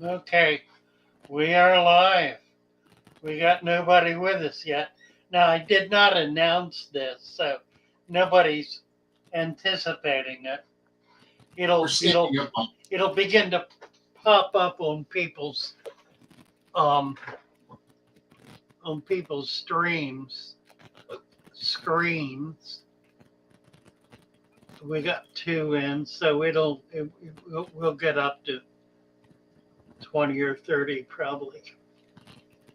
Okay, we are live. We got nobody with us yet. Now, I did not announce this, so nobody's anticipating it. We're It'll it'll sneaking up on. it'll begin to pop up um on people's streams screens. We got two in, so we'll get up to 20 or 30 probably. We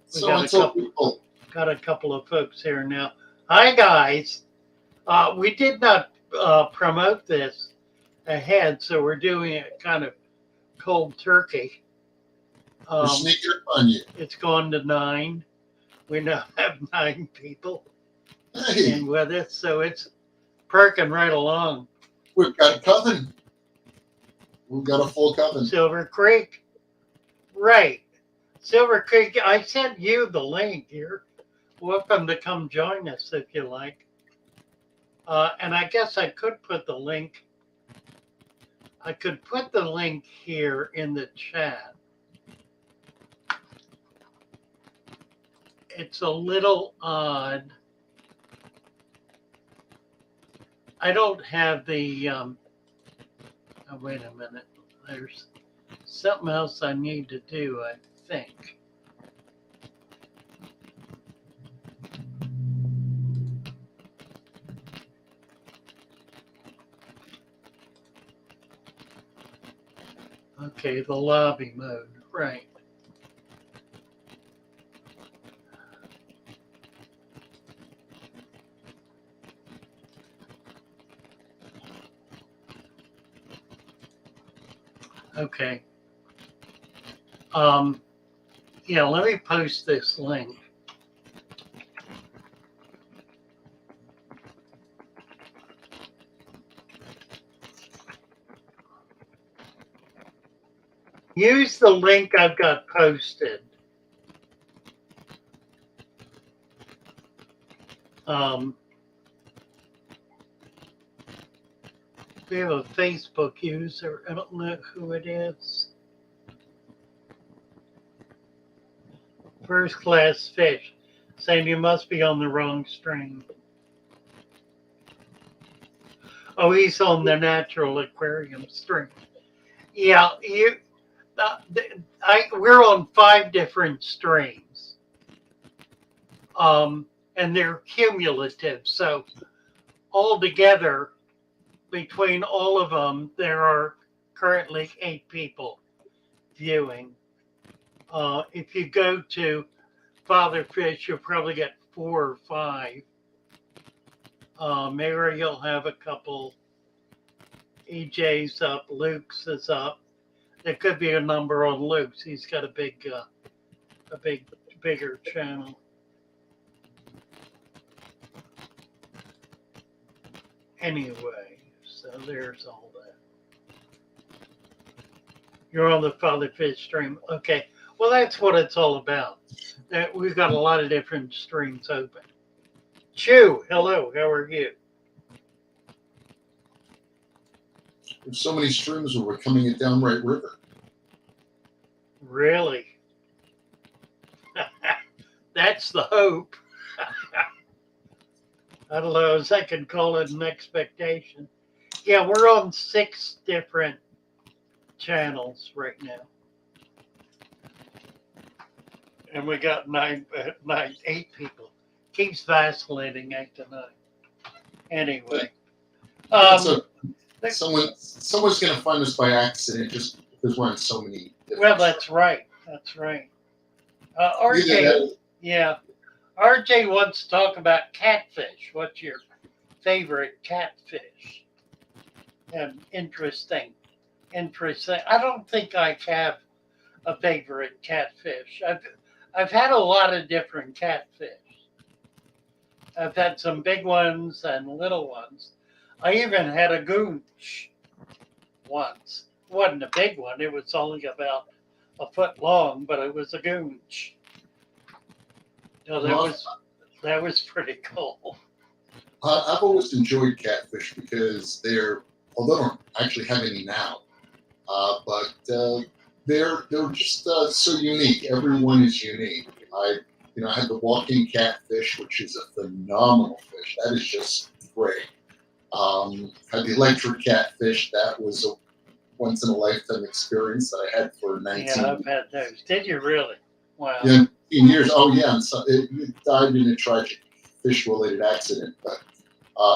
So got a until couple people, got a couple of folks here now. Hi guys. We did not promote this ahead, so we're doing it kind of cold turkey. we're Um, sneaking up on you. it's gone to 9. We now have 9 people Hey, in with us, so it's perking right along. we've got a coven. We've got a full coven. Silver Creek, right? Silver Creek. I sent you the link here. Welcome to come join us if you like. And I guess I could put the link. I could put the link here in the chat. It's a little odd. I don't have the. Oh, wait a minute. There's something else I need to do, I think. Okay, the lobby mode, right. Okay. Um, yeah, let me post this link. Use the link I've got posted. Um, we have a Facebook user. I don't know who it is. First class fish, saying you must be on the wrong stream. Oh, he's on the natural aquarium stream. Yeah, we're on 5 different streams, and they're cumulative. So altogether, between all of them, there are currently 8 people viewing. If you go to Father Fish, you'll probably get 4 or 5. Mary, you'll have a couple. EJ's up. Luke's is up. There could be a number on Luke's. He's got a bigger channel. Anyway, so there's all that. You're on the Father Fish stream. Okay. Well, that's what it's all about. We've got a lot of different streams open. Chew, hello. How are you? There's so many streams where we're coming at downright river. Really? That's the hope. I don't know as I can call it an expectation. Yeah, we're on 6 different channels right now. And we got 8 people. Keeps vacillating 8 to 9. Anyway. Someone's going to find us by accident just because we're on so many. Well, that's right. That's right. RJ, yeah. RJ wants to talk about catfish. What's your favorite catfish? And interesting. I don't think I have a favorite catfish. I've had a lot of different catfish. I've had some big ones and little ones. I even had a goonch once. It wasn't a big one. It was only about a foot long, but it was a goonch. So that was pretty cool. I've always enjoyed catfish because although I don't actually have any now, but they're just so unique. Everyone is unique. I had the walking catfish, which is a phenomenal fish. That is just great. Had the electric catfish. That was a once in a lifetime experience that I had for 19. Yeah, I've had those. Did you really? Wow. Yeah, 19 years. Oh yeah, and so it died in a tragic fish-related accident. But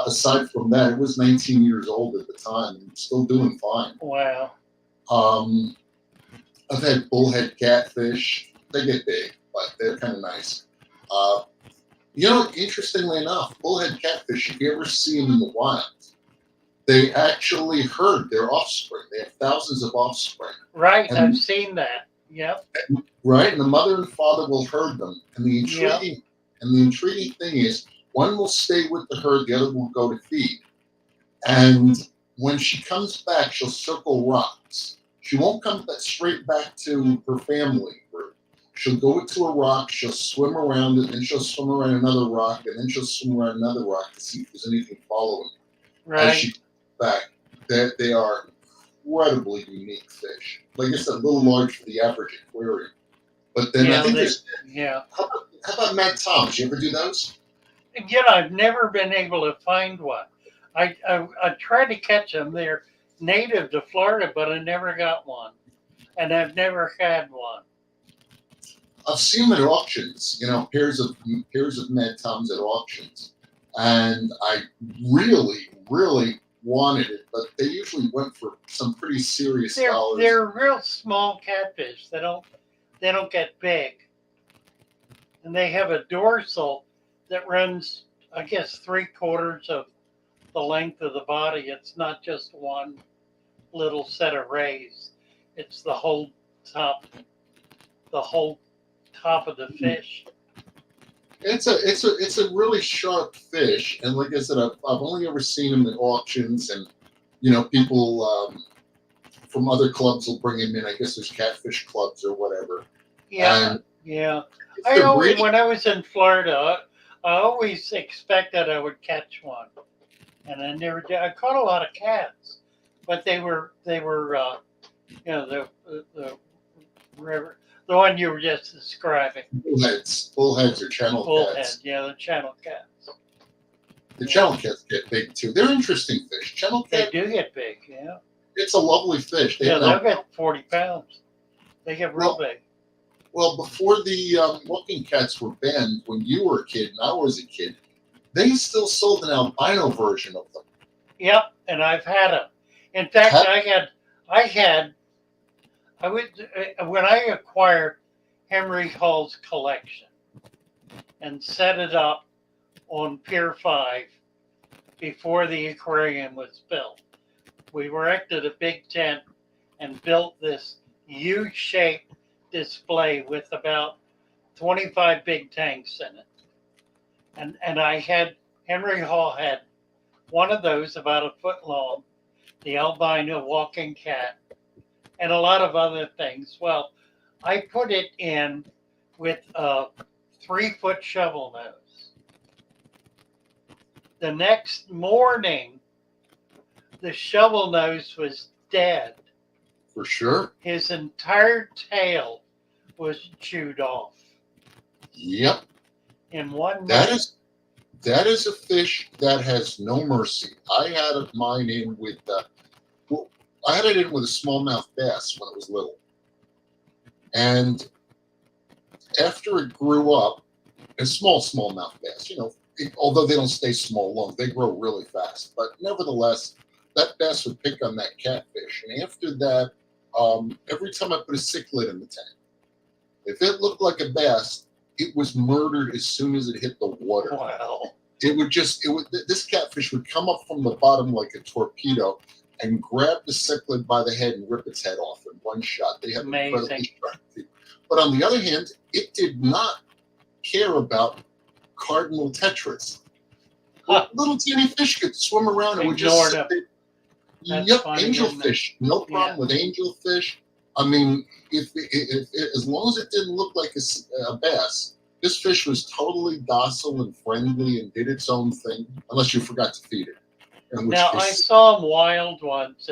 aside from that, it was 19 years old at the time and still doing fine. Wow. Um, I've had bullhead catfish. They get big, but they're kind of nice. Uh, interestingly enough, bullhead catfish, if you ever see them in the wild, they actually herd their offspring. They have thousands of offspring. Right, And, I've seen that. Yep. right, and the mother and father will herd them. And the intriguing thing is, one will stay with the herd, the other will go to feed. And when she comes back, she'll circle rocks. She won't come straight back to her family group. She'll go to a rock, she'll swim around it, then she'll swim around another rock, and then she'll swim around another rock to see if there's anything following. Right. As she comes back, they are incredibly unique fish. Like I said, a little large for the average aquarium. But then I think how about Mad Toms? You ever do those? Again, I've never been able to find one. I tried to catch them. They're native to Florida, but I never got one, and I've never had one. I've seen them at auctions. Pairs of Mad Toms at auctions, and I really, really wanted it, but they usually went for some pretty serious dollars. They're real small catfish. They don't get big, and they have a dorsal that runs, I guess, 3/4 of the length of the body. It's not just one little set of rays. It's the whole top of the fish. It's a really sharp fish, and like I said, I've only ever seen them at auctions, and people from other clubs will bring them in. I guess there's catfish clubs or whatever. Yeah, yeah. When I was in Florida, I always expected I would catch one, and I never did. I caught a lot of cats, but they were the river. The one you were just describing. Bullheads or channel cats. Bullhead, yeah, the channel cats. The channel cats get big too. They're interesting fish. Channel cat. They do get big, yeah. It's a lovely fish. They'll get 40 pounds. They get real big. Well, before the walking cats were banned, when you were a kid and I was a kid, they still sold an albino version of them. Yep, and I've had them. In fact, when I acquired Henry Hall's collection and set it up on Pier 5 before the aquarium was built, we erected a big tent and built this U-shaped display with about 25 big tanks in it. And Henry Hall had one of those about a foot long, the albino walking cat, and a lot of other things. Well, I put it in with a 3-foot shovel nose. The next morning, the shovel nose was dead. For sure. His entire tail was chewed off. Yep. In one night. That is a fish that has no mercy. I had mine in with I had it in with a smallmouth bass when it was little. And after it grew up, a smallmouth bass, although they don't stay small long, they grow really fast. But nevertheless, that bass would pick on that catfish. And after that, every time I put a cichlid in the tank, if it looked like a bass, it was murdered as soon as it hit the water. Wow. This catfish would come up from the bottom like a torpedo and grab the cichlid by the head and rip its head off in one shot. They have incredibly sharp teeth. But on the other hand, it did not care about cardinal tetras. Little tiny fish could swim around and would just sit there. Yep, angelfish. No problem with angelfish. I mean, if as long as it didn't look like a bass, this fish was totally docile and friendly and did its own thing, unless you forgot to feed it. Now, I saw them wild once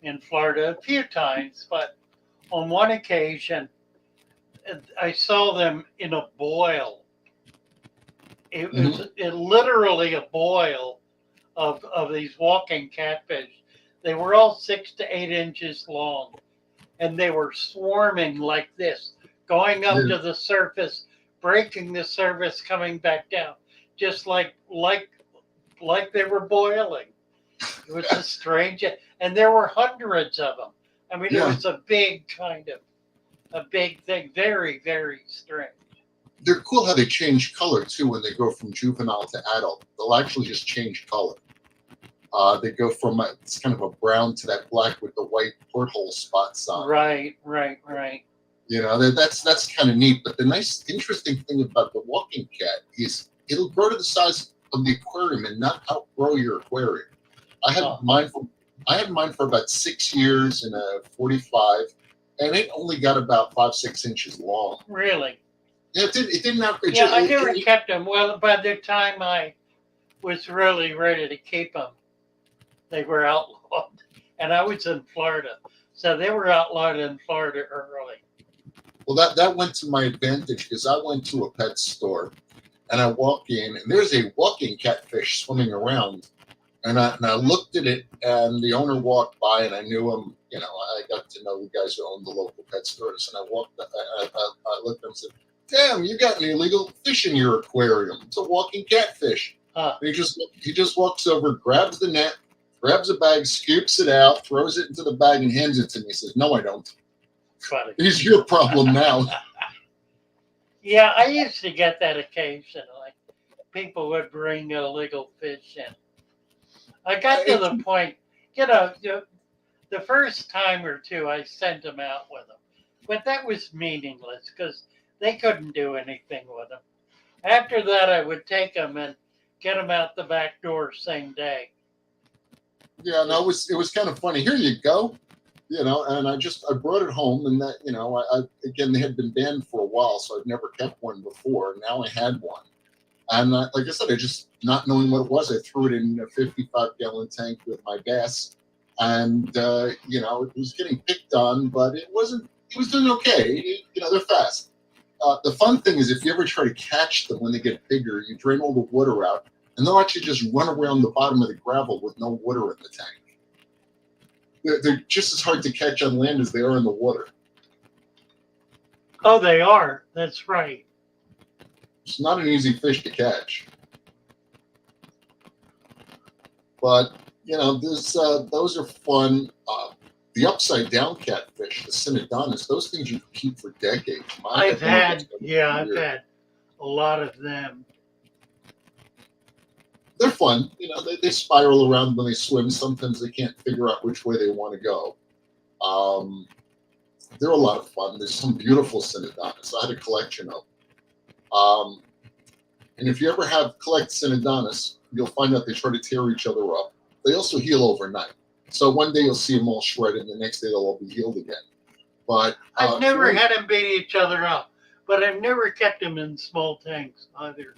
in Florida a few times, but on one occasion, I saw them in a boil. It Hmm. was literally a boil of these walking catfish. They were all 6 to 8 inches long, and they were swarming like this, going up Yeah. to the surface, breaking the surface, coming back down, just like they were boiling. It was a strange, and there were hundreds of them. I mean, it Yeah. was a big kind of a big thing, very very strange. They're cool how they change color too when they go from juvenile to adult. They'll actually just change color. They go from it's kind of a brown to that black with the white porthole spots on. Right, right, right. You know, that's kind of neat. But the nice, interesting thing about the walking cat is it'll grow to the size of the aquarium and not outgrow your aquarium. I had Oh, mine for I had mine for about 6 years in a 45, and it only got about 5-6 inches long. really? Yeah, it didn't have it, Yeah, just, I never kept them. Well, by the time I was really ready to keep them, they were outlawed, and I was in Florida, so they were outlawed in Florida early. well that went to my advantage because I went to a pet store and I walk in and there's a walking catfish swimming around. And I looked at it, and the owner walked by, and I knew him. You know, I got to know the guys who own the local pet stores, and I looked at him and said, "Damn, you got an illegal fish in your aquarium. It's a walking catfish." Huh, And he just walks over, grabs the net, grabs a bag, scoops it out, throws it into the bag, and hands it to me. He says, "No, I don't. funny. It's your problem now." Yeah, I used to get that occasionally. People would bring illegal fish in. I got to the point, the first time or two, I sent them out with them, but that was meaningless because they couldn't do anything with them. After that, I would take them and get them out the back door same day. Yeah, no, it was kind of funny. Here you go. And I brought it home, and that I again, they had been banned for a while, so I'd never kept one before. Now I had one, and like I said, I just not knowing what it was, I threw it in a 55-gallon tank with my gas, and it was getting picked on, but it wasn't. It was doing okay. They're fast. The fun thing is if you ever try to catch them when they get bigger, you drain all the water out, and they'll actually just run around the bottom of the gravel with no water in the tank. They're just as hard to catch on land as they are in the water. Oh, they are. That's right. It's not an easy fish to catch. But those are fun. The upside down catfish, the Synodontis, those things you can keep for decades. I've had a lot of them. They're fun. They spiral around when they swim. Sometimes they can't figure out which way they want to go. They're a lot of fun. There's some beautiful Synodontis. I had a collection of. And if you ever collect Synodontis, you'll find out they try to tear each other up. They also heal overnight. So one day you'll see them all shredded, and the next day they'll all be healed again. But I've never had them beat each other up, but I've never kept them in small tanks either.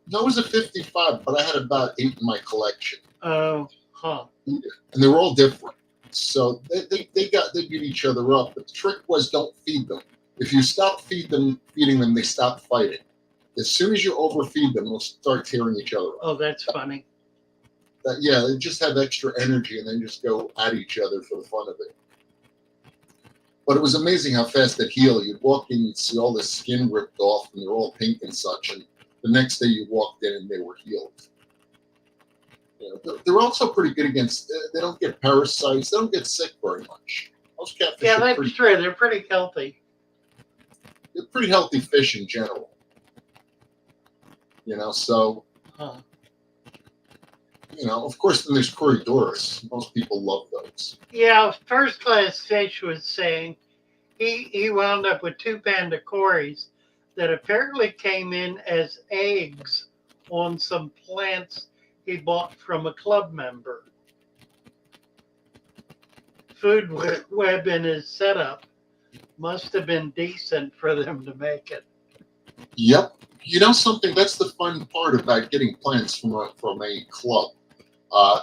No, it was a 55, but I had about 8 in my collection. Oh, huh. And they were all different. So they beat each other up. But the trick was don't feed them. If you stop feeding them, they stop fighting. As soon as you overfeed them, they'll start tearing each other up. Oh, that's funny. They just have extra energy and then just go at each other for the fun of it. But it was amazing how fast they'd heal. You'd walk in, you'd see all the skin ripped off, and they're all pink and such. And the next day you walked in and they were healed. They're also pretty good against. They don't get parasites. They don't get sick very much. Most catfish. Yeah, that's true. They're pretty healthy. They're pretty healthy fish in general. So. Huh. Of course, then there's Corydorus. Most people love those. Yeah, First Class Fish was saying he wound up with 2 panda cories that apparently came in as eggs on some plants he bought from a club member. Food web in his setup must have been decent for them to make it. Yep. Something, that's the fun part about getting plants from a club.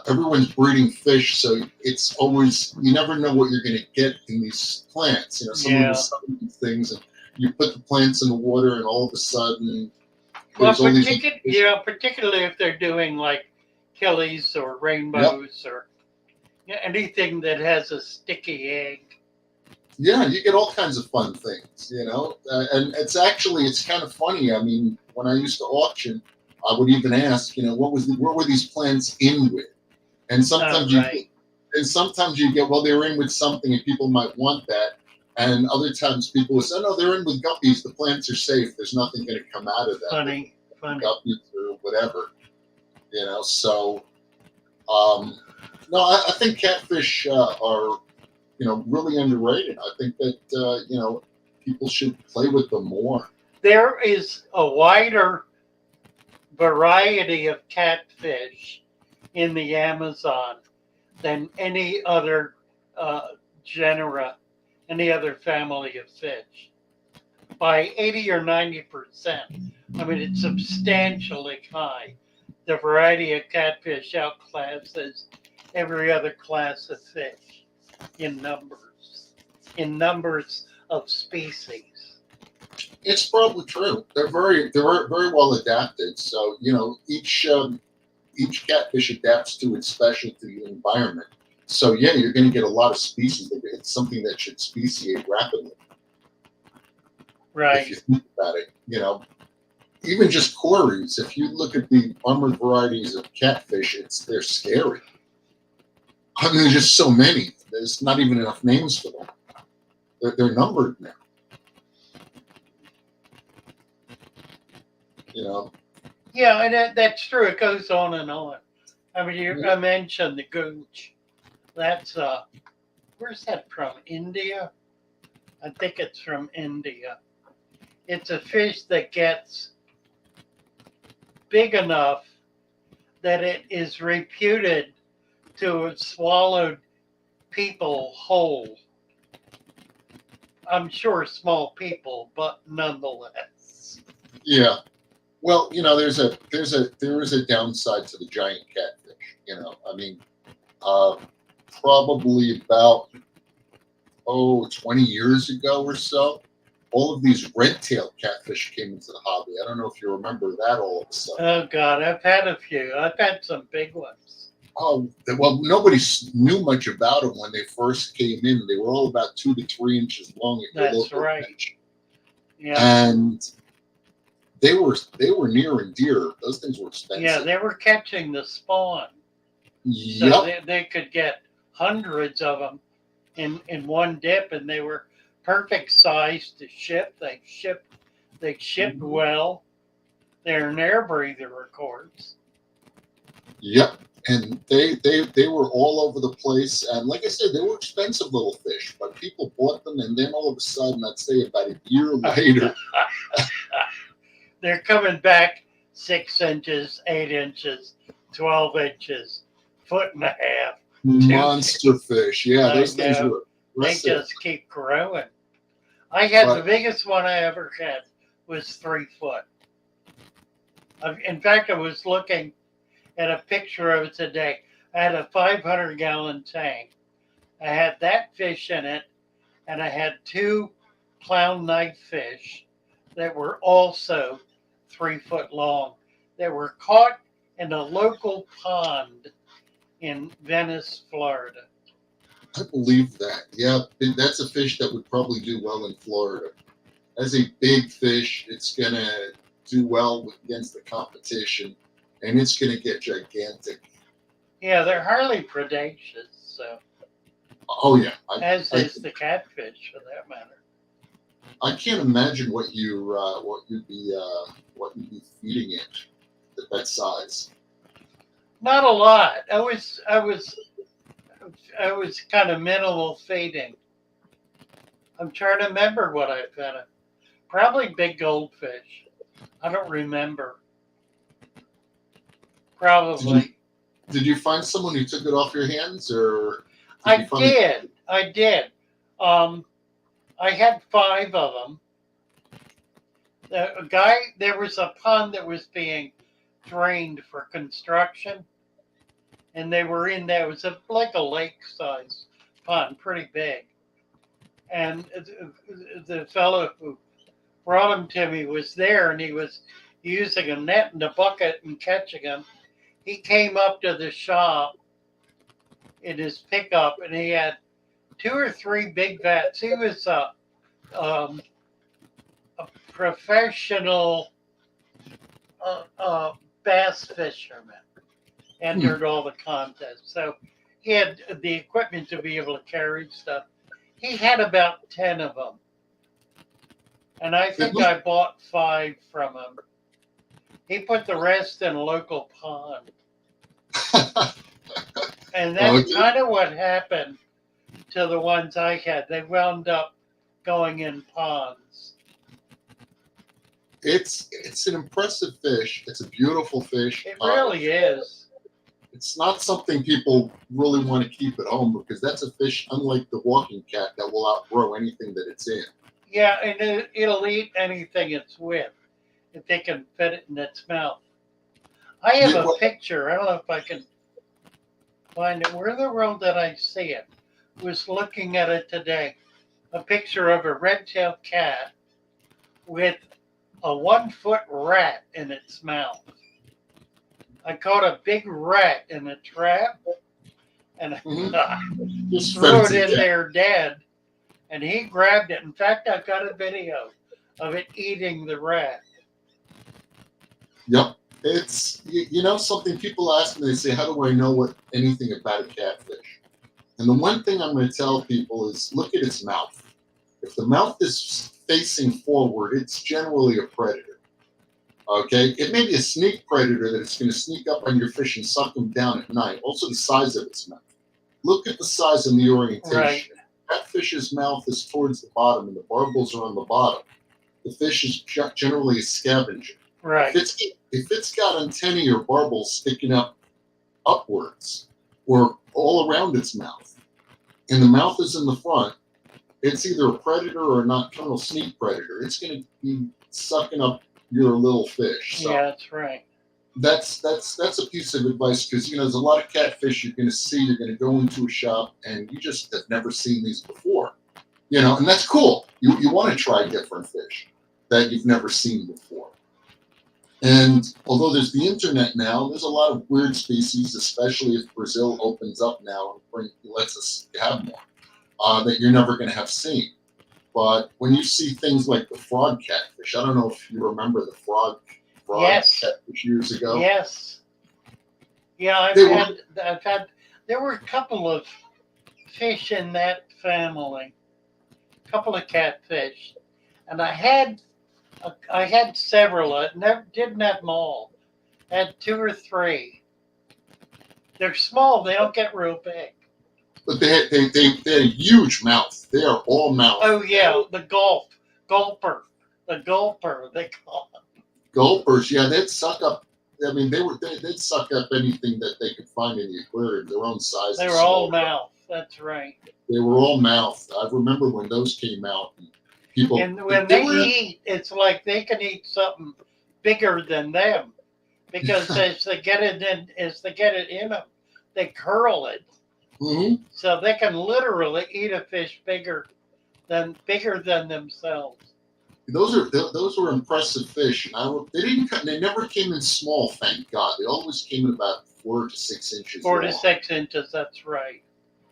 everyone's breeding fish, so it's always, you never know what you're going to get in these plants. You know, someone will sell these things, and you put the plants in the water, and all of a sudden, Well, there's all these. particularly if they're doing like killies or rainbows or anything that has a sticky egg. Yeah, you get all kinds of fun things, you know, and it's kind of funny. I mean, when I used to auction, I would even ask, you know, what were these plants in with? And sometimes you get, well, they're in with something, and people might want that. And other times people will say, no, they're in with guppies. The plants are safe. There's nothing going to come out of that. Funny. Guppies or whatever, you know. So, no, I think catfish are, you know, really underrated. I think that you know, people should play with them more. There is a wider variety of catfish in the Amazon than any other genera, any other family of fish. By 80 or 90%. I mean, it's substantially high. The variety of catfish outclasses every other class of fish in numbers of species. It's probably true. They're very well adapted. So you know, each catfish adapts to its specialty environment. So yeah, you're going to get a lot of species. It's something that should speciate rapidly. Right. If you think about it, you know, even just cories. If you look at the armored varieties of catfish, they're scary. I mean, there's just so many. There's not even enough names for them. They're numbered now. You know. Yeah, and that's true. It goes on and on. I mean, I mentioned the gooch. That's where's that from? India? I think it's from India. It's a fish that gets big enough that it is reputed to have swallowed people whole. I'm sure small people, but nonetheless. Yeah. Well, you know, there is a downside to the giant catfish. You know, I mean, probably about 20 years ago or so, all of these red-tailed catfish came into the hobby. I don't know if you remember that all of a sudden. Oh God, I've had a few. I've had some big ones. Oh, well, nobody knew much about them when they first came in. They were all about 2 to 3 inches long at your local bench. Yeah. And they were near and dear. Those things were expensive. Yeah, they were catching the spawn. Yep. So they could get hundreds of them in one dip, and they were perfect size to ship. They shipped well. They're an air breather, of course. Yep. And they were all over the place. And like I said, they were expensive little fish, but people bought them. And then all of a sudden, I'd say about a year later, they're coming back 6 inches, 8 inches, 12 inches, 1.5 feet. Monster fish. Yeah, those things were aggressive. They just keep growing. I had the biggest one I ever had was 3 foot. In fact, I was looking at a picture of it today. I had a 500-gallon tank. I had that fish in it, and I had 2 clown knife fish that were also 3 foot long. They were caught in a local pond in Venice, Florida. I believe that. Yeah, that's a fish that would probably do well in Florida. As a big fish, it's going to do well against the competition, and it's going to get gigantic. Yeah, they're highly predaceous. So. Oh yeah. As is the catfish, for that matter. I can't imagine what you'd be feeding it at that size. Not a lot. I was kind of minimal feeding. I'm trying to remember what I fed it. Probably big goldfish. I don't remember. Probably. Did you find someone who took it off your hands, or? I did. I had 5 of them. There was a pond that was being drained for construction, and they were in there. It was like a lake size pond, pretty big. And the fellow who brought him to me was there, and he was using a net and a bucket and catching them. He came up to the shop in his pickup, and he had two or three big vats. He was um, a professional bass fisherman, entered all the contests. So he had the equipment to be able to carry stuff. He had about 10 of them. And I think I bought 5 from him. He put the rest in a local pond. And that's kind of what happened to the ones I had. They wound up going in ponds. It's an impressive fish. It's a beautiful fish. It really is. It's not something people really want to keep at home because that's a fish, unlike the walking cat, that will outgrow anything that it's in. Yeah, and it'll eat anything it's with if they can fit it in its mouth. I have a picture. I don't know if I can find it. Where in the world did I see it? I was looking at it today. A picture of a red-tailed cat with a 1-foot rat in its mouth. I caught a big rat in a trap, and Just threw it in there dead. And he grabbed it. In fact, I've got a video of it eating the rat. Yep. It's, something people ask me, they say, how do I know anything about a catfish? And the one thing I'm going to tell people is look at its mouth. If the mouth is facing forward, it's generally a predator. Okay? It may be a sneak predator that it's going to sneak up on your fish and suck them down at night. Also the size of its mouth. Look at the size and the orientation. Right. Catfish's mouth is towards the bottom and the barbels are on the bottom. The fish is generally a scavenger. Right. If it's got antennae or barbels sticking up upwards or all around its mouth, and the mouth is in the front, it's either a predator or a nocturnal sneak predator. It's going to be sucking up your little fish. So yeah, that's right. That's a piece of advice because there's a lot of catfish you're going to see. You're going to go into a shop and you just have never seen these before, and that's cool. You want to try different fish that you've never seen before. And although there's the internet now, there's a lot of weird species, especially if Brazil opens up now and lets us have more that you're never going to have seen. But when you see things like the frog catfish, I don't know if you remember the frog yes. catfish years ago. Yes. Yeah, I've had. There were a couple of fish in that family, a couple of catfish, and I had several. I didn't have them all. I had 2 or 3. They're small. They don't get real big. But they had a huge mouth. They are all mouth. Oh yeah, the gulper, they call them. Gulpers, yeah, they'd suck up. I mean, they'd suck up anything that they could find in the aquarium, their own size. They were all mouth. That's right. They were all mouth. I remember when those came out. And people, and when they eat, it's like they can eat something bigger than them, because as they get it in them, they curl it. Mm-hmm. So they can literally eat a fish bigger than themselves. Those were impressive fish. And they never came in small, thank God. They always came in about 4 to 6 inches. 4 to 6 inches. That's right.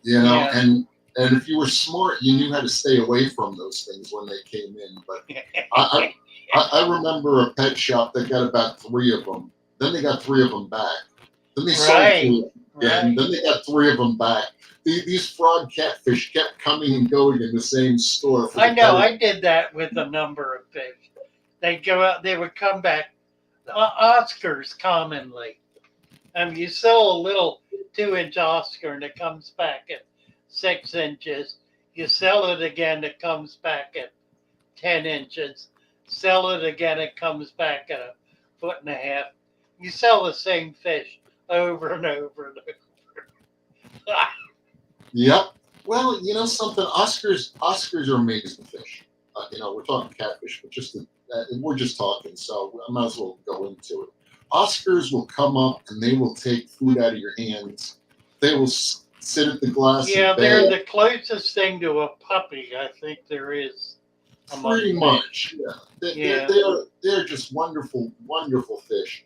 Yeah. And if you were smart, you knew how to stay away from those things when they came in. But I remember a pet shop that got about 3 of them. Then they got 3 of them back. Then they sold 2 of them. Yeah, and then they got 3 of them back. These frog catfish kept coming and going in the same store. I know. I did that with a number of fish. They'd go out. They would come back. Oscars commonly. You sell a little 2-inch Oscar and it comes back at 6 inches. You sell it again, it comes back at 10 inches. Sell it again, it comes back at 1.5 feet. You sell the same fish over and over and over. Yep. Well, something. Oscars are amazing fish. We're talking catfish, but we're just talking, so I might as well go into it. Oscars will come up and they will take food out of your hands. They will sit at the glass. Yeah, and they're beg. the closest thing to a puppy I think there is. Pretty much, yeah. Yeah. They're just wonderful, wonderful fish,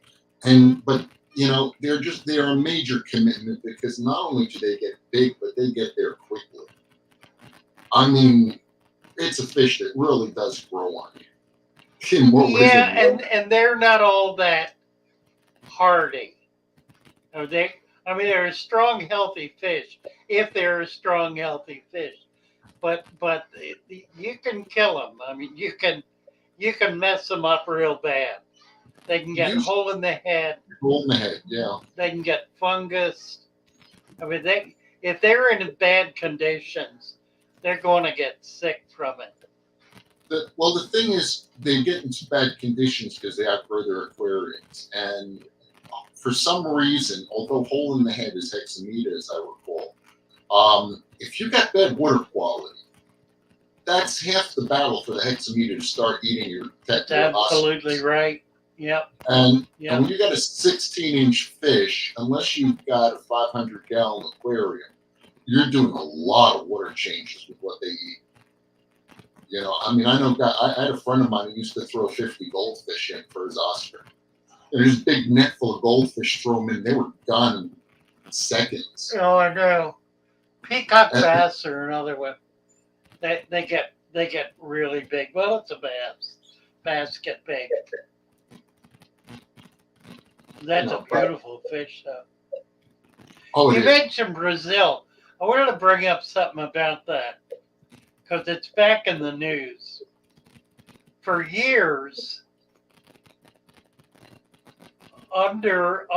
but they are a major commitment because not only do they get big, but they get there quickly. I mean, it's a fish that really does grow on you. In what ways and they're not all that hardy. Are they? I mean, they're a strong, healthy fish if they're a strong, healthy fish. But you can kill them. I mean, you can mess them up real bad. They can get hole in the head. Hole in the head, yeah. They can get fungus. I mean, if they're in bad conditions, they're going to get sick from it. The thing is, they get into bad conditions because they outgrow their aquariums, and for some reason, although hole in the head is hexameta, as I recall, if you got bad water quality, that's half the battle for the hexameta to start eating your That's absolutely right. Yep. And when you got a 16-inch fish, unless you've got a 500-gallon aquarium, you're doing a lot of water changes with what they eat. I mean, I had a friend of mine who used to throw 50 goldfish in for his Oscar. And there's a big net full of goldfish, throw them in, they were gone in seconds. Oh, I know. Peacock bass are another one. They get really big. Well, it's a bass. Bass get big. That's a beautiful fish, though. Oh, you mentioned Brazil. I wanted to bring up something about that because it's back in the news. For years, under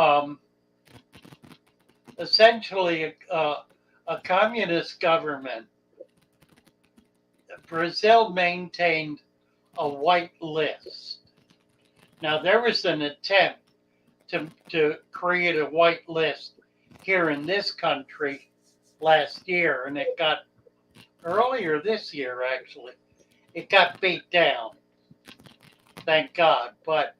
essentially a communist government, Brazil maintained a white list. Now, there was an attempt to create a white list here in this country last year, and it got, earlier this year actually, it got beat down, thank God. But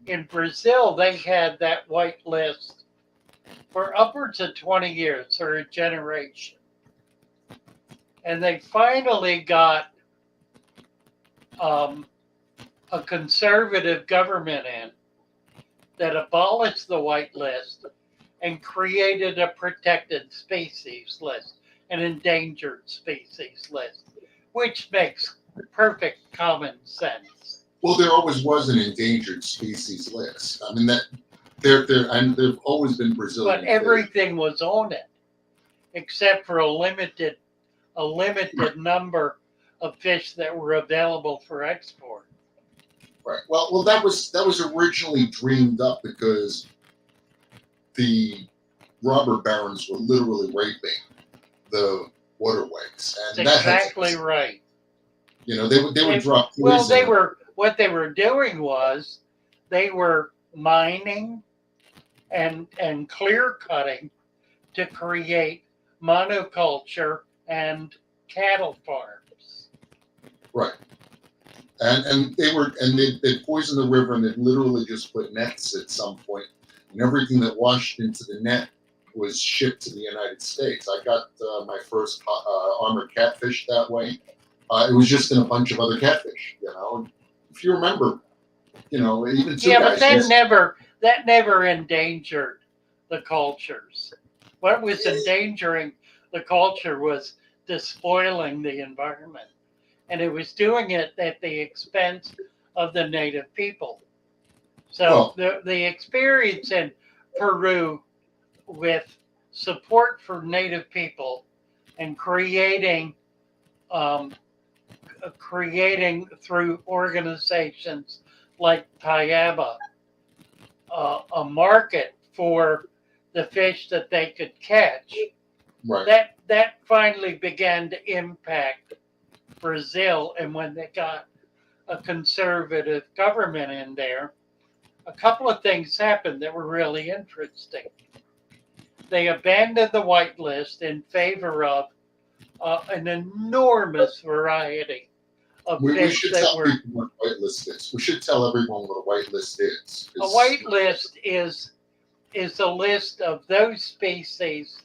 in Brazil, they had that white list for upwards of 20 years, or a generation. And they finally got a conservative government in that abolished the white list and created a protected species list, an endangered species list, which makes perfect common sense. Well, there always was an endangered species list. I mean, that there've always been Brazilian. But everything was on it, except for a limited number of fish that were available for export. Right. Well, that was originally dreamed up because the robber barons were literally raping the waterways, and that's exactly right. They would drop poison. Well, what they were doing was they were mining and clear cutting to create monoculture and cattle farms. Right. And they poisoned the river, and they literally just put nets at some point, and everything that washed into the net was shipped to the United States. I got my first armored catfish that way. It was just in a bunch of other catfish. If you remember, even but that never endangered the cultures. What was endangering the culture was despoiling the environment. And it was doing it at the expense of the native people. So the experience in Peru with support for native people and creating through organizations like Tayaba a market for the fish that they could catch. Right. That finally began to impact Brazil, and when they got a conservative government in there, a couple of things happened that were really interesting. They abandoned the white list in favor of an enormous variety of We fish should that tell were. people what a whitelist is. We should tell everyone what a whitelist is. A whitelist is a list of those species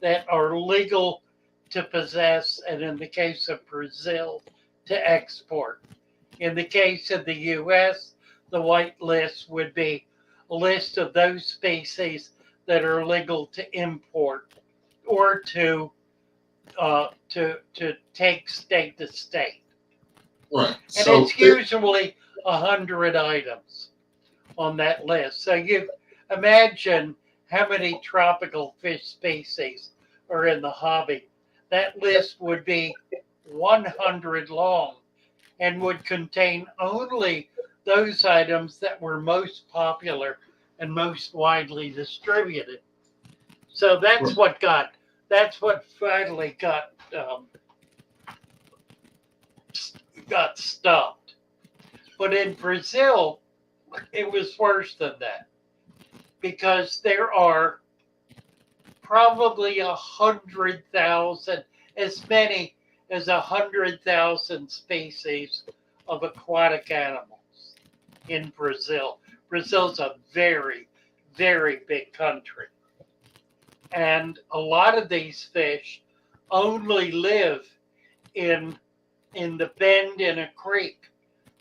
that are legal to possess, and in the case of Brazil, to export. In the case of the U.S., the white list would be a list of those species that are legal to import or to take state to state. Right. And it's usually 100 items on that list. So you imagine how many tropical fish species are in the hobby. That list would be 100 long and would contain only those items that were most popular and most widely distributed. So that's what finally got stopped. But in Brazil, it was worse than that because there are probably 100,000, as many as 100,000 species of aquatic animals in Brazil. Brazil's a very, very big country. And a lot of these fish only live in the bend in a creek.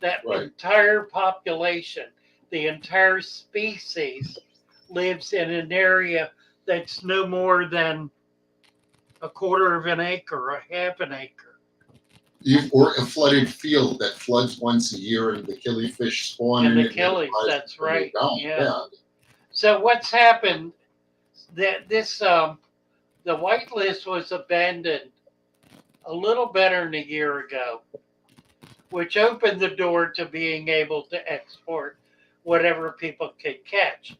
That entire population, the entire species, lives in an area that's no more than a quarter of an acre, a half an acre. Or a flooded field that floods once a year and the killifish spawn in in the killies, that's right. Yeah. So what's happened that the whitelist was abandoned a little better than a year ago, which opened the door to being able to export whatever people could catch.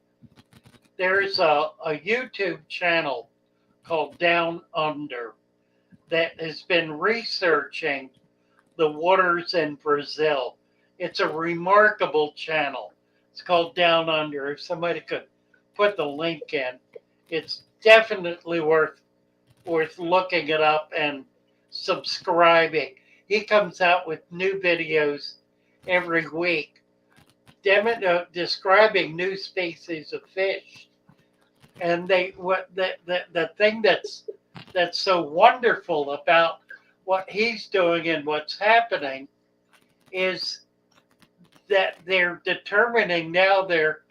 There's a YouTube channel called Down Under that has been researching the waters in Brazil. It's a remarkable channel. It's called Down Under. If somebody could put the link in, it's definitely worth looking it up and subscribing. He comes out with new videos every week describing new species of fish. And the thing that's so wonderful about what he's doing and what's happening is that they're determining now there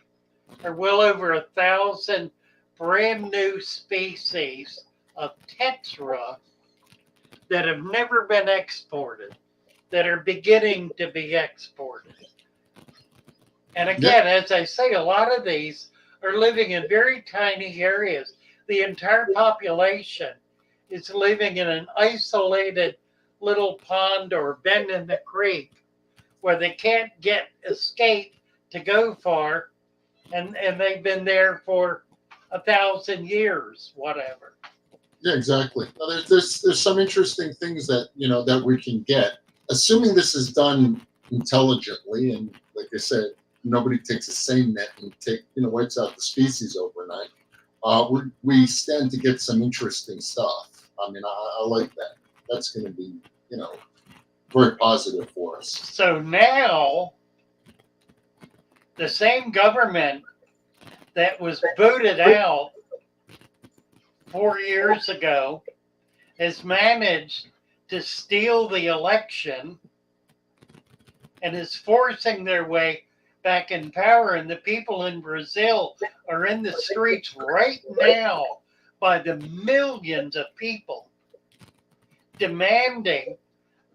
are well over 1,000 brand new species of tetra that have never been exported, that are beginning to be exported. And again, as I say, a lot of these are living in very tiny areas. The entire population is living in an isolated little pond or bend in the creek where they can't escape to go far, and they've been there for 1,000 years, whatever. Yeah, exactly. Now, there's some interesting things that that we can get, assuming this is done intelligently, and like I said, nobody takes a seine net and wipes out the species overnight. We stand to get some interesting stuff. I mean, I like that. That's going to be very positive for us. So now, the same government that was booted out 4 years ago has managed to steal the election and is forcing their way back in power. And the people in Brazil are in the streets right now by the millions of people demanding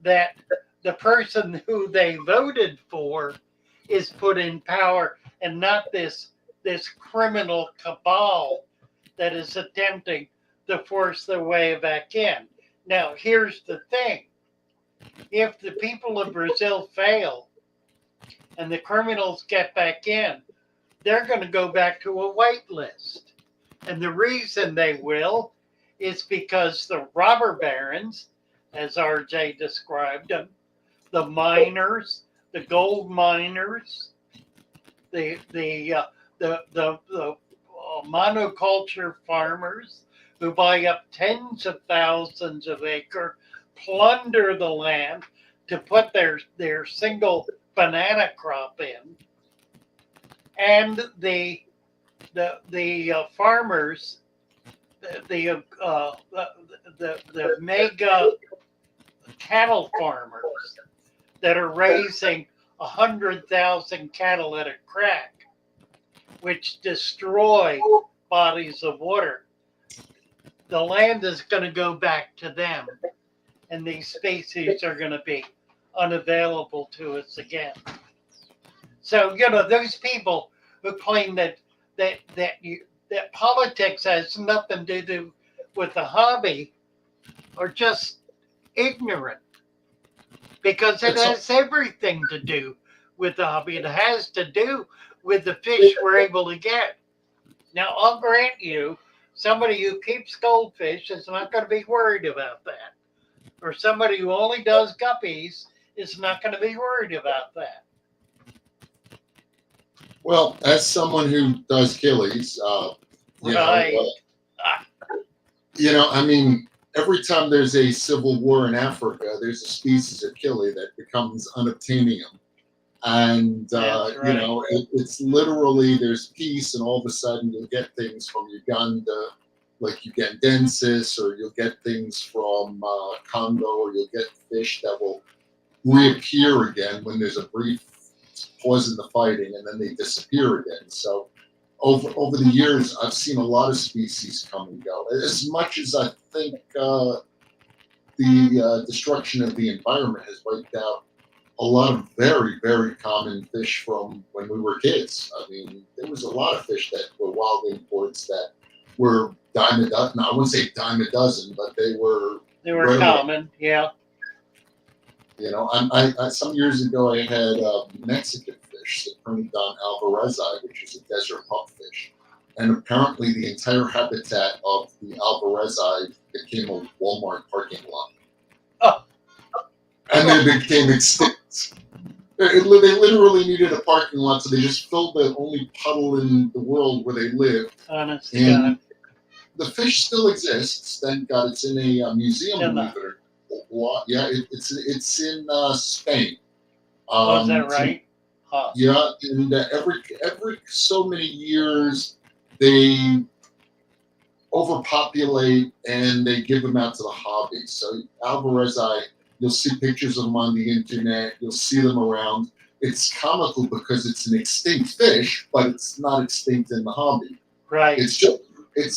that the person who they voted for is put in power and not this criminal cabal that is attempting to force their way back in. Now, here's the thing. If the people of Brazil fail and the criminals get back in, they're going to go back to a white list. And the reason they will is because the robber barons, as RJ described them, the miners, the gold miners, the monoculture farmers who buy up tens of thousands of acres, plunder the land, to put their single banana crop in, and the farmers, the the mega cattle farmers that are raising 100,000 cattle at a crack, which destroy bodies of water. The land is going to go back to them, and these species are going to be unavailable to us again. So those people who claim that politics has nothing to do with the hobby are just ignorant, because it has everything to do with the hobby. It has to do with the fish we're able to get. Now, I'll grant you, somebody who keeps goldfish is not going to be worried about that. Or somebody who only does guppies is not going to be worried about that. Well, as someone who does killies, Right. I mean, every time there's a civil war in Africa, there's a species of killie that becomes unobtainium. And, right. it's literally, there's peace, and all of a sudden you'll get things from Uganda, like Ugandensis, or you'll get things from Congo, or you'll get fish that will reappear again when there's a brief pause in the fighting, and then they disappear again. So over the years, I've seen a lot of species come and go. As much as I think the destruction of the environment has wiped out a lot of very, very common fish from when we were kids. I mean, there was a lot of fish that were wild imports that were dime a dozen. No, I wouldn't say dime a dozen, but they were common. Yeah. I some years ago I had Mexican fish, the Permodon alvarezi, which is a desert pupfish, and apparently the entire habitat of the alvarezi became a Walmart parking lot. Oh. And they became extinct. They literally needed a parking lot, so they just filled the only puddle in the world where they lived. Honest and God. The fish still exists. Thank God, it's in a museum. Yeah, it's in Spain. Was that right? Huh. Yeah, and every so many years they overpopulate and they give them out to the hobby. So alvarezi, you'll see pictures of them on the internet. You'll see them around. It's comical because it's an extinct fish, but it's not extinct in the hobby. Right. It's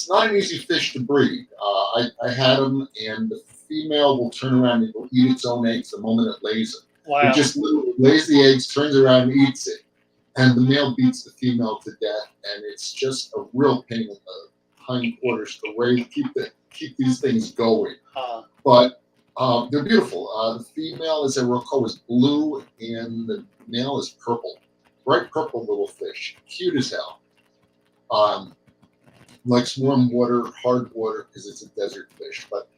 not an easy fish to breed. I had them, and the female will turn around and will eat its own eggs the moment it lays them. Wow. It just literally lays the eggs, turns around and eats it. And the male beats the female to death, and it's just a real pain in the hindquarters to raise, keep these things going. But they're beautiful. The female, as I recall, is blue, and the male is purple. Bright purple little fish. Cute as hell. Likes warm water, hard water, because it's a desert fish. But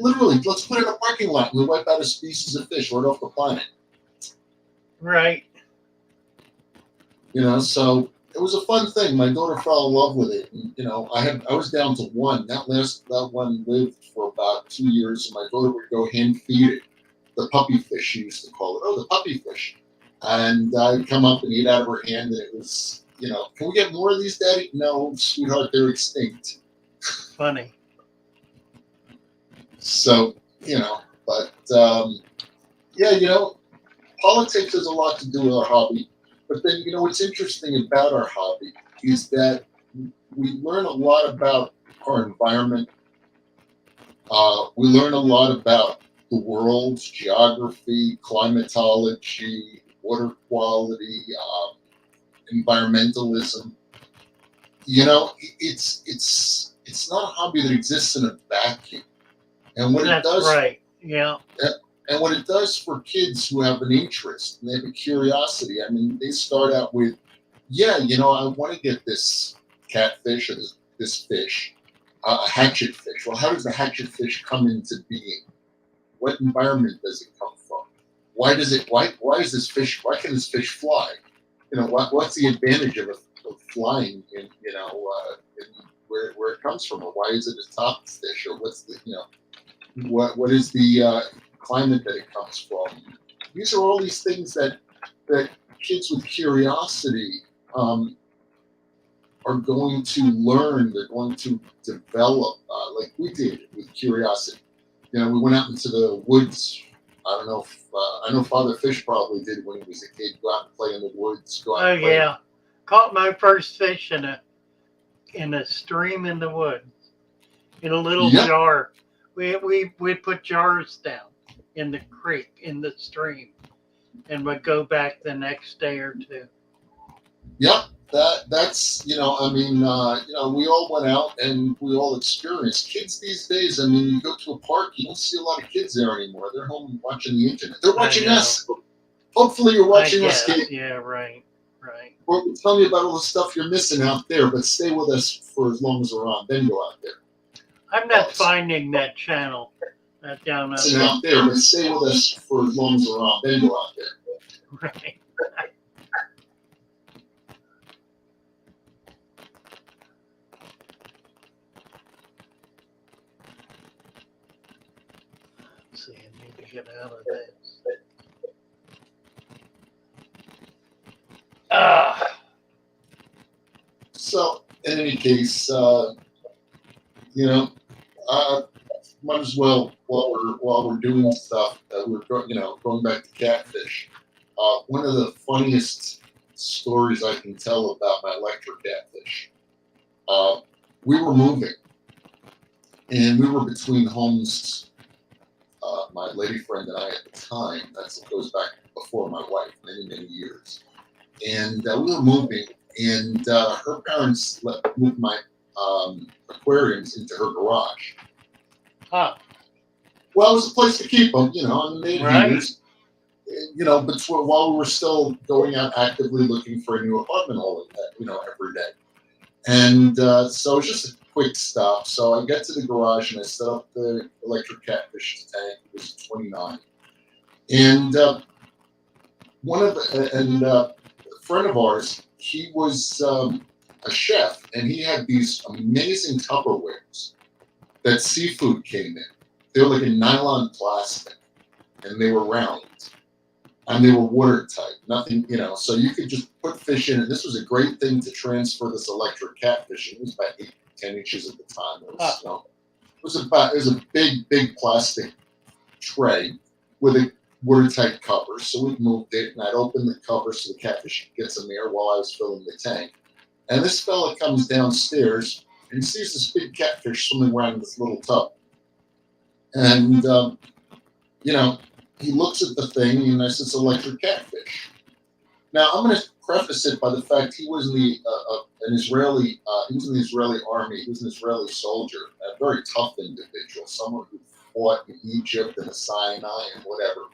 literally, let's put it in a parking lot and we wipe out a species of fish right off the planet. Right. So it was a fun thing. My daughter fell in love with it. And, I was down to one. That one lived for about 2 years, and my daughter would go hand feed it. The puppy fish, she used to call it. Oh, the puppy fish. And I'd come up and eat out of her hand, and it was, can we get more of these, Daddy? No, sweetheart, they're extinct. Funny. So, but politics has a lot to do with our hobby. But then, what's interesting about our hobby is that we learn a lot about our environment. We learn a lot about the world, geography, climatology, water quality, environmentalism. It's not a hobby that exists in a vacuum. And what That's it does, right. Yeah. And what it does for kids who have an interest and they have a curiosity, I mean, they start out with, I want to get this catfish or this fish, a hatchet fish. Well, how does the hatchet fish come into being? What environment does it come from? Why is this fish? Why can this fish fly? What's the advantage of flying in where it comes from, or why is it a top fish, or what's the what is the climate that it comes from? These are all these things that kids with curiosity are going to learn. They're going to develop, like we did with curiosity. You know, we went out into the woods. I don't know if I know Father Fish probably did when he was a kid. Go out and play in the woods. Go out Oh and play. yeah, caught my first fish in a stream in the woods in a little Yep. jar. We put jars down in the creek in the stream, and would go back the next day or two. Yep. That's I mean we all went out and we all experienced. Kids these days, I mean, you go to a park, you don't see a lot of kids there anymore. They're home watching the internet. They're watching us. Hopefully you're watching us, kid. Yeah, right. We're telling you about all the stuff you're missing out there, but stay with us for as long as we're on. Then go out there. I'm not finding that channel down Listen out there, but stay with us for as long as we're on. Then go out there. Right. Let's see, I need to get out of this. So, in any case, might as well while we're doing stuff, we're going back to catfish. One of the funniest stories I can tell about my electric catfish. We were moving, and we were between homes. My lady friend and I at the time. That goes back before my wife, many years. And we were moving, and her parents moved my aquariums into her garage. Huh. Well, it was a place to keep them, and they had heaters. But while we were still going out actively looking for a new apartment every day. And so it was just a quick stop. So I get to the garage and I set up the electric catfish tank. It was 29. And a friend of ours, he was a chef, and he had these amazing Tupperwares that seafood came in. They were like a nylon plastic, and they were round, and they were watertight. Nothing, so you could just put fish in it. This was a great thing to transfer this electric catfish. It was about 8, 10 inches at the time. It was a big plastic tray with a watertight cover. So we moved it, and I'd open the cover so the catfish could get some air while I was filling the tank. And this fella comes downstairs and sees this big catfish swimming around in this little tub. And, he looks at the thing, and I said, it's electric catfish. Now, I'm going to preface it by the fact he was an Israeli army. He was an Israeli soldier, a very tough individual, someone who fought in Egypt and the Sinai and whatever.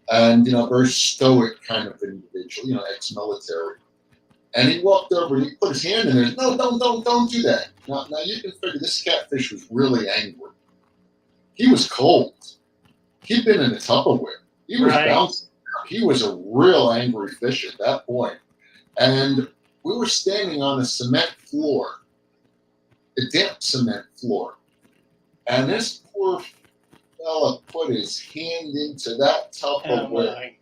And, very stoic kind of individual, ex-military. And he walked over and he put his hand in there. No, don't do that. Now you can figure this catfish was really angry. He was cold. He'd been in a Tupperware. He was bouncing. He was a real angry fish at that point. And we were standing on a cement floor, a damp cement floor. And this poor fella put his hand into that Tupperware.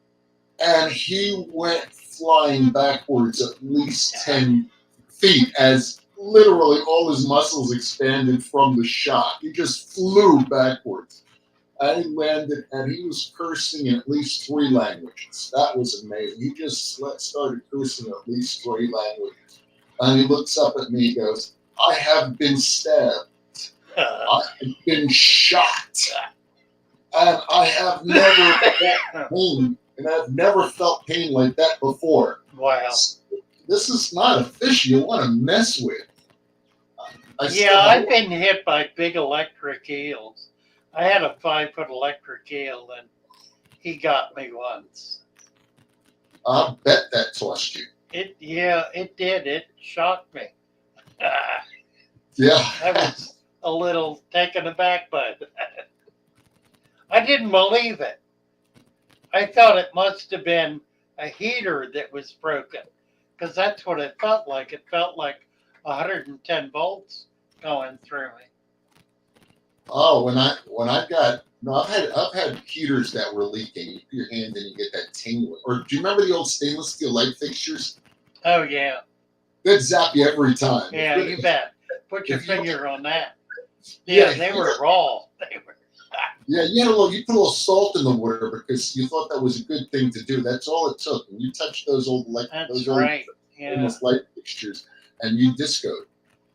And he went flying backwards at least 10 feet as literally all his muscles expanded from the shock. He just flew backwards. And he landed, and he was cursing in at least 3 languages. That was amazing. He just started cursing in at least 3 languages. And he looks up at me and goes, I have been stabbed. I have been shot. And I have never felt pain. And I've never felt pain like that before. Wow. This is not a fish you want to mess with. I've been hit by big electric eels. I had a 5-foot electric eel, and he got me once. I bet that tossed you. It did. It shocked me. Yeah. I was a little taken aback by that. I didn't believe it. I thought it must have been a heater that was broken, because that's what it felt like. It felt like 110 volts going through me. Oh, when I got no, I've had heaters that were leaking. You put your hand in, you get that tingling. Or do you remember the old stainless steel light fixtures? Oh yeah, That zap you every time. yeah, you bet. Put your If you finger on that. yeah, Yeah, they were raw. They were. yeah, you put a little salt in the water because you thought that was a good thing to do. That's all it took. And you touch That's those old right. Yeah, stainless light fixtures, and you discoed.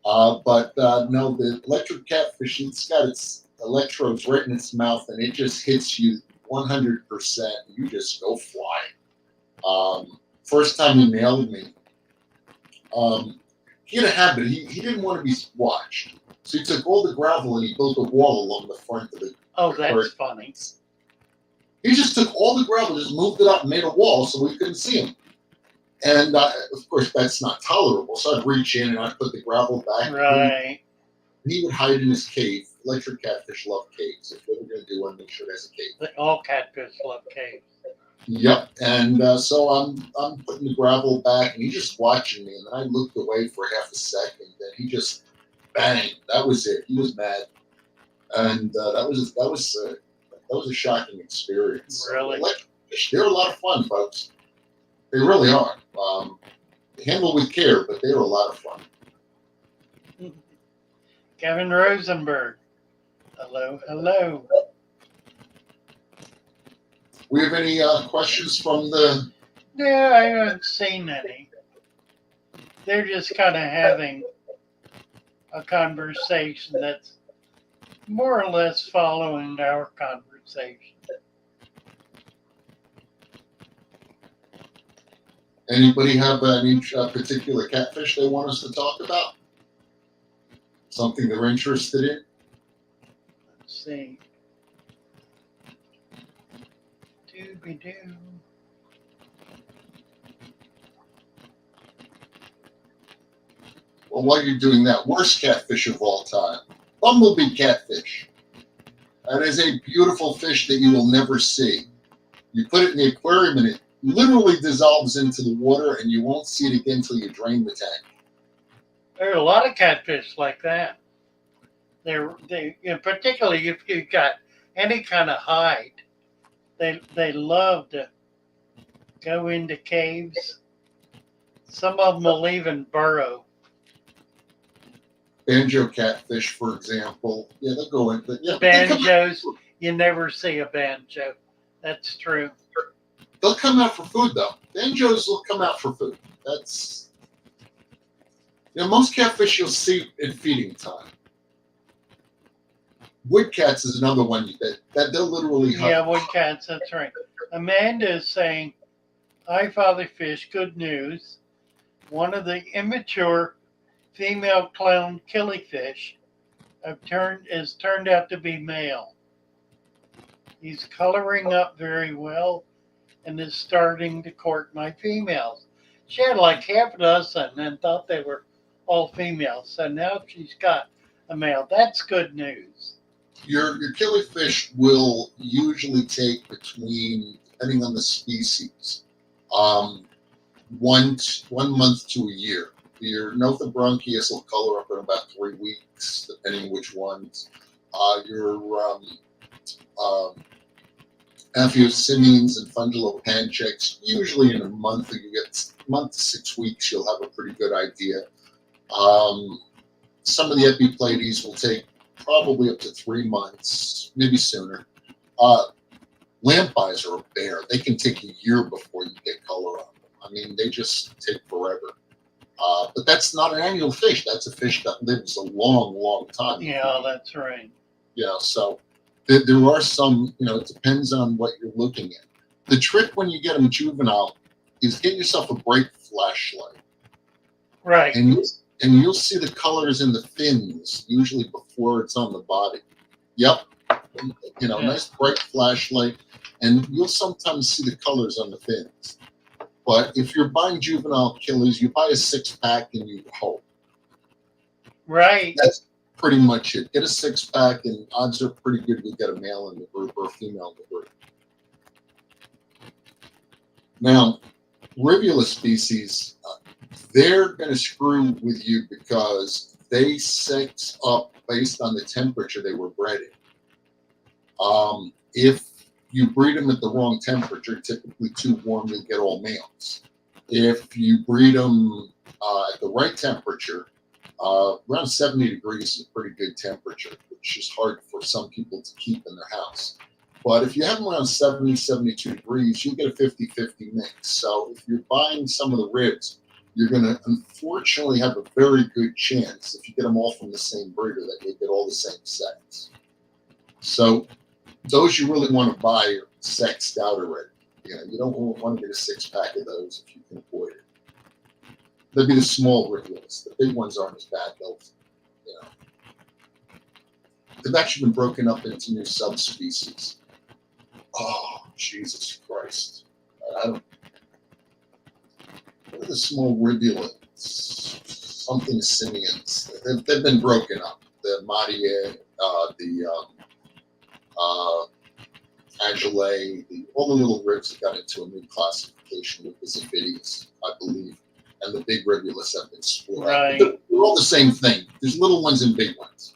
But no, the electric catfish, it's got its electrodes right in its mouth, and it just hits you 100%. You just go flying. First time he nailed me, he had a habit. He didn't want to be watched. So he took all the gravel and he built a wall along the front of oh, the that's cart. funny. He just took all the gravel, just moved it up, and made a wall so we couldn't see him. And of course, that's not tolerable. So I'd reach in and I'd put the gravel back. Right. He would hide in his cave. Electric catfish love caves. If we're going to do one, make sure there's a cave. All catfish love caves. Yep. And so I'm putting the gravel back, and he's just watching me. And then I looked away for half a second, and he just bang. That was it. He was mad, and that was a shocking experience. Really? Electric fish, they're a lot of fun, folks. They really are. Handled with care, but they're a lot of fun. Kevin Rosenberg. Hello, hello. We have any questions from the? Yeah, I haven't seen any. They're just kind of having a conversation that's more or less following our conversation. Anybody have any particular catfish they want us to talk about? Something they're interested in? Let's see. Dooby-doo. Well, while you're doing that, worst catfish of all time, bumblebee catfish. That is a beautiful fish that you will never see. You put it in the aquarium and it literally dissolves into the water, and you won't see it again until you drain the tank. There are a lot of catfish like that. Particularly if you've got any kind of hide, they love to go into caves. Some of them will even burrow. Banjo catfish, for example, yeah, they'll go in. But yeah, Banjos, you never see a banjo. That's true. They'll come out for food, though. Banjos will come out for food. That's most catfish you'll see in feeding time. Woodcats is another one that they'll literally hunt. Yeah, woodcats, that's right. Amanda is saying, "Hi, Father Fish, good news. One of the immature female clown killifish has turned out to be male. He's coloring up very well and is starting to court my females." She had like half a dozen and thought they were all females. So now she's got a male. That's good news. Your killifish will usually take between, depending on the species, 1 month to a year. Your Nothobronchius will color up in about 3 weeks, depending which ones. Your Aphyosemians and Fungilopanchax, usually in a month, you get month to 6 weeks, you'll have a pretty good idea. Some of the Epipleiades will take probably up to 3 months, maybe sooner. Lamp eyes are a bear. They can take a year before you get color on them. I mean, they just take forever. But that's not an annual fish. That's a fish that lives a long, long time. Yeah, that's right. Yeah, so there are some, it depends on what you're looking at. The trick when you get them juvenile is get yourself a bright flashlight. Right. And you'll see the colors in the fins, usually before it's on the body. Yep. Nice bright flashlight, and you'll sometimes see the colors on the fins. But if you're buying juvenile killers, you buy a 6-pack and you hope. Right. That's pretty much it. Get a 6-pack, and odds are pretty good you'll get a male in the group or a female in the group. Now, Rivula species, they're going to screw with you because they sex up based on the temperature they were bred in. If you breed them at the wrong temperature, typically too warm, you'll get all males. If you breed them at the right temperature, around 70 degrees is a pretty good temperature, which is hard for some people to keep in their house. But if you have them around 70, 72 degrees, you get a 50-50 mix. So if you're buying some of the ribs, you're going to unfortunately have a very good chance, if you get them all from the same breeder, that you'll get all the same sex. So those you really want to buy are sexed out already. You know, you don't want to get a 6-pack of those if you can avoid it. They'd be the small rivulas. The big ones aren't as bad, though. You know, they've actually been broken up into new subspecies. Oh, Jesus Christ! I don't. What are the small rivulas? Something simians. They've been broken up. The Madia, Agile, all the little ribs have got into a new classification with the Ziphidius, I believe, and the big rivulus have been split. Right. They're all the same thing. There's little ones and big ones.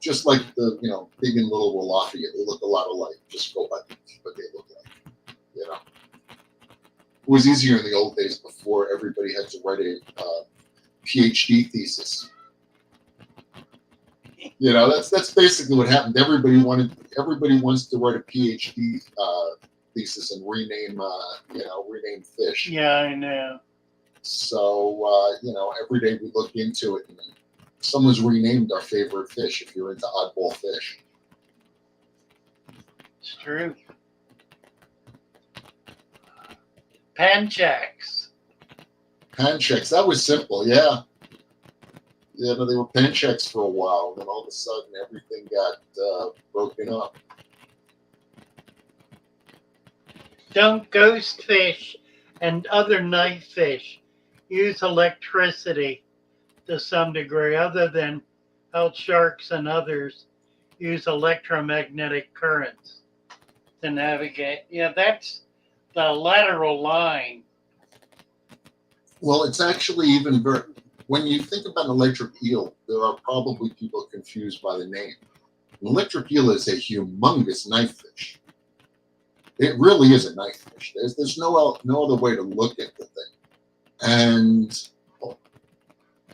Just like the, big and little Wallachia, they look a lot alike. Just go by what they look like. You know, it was easier in the old days before everybody had to write a PhD thesis. You know, that's basically what happened. Everybody wants to write a PhD thesis and rename fish. Yeah, I know. So every day we look into it, and someone's renamed our favorite fish. If you're into oddball fish, it's true. Panchaks. Panchaks. That was simple, yeah. Yeah, no, they were panchaks for a while, and then all of a sudden everything got broken up. Don't ghost fish and other night fish use electricity to some degree, other than how sharks and others use electromagnetic currents to navigate? Yeah, that's the lateral line. Well, it's actually even when you think about an electric eel, there are probably people confused by the name. An electric eel is a humongous knife fish. It really is a knife fish. There's no other way to look at the thing. And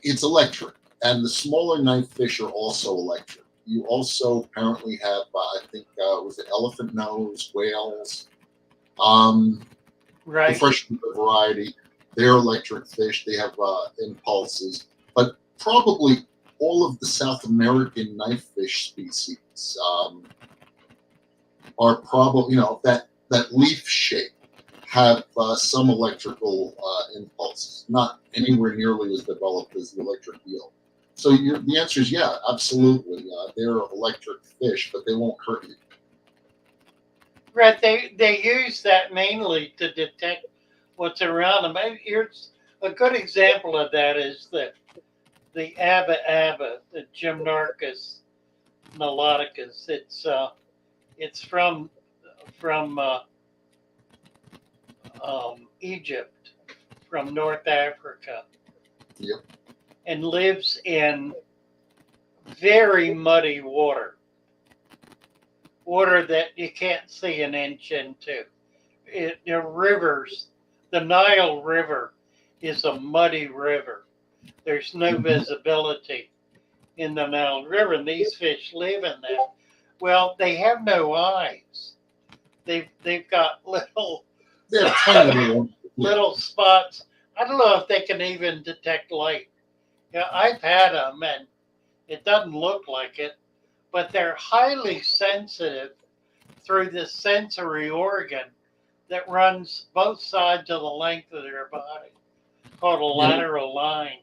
it's electric. And the smaller knife fish are also electric. You also apparently have, I think, was it elephant nose, whales, right. The freshwater variety. They're electric fish. They have impulses. But probably all of the South American knife fish species are probably, that leaf shape have some electrical impulses, not anywhere nearly as developed as the electric eel. So the answer is yeah, absolutely. They're electric fish, but they won't hurt you. Right. They use that mainly to detect what's around them. Here's a good example of that is the abba, the Gymnarchus niloticus. It's from Egypt, from North Africa. Yep. And lives in very muddy water that you can't see an inch into. Rivers, the Nile River is a muddy river. There's no visibility in the Nile River, and these fish live in that. Well, they have no eyes. They've got little spots. I don't know if they can even detect light. Yeah, I've had them, and it doesn't look like it, but they're highly sensitive through this sensory organ that runs both sides of the length of their body, called a lateral line.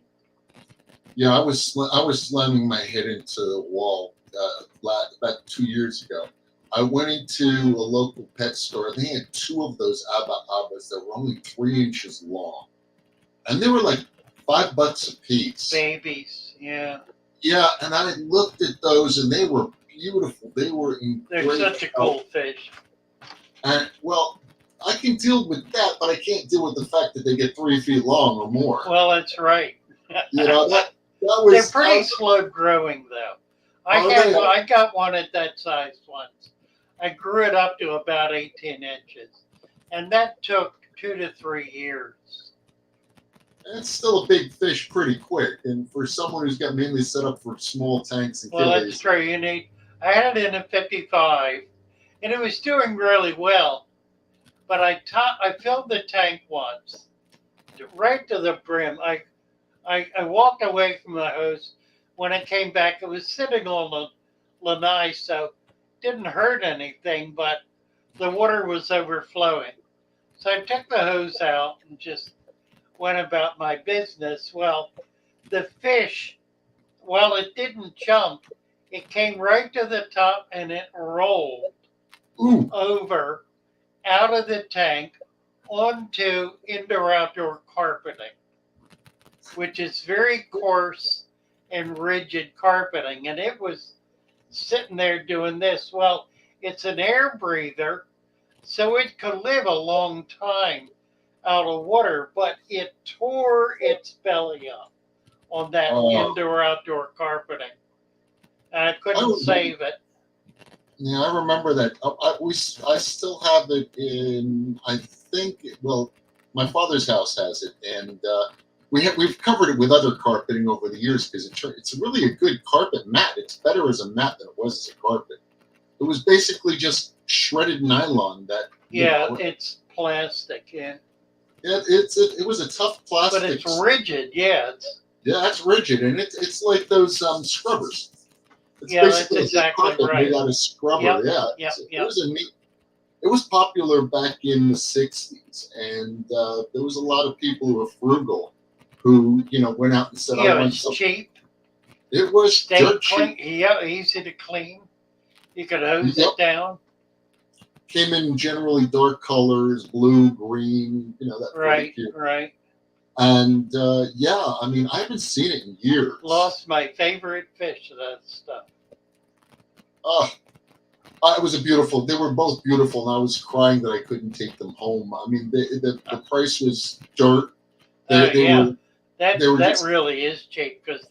Yeah, I was slamming my head into the wall about 2 years ago. I went into a local pet store, and they had 2 of those abbas that were only 3 inches long, and they were like $5 a piece. Babies, yeah. Yeah, and I looked at those, and they were beautiful. They were in They're great such a cool fish. And well, I can deal with that, but I can't deal with the fact that they get 3 feet long or more. Well, that's right. They're pretty slow growing, though. I got one at that size once. I grew it up to about 18 inches, and that took 2 to 3 years. It's still a big fish pretty quick, and for someone who's got mainly set up for small tanks and well, that's true. I had it in a 55, and it was doing really well. But I filled the tank once, right to the brim. I walked away from the hose. When I came back, it was sitting on the lanai, so it didn't hurt anything, but the water was overflowing. So I took the hose out and just went about my business. Well, the fish, while it didn't jump, it came right to the top and it rolled over out of the tank onto indoor-outdoor carpeting, which is very coarse and rigid carpeting. And it was sitting there doing this. Well, it's an air breather, so it could live a long time out of water, but it tore its belly up on that indoor-outdoor carpeting. And I couldn't save it. Yeah, I remember that. I still have it in, I think, well, my father's house has it, and we've covered it with other carpeting over the years because it's really a good carpet mat. It's better as a mat than it was as a carpet. It was basically just shredded nylon that. It's plastic. Yeah, it was a tough plastic. But it's rigid. Yeah, it's rigid, and it's like those scrubbers. It's that's exactly right. Made out of scrubber. It was popular back in the 60s, and there was a lot of people who were frugal who, went out and said, it was cheap. It was dirt cheap. Yeah, easy to clean. You could hose it down. Came in generally dark colors, blue, green, that. Right. And I haven't seen it in years. Lost my favorite fish of that stuff. It was they were both beautiful, and I was crying that I couldn't take them home. I mean, the price was dirt. That really is cheap because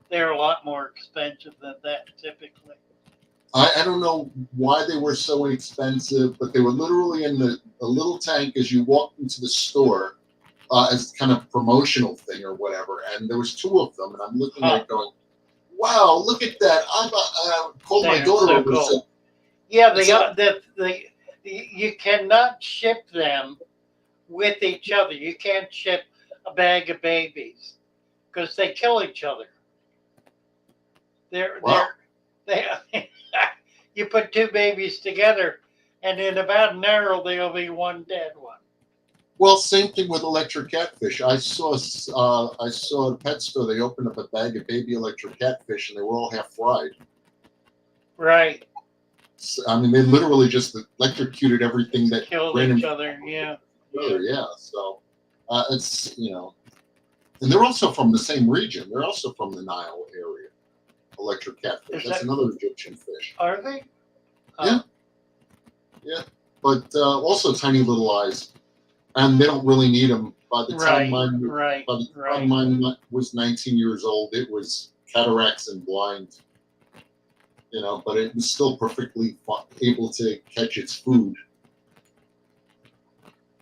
they're a lot more expensive than that typically. I don't know why they were so inexpensive, but they were literally in the little tank as you walked into the store. As kind of promotional thing or whatever, and there was 2 of them, and I'm looking at it going, "Wow, look at that!" I called my daughter over and said, "Yeah, you cannot ship them with each other. You can't ship a bag of babies because they kill each other. You put 2 babies together, and in about an hour there'll be one dead one." Well, same thing with electric catfish. I saw at a pet store. They opened up a bag of baby electric catfish, and they were all half fried. Right. So, I mean, they literally just electrocuted everything that killed each other. Yeah. So it's and they're also from the same region. They're also from the Nile area. Electric catfish. That's another Egyptian fish. Are they? Yeah. But also tiny little eyes. And they don't really need them. By the time mine was 19 years old, it was cataracts and blind. But it was still perfectly able to catch its food.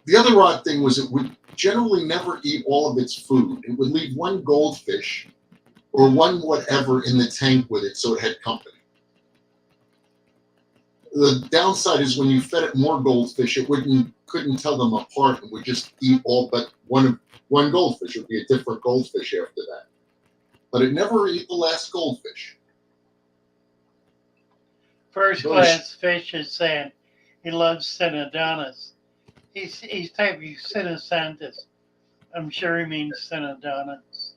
The other odd thing was it would generally never eat all of its food. It would leave one goldfish or one whatever in the tank with it so it had company. The downside is when you fed it more goldfish, it couldn't tell them apart and would just eat all but one goldfish. It would be a different goldfish after that. But it never ate the last goldfish. First class fish is saying he loves Synodontis. He's typing Cynosantis. I'm sure he means Synodontis.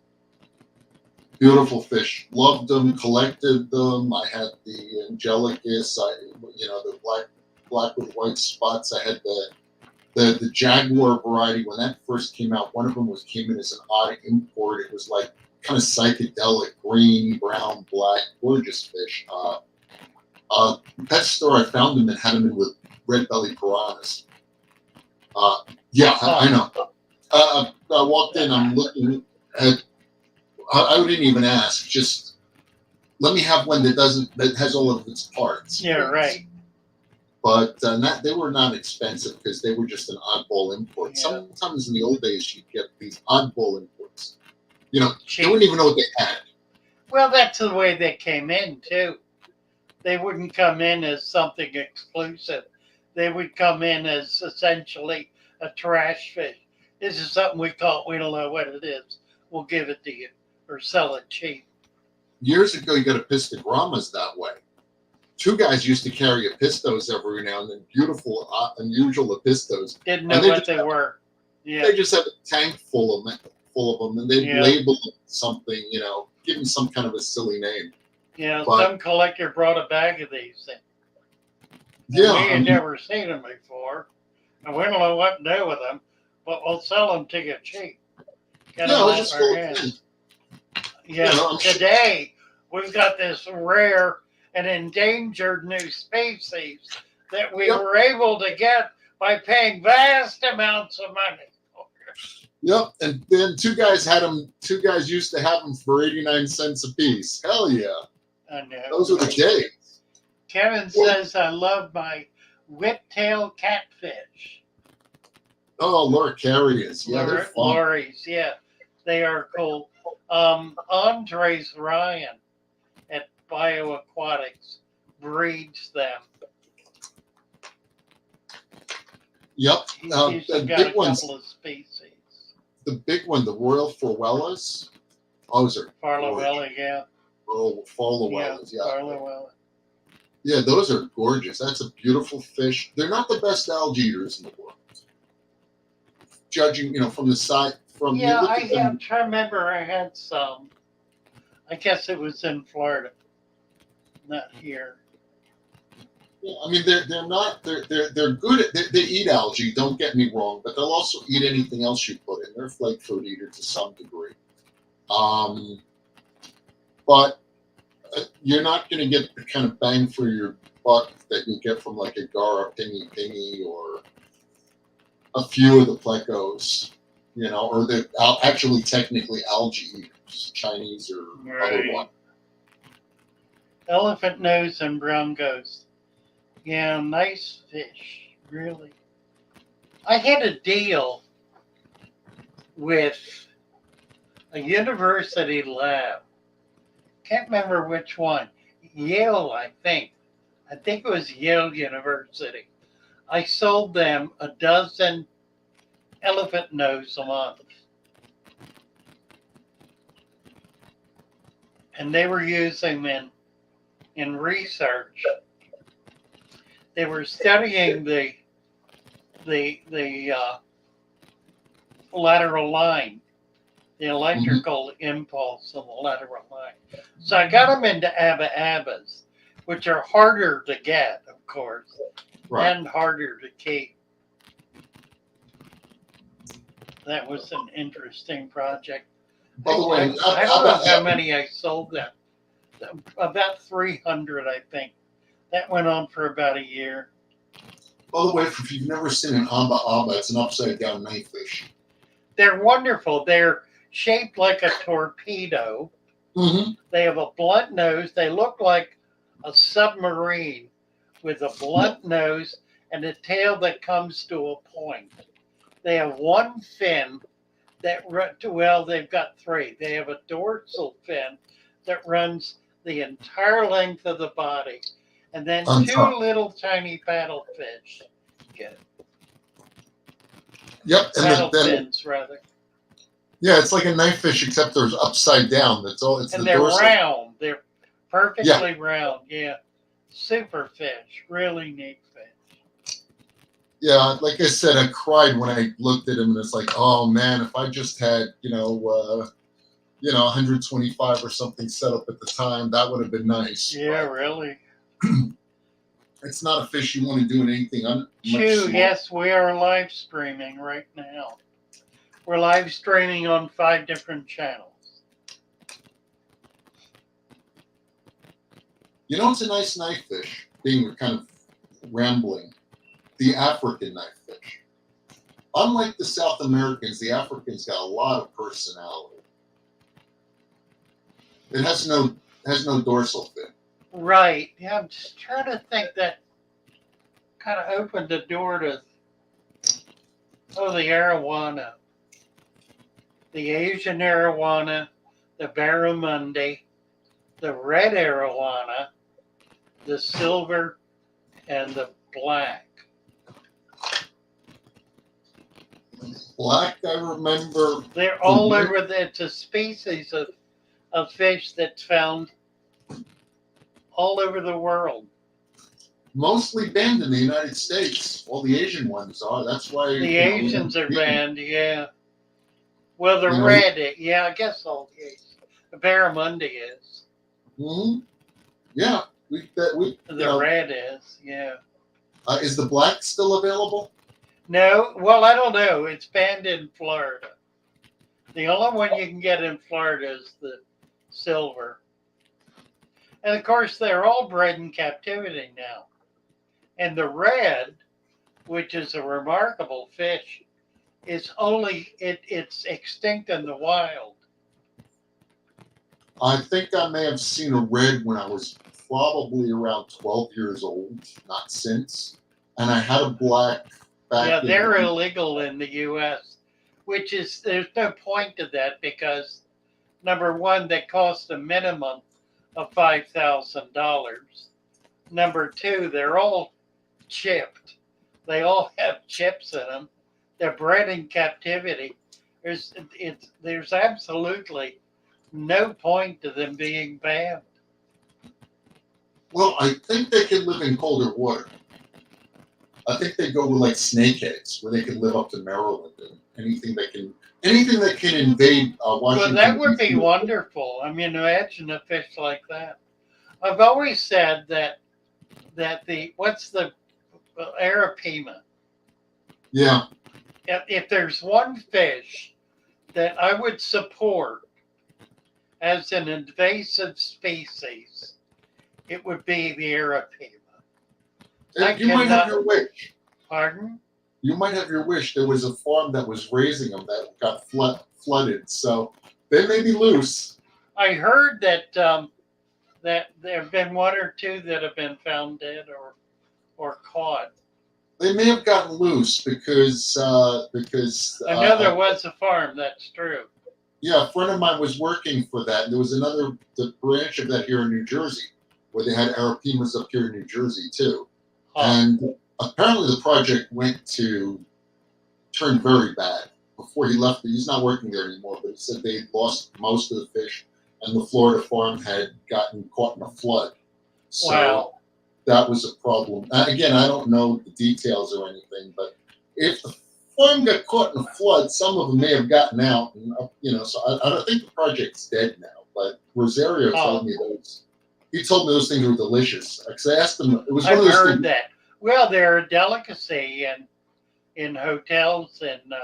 Beautiful fish. Loved them, collected them. I had the Angelicus, the black with white spots. I had the Jaguar variety. When that first came out, one of them came in as an odd import. It was like kind of psychedelic, green, brown, black, gorgeous fish. Pet store, I found them and had them in with red belly piranhas. I know. I walked in, I'm looking at I didn't even ask. Just let me have one that has all of its parts. Yeah, please. right. But they were not expensive because they were just an oddball import. Yeah. Sometimes in the old days you'd get these oddball imports. You know, Cheap. they wouldn't even know what they had. Well, that's the way they came in too. They wouldn't come in as something exclusive. They would come in as essentially a trash fish. This is something we caught. We don't know what it is. We'll give it to you or sell it cheap. Years ago, you got a pistogramas that way. Two guys used to carry pistos every now and then, beautiful, unusual pistos. Didn't know what they were. Yeah. They just have a tank full of them, and they'd label something, you know, give them some kind of a silly name. Yeah, some collector brought a bag of these things. We had never seen them before, and we don't know what to do with them, but we'll sell them to you cheap. Get them off our hands. Yeah, today we've got this rare and endangered new species that we were able to get by paying vast amounts of money. Yep, and then two guys used to have them for 89 cents a piece. Hell yeah. I know. Those are the days. Kevin says, I love my whiptail catfish. Oh, loricarias. Yeah, they're fun. Lories, yeah. They are cool. Andres Ryan at Bioaquatics breeds them. Yep. He's the got big a couple of species. The big one, the Royal Forellas. Those are Farlowella, yeah. Oh, Farlowellas, yeah. Farlowella. Yeah, those are gorgeous. That's a beautiful fish. They're not the best algae eaters in the world. Judging, from the side, I remember I had some. I guess it was in Florida, not here. Yeah, I mean, they're good. They eat algae. Don't get me wrong, but they'll also eat anything else you put in. They're a flake food eater to some degree. But you're not going to get the kind of bang for your buck that you get from like a Gara pingy or a few of the plecos, or they're actually technically algae eaters, Chinese or other one. Elephant nose and brown ghost. Yeah, nice fish, really. I had a deal with a university lab. Can't remember which one. Yale, I think. I think it was Yale University. I sold them a dozen elephant nose a month. And they were using them in research. They were studying the lateral line, the electrical impulse of the lateral line. So I got them into abba-abbas, which are harder to get, of course, and harder to keep. That was an interesting project. By the way, I don't know how many I sold them. About 300, I think. That went on for about a year. By the way, if you've never seen an abba-abba, it's an upside-down knifefish. They're wonderful. They're shaped like a torpedo. Mm-hmm. They have a blunt nose. They look like a submarine with a blunt nose and a tail that comes to a point. They have one fin they've got three. They have a dorsal fin that runs the entire length of the body. And then two little tiny paddlefish. Good. Yep. Paddle fins, rather. Yeah, it's like a knifefish, except they're upside down. And they're round. They're perfectly round. Yeah. Super fish. Really neat fish. Yeah, like I said, I cried when I looked at him, and it's like, oh man, if I just had, 125 or something set up at the time, that would have been nice. Yeah, really. It's not a fish you want to do anything. Yes, we are live streaming right now. We're live streaming on 5 different channels. It's a nice knifefish, being kind of rambling. The African knifefish. Unlike the South Americans, the Africans got a lot of personality. It has no dorsal fin. Right. Yeah, I'm just trying to think that kind of opened the door to the arowana, the Asian arowana, the barramundi, the red arowana, the silver, and the black. Black, I remember. They're all over. It's a species of fish that's found all over the world. Mostly banned in the United States. All the Asian ones are. That's why the Asians are banned. Yeah. Well, the red. Yeah, I guess all the Asians. The barramundi is. Mm-hmm. Yeah. The red is. Yeah. Is the black still available? No. Well, I don't know. It's banned in Florida. The only one you can get in Florida is the silver. And of course, they're all bred in captivity now. And the red, which is a remarkable fish, is it's extinct in the wild. I think I may have seen a red when I was probably around 12 years old, not since. And I had a black back. Yeah, they're illegal in the U.S., which is, there's no point to that because, number one, they cost a minimum of $5,000. Number two, they're all chipped. They all have chips in them. They're bred in captivity. There's absolutely no point to them being banned. Well, I think they can live in colder water. I think they go with like snakeheads, where they can live up to Maryland and anything that can invade Washington. Well, that would be wonderful. I mean, imagine a fish like that. I've always said that what's the Arapima? Yeah. If there's one fish that I would support as an invasive species, it would be the Arapima. You might have your wish. Pardon? You might have your wish. There was a farm that was raising them that got flooded, so they may be loose. I heard that that there have been one or two that have been found dead or caught. They may have gotten loose because I know there was a farm. That's true. Yeah, a friend of mine was working for that. There was the branch of that here in New Jersey, where they had Arapimas up here in New Jersey too. And apparently the project turned very bad before he left. He's not working there anymore, but he said they lost most of the fish, and the Florida farm had gotten caught in a flood. So that was a problem. Again, I don't know the details or anything, but if the farm got caught in a flood, some of them may have gotten out. And, so I don't think the project's dead now. But Rosario told me those. He told me those things were delicious. Because I asked him, it was one of those things. That. Well, they're a delicacy in hotels and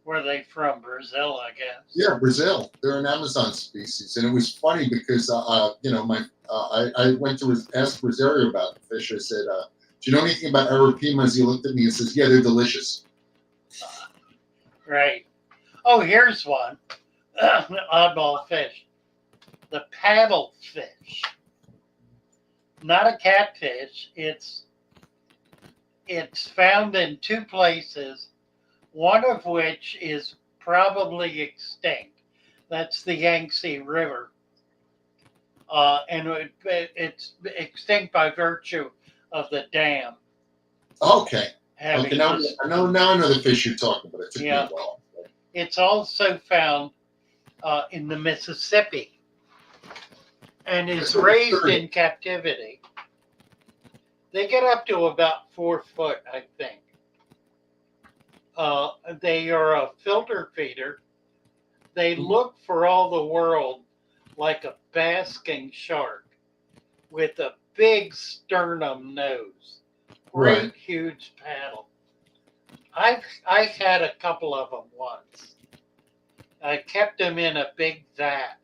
where are they from? Brazil, I guess. Yeah, Brazil. They're an Amazon species, and it was funny because I went to ask Rosario about the fish. I said, "Do you know anything about Arapimas?" He looked at me and says, "Yeah, they're delicious." Right. Oh, here's one. Oddball fish. The paddlefish. Not a catfish. It's found in two places, one of which is probably extinct. That's the Yangtze River. And it's extinct by virtue of the dam. Okay. Now I know the fish you're talking about. It took me a while. It's also found in the Mississippi and is raised in captivity. They get up to about 4 foot, I think. They are a filter feeder. They look for all the world like a basking shark with a big sternum nose, great huge paddle. I had a couple of them once. I kept them in a big vat,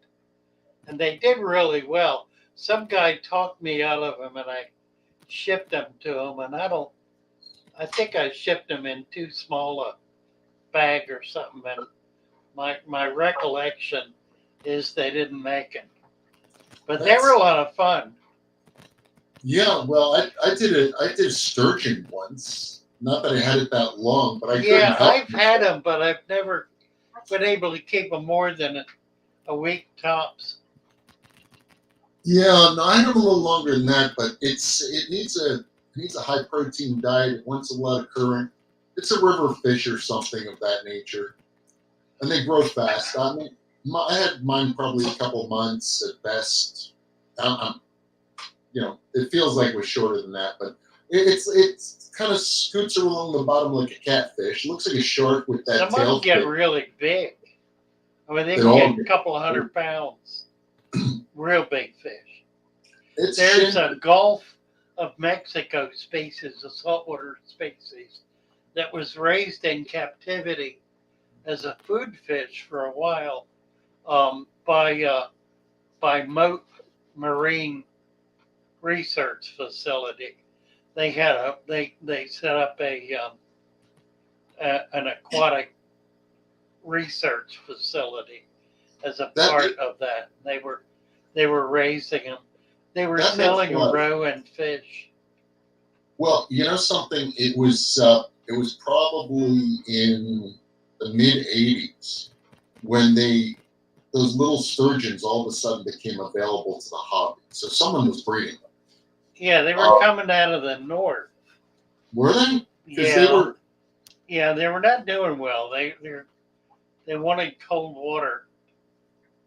and they did really well. Some guy talked me out of them, and I shipped them to him, and I think I shipped them in too small a bag or something, and my recollection is they didn't make it. But they were a lot of fun. Yeah, well, I did a sturgeon once. Not that I had it that long, but I couldn't Yeah, help I've had them, but I've never been able to keep them more than a week tops. Yeah, no, I had them a little longer than that, but it needs a high protein diet. It wants a lot of current. It's a river fish or something of that nature, and they grow fast. I mean, I had mine probably a couple months at best. It feels like it was shorter than that, but it's kind of scoots along the bottom like a catfish. It looks like a shark with that Some of tail. them get really big. I mean, they They can all get a couple of 100 pounds. Real big fish. It's There's a Gulf of Mexico species, a saltwater species, that was raised in captivity as a food fish for a while by Moat Marine Research Facility. They had they set up an aquatic research facility as a part of that. They were raising them. They were selling roe and fish. Well, you know something? It was probably in the mid '80s when those little sturgeons all of a sudden became available to the hobby. So someone was breeding them. Yeah, they were coming out of the north. Were they? Yeah. They were not doing well. They wanted cold water.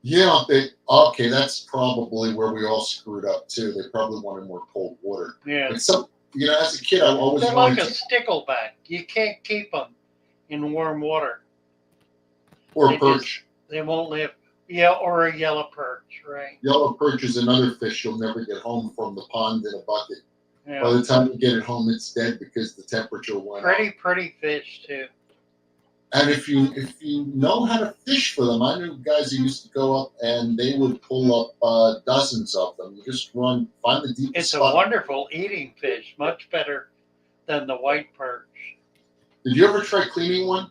Yeah, okay, that's probably where we all screwed up too. They probably wanted more cold water. Yeah. But as a kid, I always they're wanted like a stickleback. You can't keep them in warm water. Or perch. They won't live. Yeah, or a yellow perch, right? Yellow perch is another fish you'll never get home from the pond in a bucket. Yeah. By the time you get it home, it's dead because the temperature went up. Pretty fish too. And if you know how to fish for them, I knew guys who used to go up and they would pull up dozens of them. You just find the deepest spot. It's a wonderful eating fish, much better than the white perch. Did you ever try cleaning one?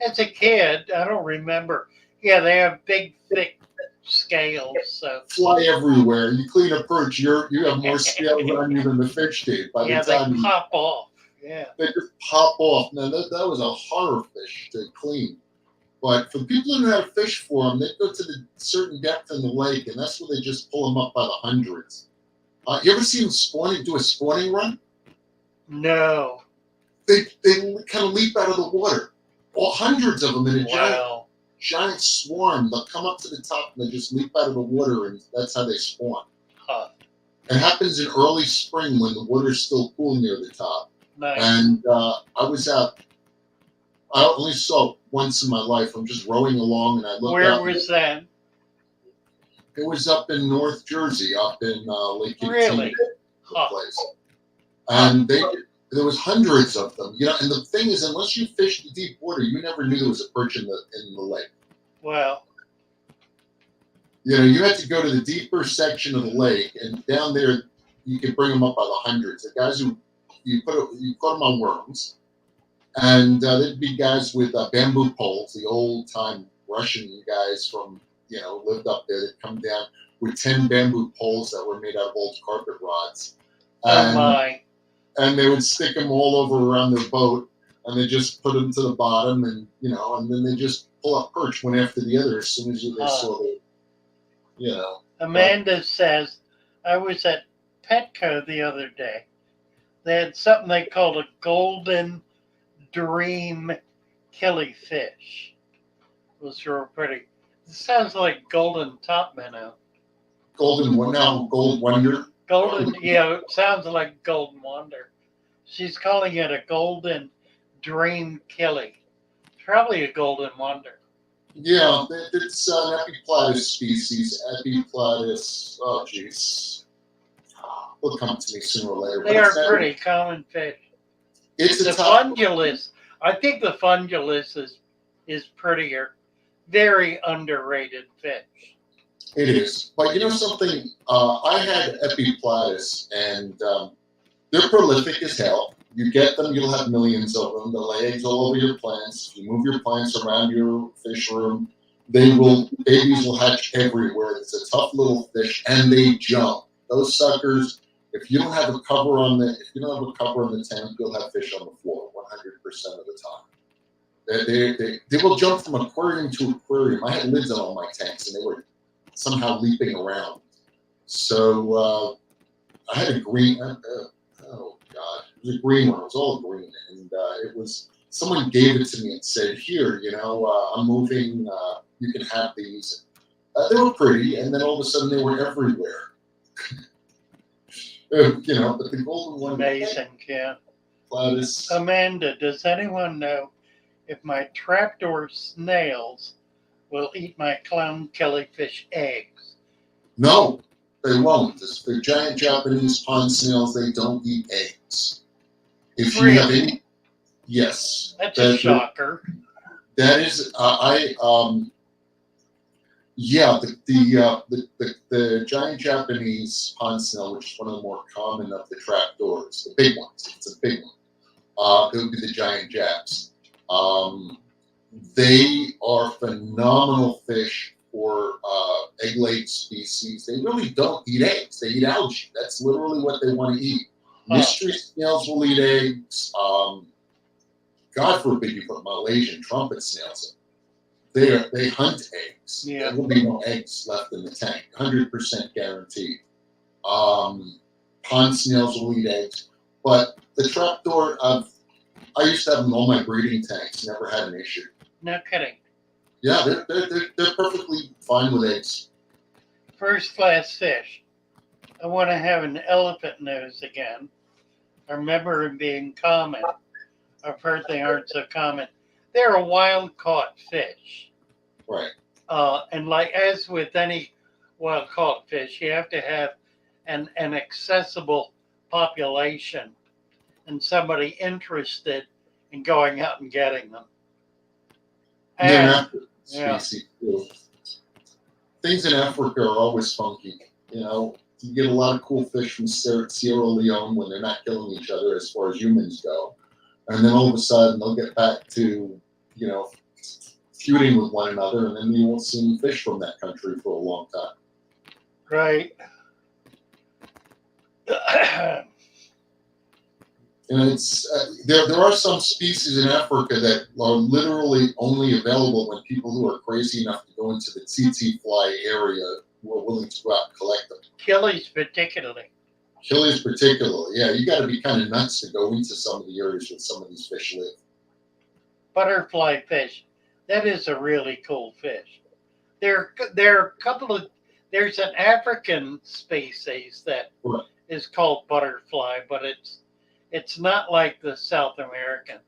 As a kid, I don't remember. Yeah, they have big, thick scales. So fly everywhere. You clean a perch, you have more scales on you than the fish did. By the time they pop off. Yeah, they just pop off. Now that was a horror fish to clean. But for people who know how to fish for them, they go to the certain depth in the lake, and that's where they just pull them up by the hundreds. You ever see them do a spawning run? No. They kind of leap out of the water. All hundreds of them in a giant swarm. They'll come up to the top and they just leap out of the water, and that's how they spawn. Huh. It happens in early spring when the water's still cool near the top. Nice. And I was out. I only saw it once in my life. I'm just rowing along, and I looked Where out. was that? It was up in North Jersey, up in Lake Really? Place. And there was hundreds of them. And the thing is, unless you fished the deep water, you never knew there was a perch in the lake. Well. You had to go to the deeper section of the lake, and down there you could bring them up by the hundreds. The guys who you put them on worms, and there'd be guys with bamboo poles, the old time Russian guys from lived up there that come down with 10 bamboo poles that were made out of old carpet rods. And they would stick them all over around their boat, and they just put them to the bottom, and then they just pull up perch one after the other as soon as they saw the, Amanda says, I was at Petco the other day. They had something they called a golden dream killifish. It was real pretty. It sounds like golden top minnow. Gold wonder. Golden, it sounds like golden wonder. She's calling it a golden dream killie. Probably a golden wonder. Yeah, it's an epiplatus species. Epiplatus. Oh, jeez. Will come to me sooner or later. They are pretty common fish. It's the fungulus. I think the fungulus is prettier. Very underrated fish. It is. But you know something? I had epiplatus, and they're prolific as hell. You get them, you'll have millions of them. They'll lay eggs all over your plants. If you move your plants around your fish room, babies will hatch everywhere. It's a tough little fish, and they jump. Those suckers, if you don't have a cover on the tank, you'll have fish on the floor 100% of the time. They will jump from aquarium to aquarium. I had lids on all my tanks, and they were somehow leaping around. So I had a green. Oh God, it was a green one. It was all green, and it was. Someone gave it to me and said, "Here, I'm moving. You can have these." They were pretty, and then all of a sudden they were everywhere. But the golden one. Amazing, yeah. Gladys. Amanda, does anyone know if my trapdoor snails will eat my clown killifish eggs? No, they won't. The giant Japanese pond snails, they don't eat eggs. If you have any, yes, that's a shocker. That is, the giant Japanese pond snail, which is one of the more common of the trapdoors, the big ones. It's a big one. It would be the giant Japs. They are phenomenal fish for egg-laid species. They really don't eat eggs. They eat algae. That's literally what they want to eat. Mystery snails will eat eggs. God forbid you put Malaysian trumpet snails in. They hunt eggs. Yeah. There will be no eggs left in the tank. 100% guaranteed. Pond snails will eat eggs. But the trapdoor, I used to have them in all my breeding tanks. Never had an issue. No kidding. Yeah, they're perfectly fine with eggs. First class fish. I want to have an elephant nose again. I remember them being common. I've heard they aren't so common. They're a wild caught fish. Right. And like as with any wild caught fish, you have to have an accessible population and somebody interested in going out and getting them. And, species. Things in Africa are always funky. You get a lot of cool fish from Sierra Leone when they're not killing each other as far as humans go. And then all of a sudden they'll get back to, feuding with one another, and then you won't see any fish from that country for a long time. Right. It's there are some species in Africa that are literally only available when people who are crazy enough to go into the tsetse fly area who are willing to go out and collect them. Killies particularly. Yeah. You got to be kind of nuts to go into some of the areas where some of these fish live. Butterfly fish. That is a really cool fish. There are a couple of. There's an African species that is called butterfly, but it's not like the South American.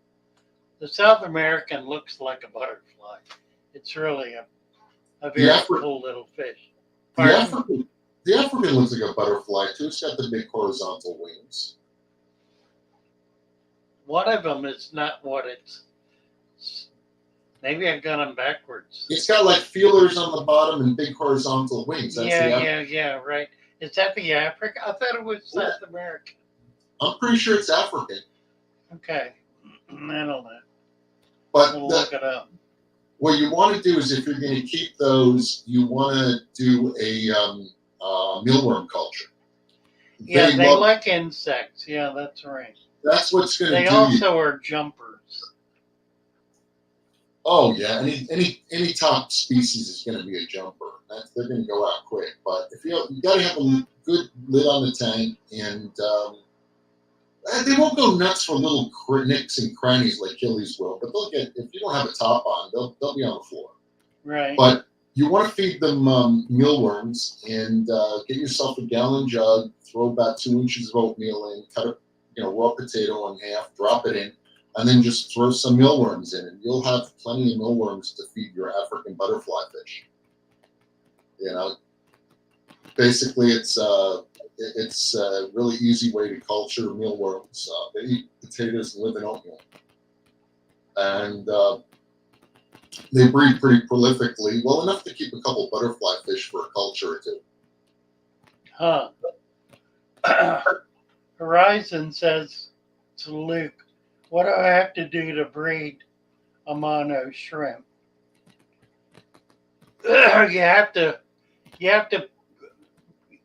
The South American looks like a butterfly. It's really a very cool little fish. The African looks like a butterfly too. It's got the big horizontal wings. One of them is not what it's. Maybe I've got them backwards. It's got like feelers on the bottom and big horizontal wings. That's yeah, right. Is that the African? I thought it was South American. I'm pretty sure it's African. Okay. I don't know. But we'll look it up. What you want to do is, if you're going to keep those, you want to do a mealworm culture. Yeah, they like insects. Yeah, that's right. That's what's going to do. They also are jumpers. Oh yeah, any top species is going to be a jumper. They're going to go out quick. But if you got to have a good lid on the tank, and they won't go nuts for little nicks and crannies like killies will. But they'll get, if you don't have a top on, they'll be on the floor. Right. But you want to feed them mealworms, and get yourself a gallon jug. Throw about 2 inches of oatmeal in. Cut a raw potato in half. Drop it in. And then just throw some mealworms in, and you'll have plenty of mealworms to feed your African butterfly fish. Basically, it's a really easy way to culture mealworms. They eat potatoes and live in oatmeal, and they breed pretty prolifically, well enough to keep a couple butterfly fish for a culture or two. Horizon says to Luke, what do I have to do to breed a mono shrimp? you have to you have to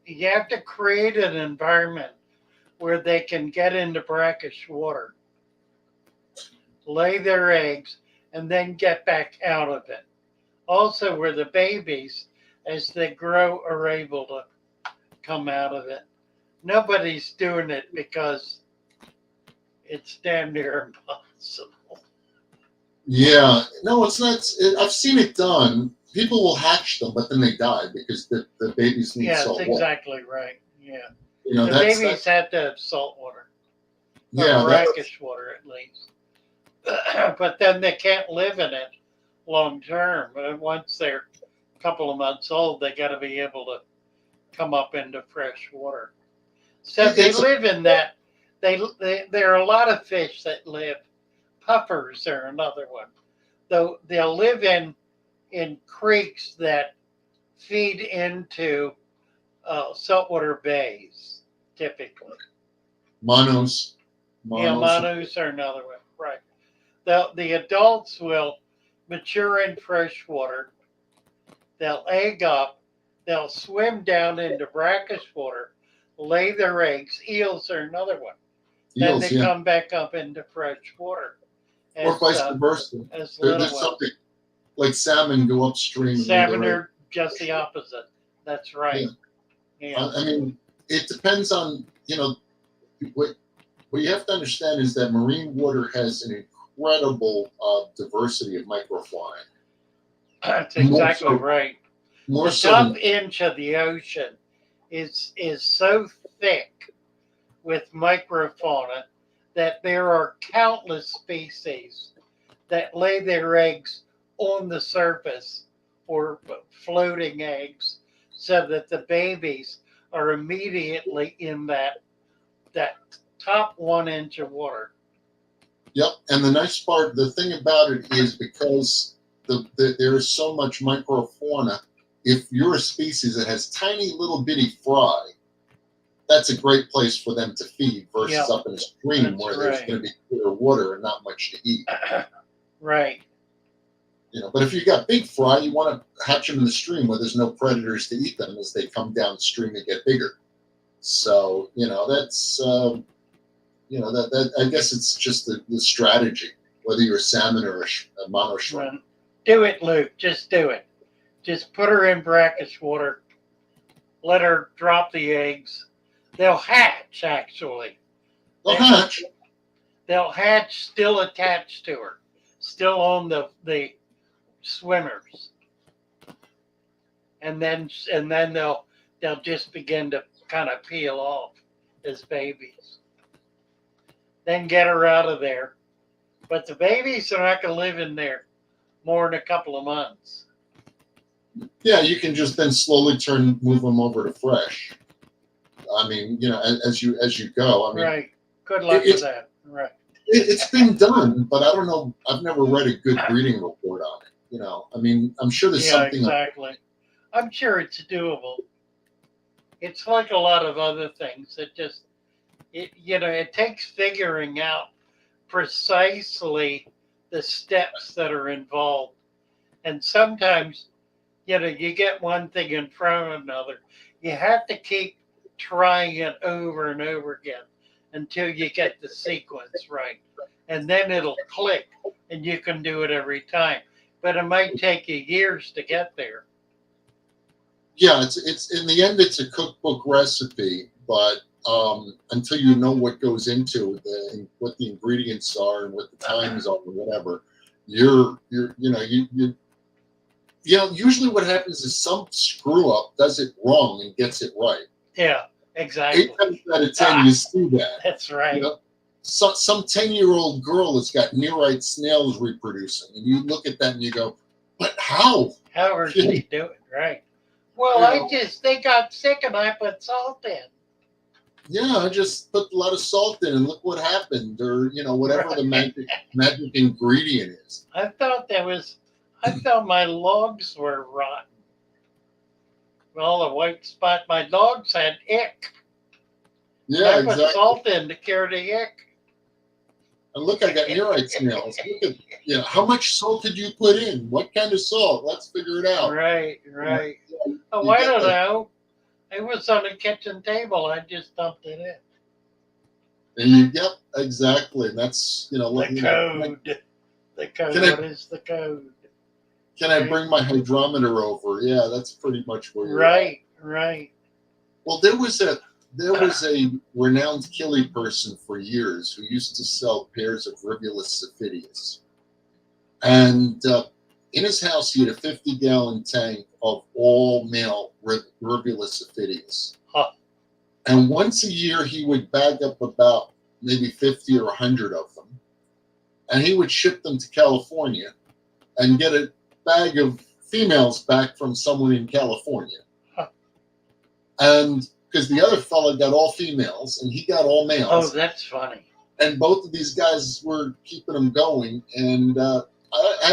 you have to create an environment where they can get into brackish water, lay their eggs, and then get back out of it. Also, where the babies, as they grow, are able to come out of it. Nobody's doing it because it's damn near impossible. Yeah, no, it's not. I've seen it done. People will hatch them, but then they die because the babies need Yeah, that's salt water. exactly right. Yeah. You know, The babies have to have salt water, or yeah, brackish water at least. But then they can't live in it long term. Once they're a couple of months old, they got to be able to come up into fresh water. So they live in that. There are a lot of fish that live. Puffers are another one. Though they'll live in creeks that feed into saltwater bays, typically. monos. Yeah, manus are another one. Right. The adults will mature in fresh water. They'll egg up. They'll swim down into brackish water, lay their eggs. Eels are another one. Then Eels, they yeah, come back up into fresh water or as vice versa. little There's ones. something like salmon go upstream. Salmon are just the opposite. That's right. Yeah. I mean, it depends on what you have to understand is that marine water has an incredible diversity of microfauna. That's exactly right. More The so top inch of the ocean is so thick with microfauna that there are countless species that lay their eggs on the surface or floating eggs so that the babies are immediately in that top 1 inch of water. Yep, and the thing about it is because there is so much microfauna. If you're a species that has tiny little bitty fry, that's a great place for them to feed versus up in a stream where there's going to be clear water and not much to eat. Right. But if you've got big fry, you want to hatch them in the stream where there's no predators to eat them as they come downstream and get bigger. So that's that I guess it's just the strategy, whether you're a salmon or a mono shrimp. Do it, Luke. Just do it. Just put her in brackish water. Let her drop the eggs. They'll hatch, actually. They'll hatch still attached to her, still on the swimmers. And then they'll just begin to kind of peel off as babies. Then get her out of there. But the babies are not going to live in there more than a couple of months. Yeah, you can just then slowly move them over to fresh. I mean, as you go. I mean, right. Good luck with that. Right. It's been done, but I don't know. I've never read a good breeding report on it. I mean, I'm sure there's something. Exactly. I'm sure it's doable. It's like a lot of other things. It takes figuring out precisely the steps that are involved. And sometimes, you get one thing in front of another. You have to keep trying it over and over again until you get the sequence right. And then it'll click and you can do it every time. But it might take you years to get there. Yeah, it's in the end, it's a cookbook recipe, but until you know what goes into what the ingredients are and what the times are or whatever, usually what happens is some screw up does it wrong and gets it right. Yeah, exactly. 8 times out of 10, you see that. That's right. Some 10-year-old girl has got nearite snails reproducing, and you look at that and you go, but how? How are they doing? Right. Well, they got sick and I put salt in. Yeah, I just put a lot of salt in and look what happened, or whatever the magic ingredient is. I thought my logs were rotten. Well, the white spot, my logs had ick. Yeah, I put salt in to cure the ick. And look, I got earache nails. Look at, how much salt did you put in? What kind of salt? Let's figure it out. Right. Oh, I don't know. It was on the kitchen table. I just dumped it in. Yep, exactly. And that's, The code. The code. What is the code? Can I bring my hydrometer over? Yeah, that's pretty much where you're at. Right. Well, there was a renowned Killy person for years who used to sell pairs of Rivulus Ophidius. And in his house, he had a 50-gallon tank of all male Rivulus Ophidius. Huh. And once a year, he would bag up about maybe 50 or 100 of them. And he would ship them to California and get a bag of females back from someone in California. Huh. And because the other fella got all females and he got all males. Oh, that's funny. And both of these guys were keeping them going. And I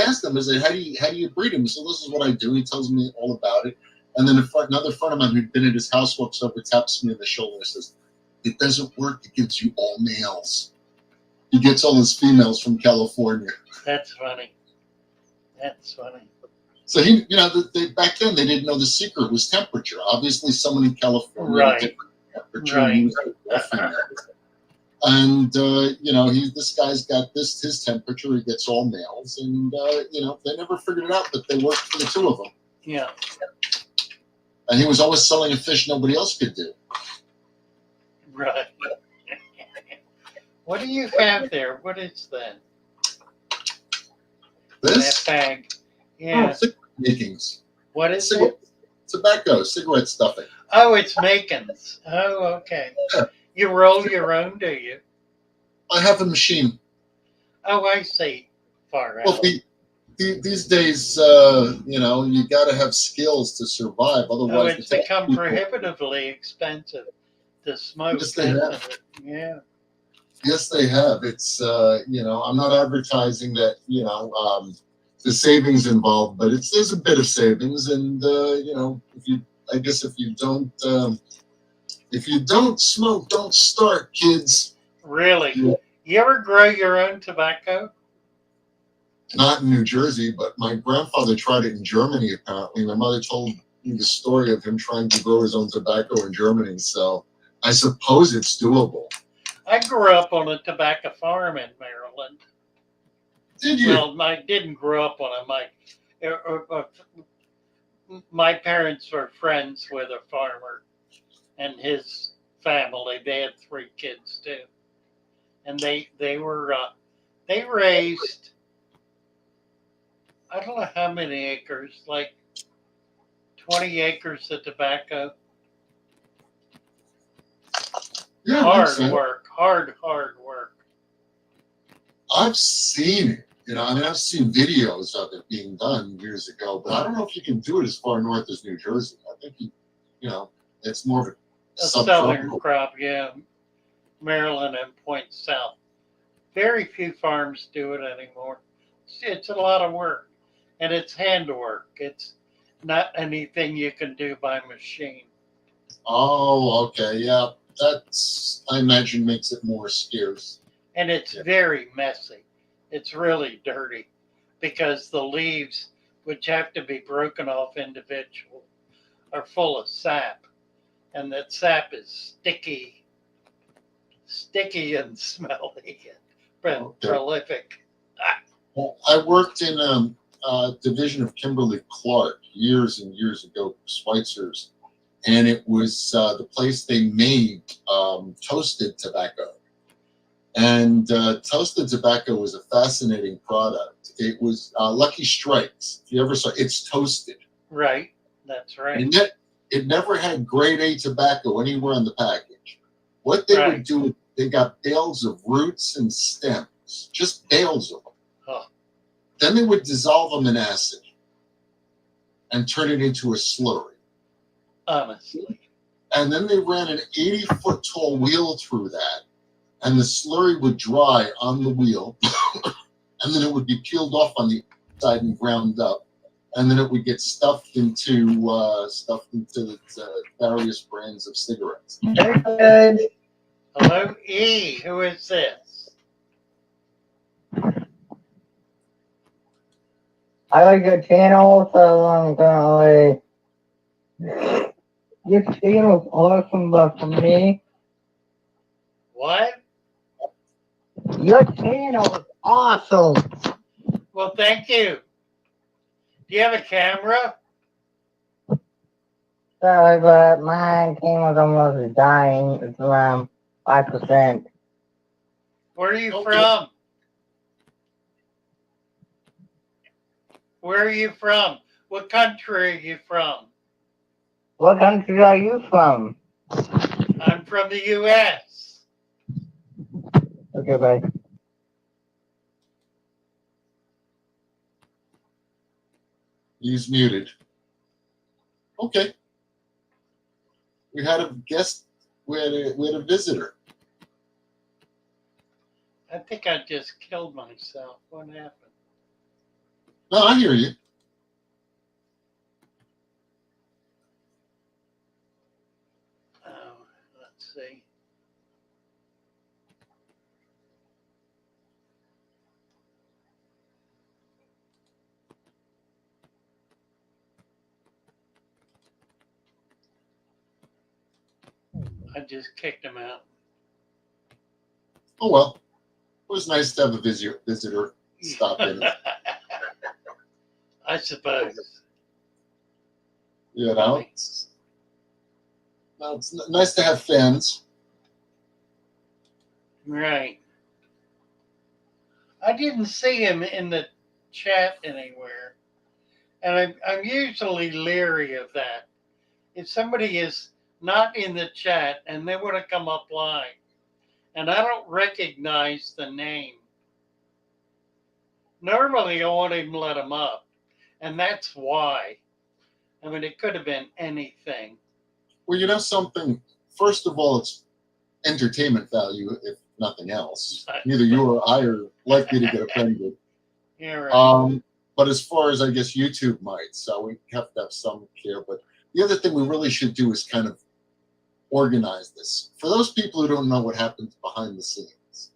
asked him, I said, how do you breed them? So this is what I do. He tells me all about it. And then another friend of mine who'd been at his house walks over, taps me on the shoulder and says, it doesn't work. It gives you all males. He gets all his females from California. That's funny. That's funny. So he, back then they didn't know the secret was temperature. Obviously, someone in California had a different temperature. Right. And he was and this guy's got his temperature. He gets all males, and they never figured it out that they worked for the two of them. Yeah. And he was always selling a fish nobody else could do. Right. What do you have there? What is that? This? That bag. Yeah. Oh, cigarette makings. What is it? Tobacco, cigarette stuffing. Oh, it's makings. Oh, okay. Yeah. You roll your own, do you? I have a machine. Oh, I see. Far out. Well, these days, you got to have skills to survive. Otherwise, it's become prohibitively expensive to smoke. Yes, they have. Yeah. Yes, they have. It's I'm not advertising that the savings involved, but there's a bit of savings, and if you don't smoke, don't start, kids. Really? Yeah. You ever grow your own tobacco? Not in New Jersey, but my grandfather tried it in Germany, apparently. My mother told me the story of him trying to grow his own tobacco in Germany, so I suppose it's doable. I grew up on a tobacco farm in Maryland. Did you? Well, I didn't grow up on it. My parents were friends with a farmer and his family. They had 3 kids too, and they raised, I don't know how many acres, like 20 acres of tobacco. Yeah, hard work. I've seen it. I've seen videos of it being done years ago, but I don't know if you can do it as far north as New Jersey. I think it's more of a southern crop, yeah. Maryland and points south. Very few farms do it anymore. It's a lot of work, and it's handwork. It's not anything you can do by machine. Oh, okay, yeah. That's, I imagine, makes it more scarce. And it's very messy. It's really dirty because the leaves, which have to be broken off individual, are full of sap. And that sap is sticky and smelly and prolific. Well, I worked in a division of Kimberly-Clark years and years ago, Schweitzer's. And it was the place they made toasted tobacco. And toasted tobacco was a fascinating product. It was Lucky Strikes. If you ever saw it, it's toasted. Right. That's right. And yet it never had grade A tobacco anywhere on the package. What they would do, they got bales of roots and stems, just bales of them. Huh. Then they would dissolve them in acid and turn it into a slurry. Honestly. And then they ran an 80-foot tall wheel through that, and the slurry would dry on the wheel, and then it would be peeled off on the side and ground up, and then it would get stuffed into the various brands of cigarettes. Hello, E. Who is this? I like your channel, so I'm gonna your channel's awesome, but for me, What? your channel is awesome. Well, thank you. Do you have a camera? Sorry, but my channel's almost dying. It's around 5%. Where are you Okay. from? Where are you from? What country are you from? What country are you from? I'm from the U.S. Okay, bye. He's muted. Okay. We had a guest. We had a visitor. I think I just killed myself. What happened? No, I hear you. Oh, let's see. I just kicked him out. Oh well. It was nice to have a visitor stop in. I suppose. You know, it's nice to have fans. Right. I didn't see him in the chat anywhere. And I'm usually leery of that. If somebody is not in the chat and they want to come up live, and I don't recognize the name, normally I won't even let them up. And that's why. I mean, it could have been anything. Well, you know something. First of all, it's entertainment value, if nothing else. Neither you or I are likely to get offended. Yeah, right. But as far as I guess YouTube might, so we have to have some care. But the other thing we really should do is kind of organize this. For those people who don't know what happens behind the scenes,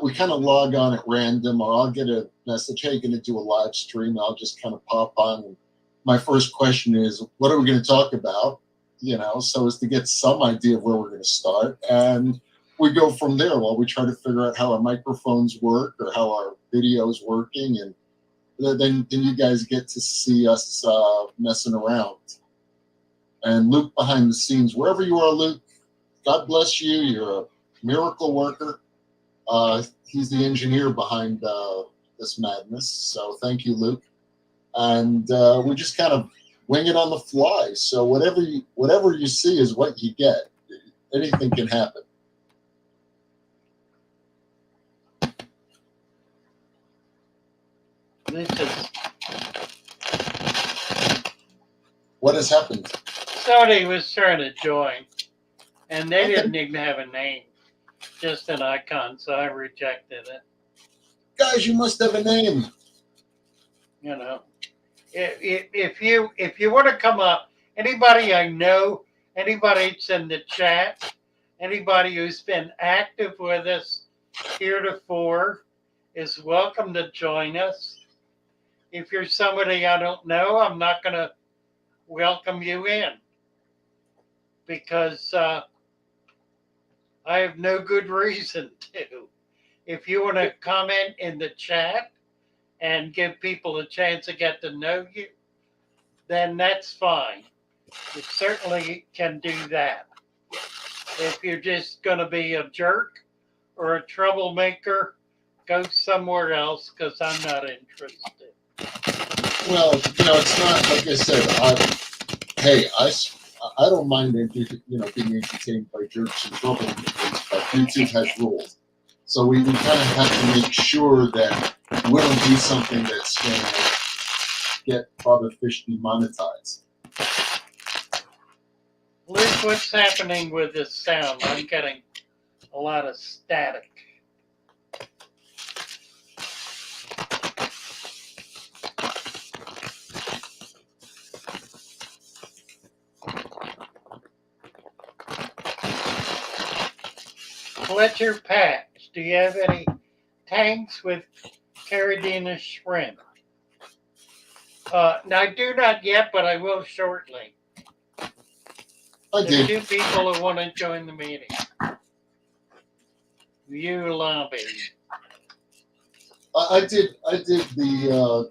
we kind of log on at random, or I'll get a message, hey, going to do a live stream. I'll just kind of pop on. And my first question is, what are we going to talk about? You know, so as to get some idea of where we're going to start. And we go from there while we try to figure out how our microphones work or how our video is working. And then you guys get to see us messing around. And Luke behind the scenes, wherever you are, Luke, God bless you. You're a miracle worker. He's the engineer behind this madness. So thank you, Luke. And we just kind of wing it on the fly. So whatever you see is what you get. Anything can happen. This is What has happened? somebody was trying to join, and they Okay. didn't even have a name, just an icon. So I rejected it. Guys, you must have a name. You know, if you want to come up, anybody I know, anybody that's in the chat, anybody who's been active with us heretofore is welcome to join us. If you're somebody I don't know, I'm not going to welcome you in because I have no good reason to. If you want to comment in the chat and give people a chance to get to know you, then that's fine. You certainly can do that. If you're just going to be a jerk or a troublemaker, go somewhere else because I'm not interested. Well, you know, it's not like I said. I don't mind being entertained by jerks and troublemakers, but YouTube has rules, so we kind of have to make sure that we don't do something that's going to get Father Fish demonetized. Luke, what's happening with this sound? I'm getting a lot of static. Fletcher Patch, do you have any tanks with Carradina shrimp. Now, I do not yet, but I will shortly. I There's did. 2 people who want to join the meeting. View lobby. I did the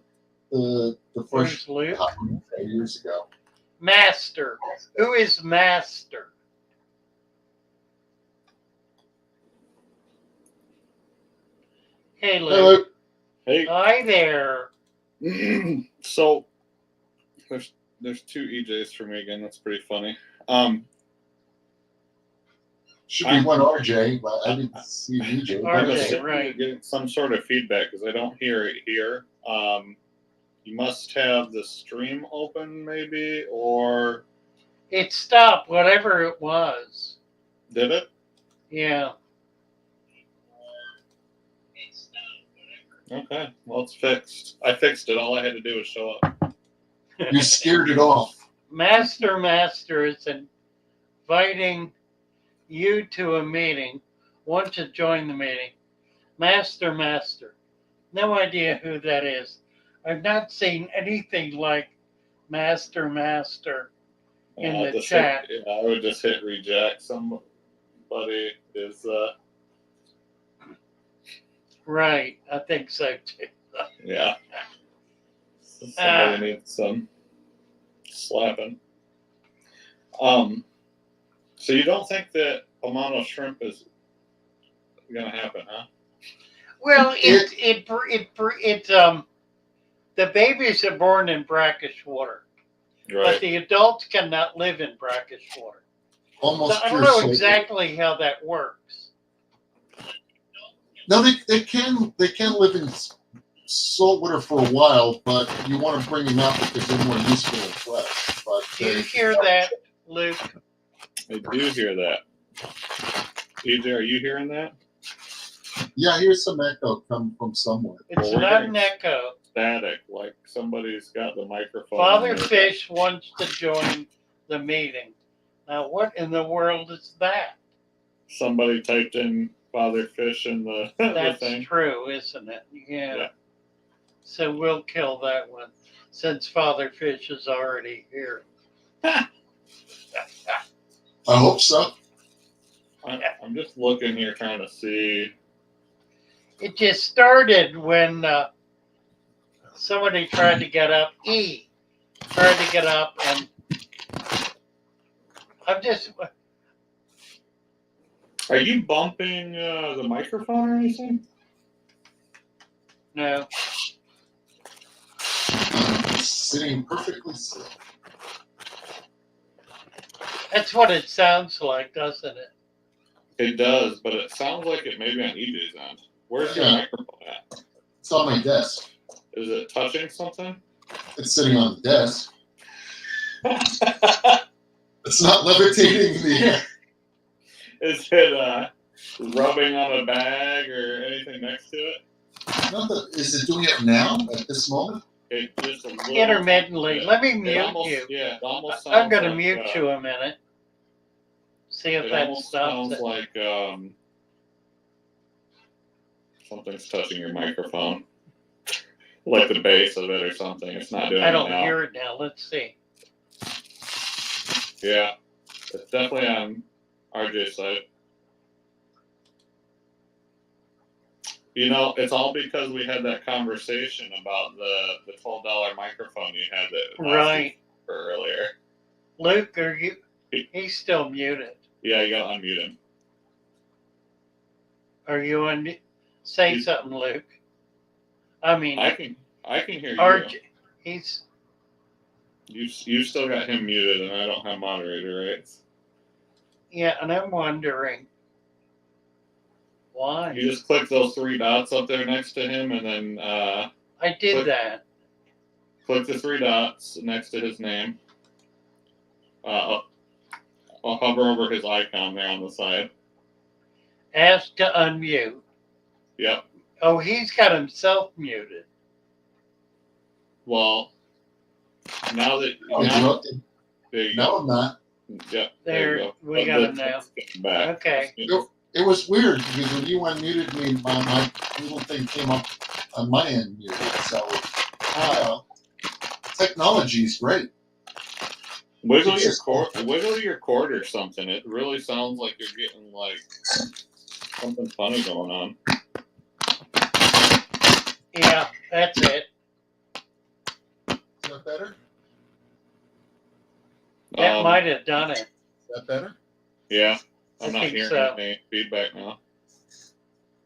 first Where's Luke? copy years ago. Master. Who is Master? Hey, Luke. Hello. Hey, Hi there. so there's 2 EJs for me again. That's pretty funny. Should be one RJ, but I didn't see VJ. I'm RJ, assuming right. you're getting some sort of feedback because I don't hear it here. You must have the stream open, maybe, or It stopped, whatever it was. did it? Yeah. Okay, well, it's fixed. I fixed it. All I had to do was show up. You scared it off. Master is inviting you to a meeting. Want to join the meeting. Master. No idea who that is. I've not seen anything like Master in I'll the just chat. I would just hit reject. Somebody is, Right, I think so too. yeah. Somebody needs some slapping. So you don't think that amount of shrimp is gonna happen, huh? Well, the babies are born in brackish water, but Right. the adults cannot live in brackish water. Almost So I don't pure know salt. exactly how that works. No, they can live in salt water for a while, but you want to bring them out because they're more useful in flesh. But Do you hear that, Luke? I do hear that. EJ, are you hearing that? yeah, here's some echo coming from somewhere. It's Well, we're not getting an echo. Static, like somebody's got the microphone. Father in there. Fish wants to join the meeting. Now, what in the world is that? Somebody typed in Father Fish in the, the That's thing. true, isn't it? Yeah. Yeah. So we'll kill that one since Father Fish is already here. I hope so. I'm just looking here trying to see. It just started when somebody tried to get up. Tried to get up, and I'm just. Are you bumping the microphone or anything? No. Sitting perfectly still. That's what it sounds like, doesn't it? It does, but it sounds like it may be on EJ's end. Where's your Yeah. microphone at? It's on my desk. Is it touching something? It's sitting on the desk. It's not levitating in the air. Is it rubbing on a bag or anything next to it? Is it doing it now at this moment? It just a little Intermittently. yeah. Let me It mute almost, you. Yeah, it almost sounds I'm going to like, mute you a minute. See if It that almost stops sounds it. like something's touching your microphone, like the base of it or something. It's not doing I it don't now. hear it now. Let's see. Yeah, it's definitely on RJ's side. You know, it's all because we had that conversation about the $12 microphone you had that Right. earlier. Luke, are you? He's still muted. Yeah, you gotta unmute him. Are you on? Say He's- something, Luke. I mean, I can hear you. RJ. He's. You still got him muted, and I don't have moderator rights. Yeah, and I'm wondering why. You just click those 3 dots up there next to him, and then I did that. click the 3 dots next to his name. I'll hover over his icon there on the side. Ask to unmute. Yep. Oh, he's got himself muted. Well, now that Oh, now, there you no, go. I'm not. Yep. There, you go. we got him now. Back. Okay. It was weird because when you unmuted me, my little thing came up on my end music. So technology is great. Wiggle your cord or something. It really sounds like you're getting like something funny going on. Yeah, that's it. Is that better? That might have done it. Is that better? Yeah, I I'm not think hearing so. any feedback now.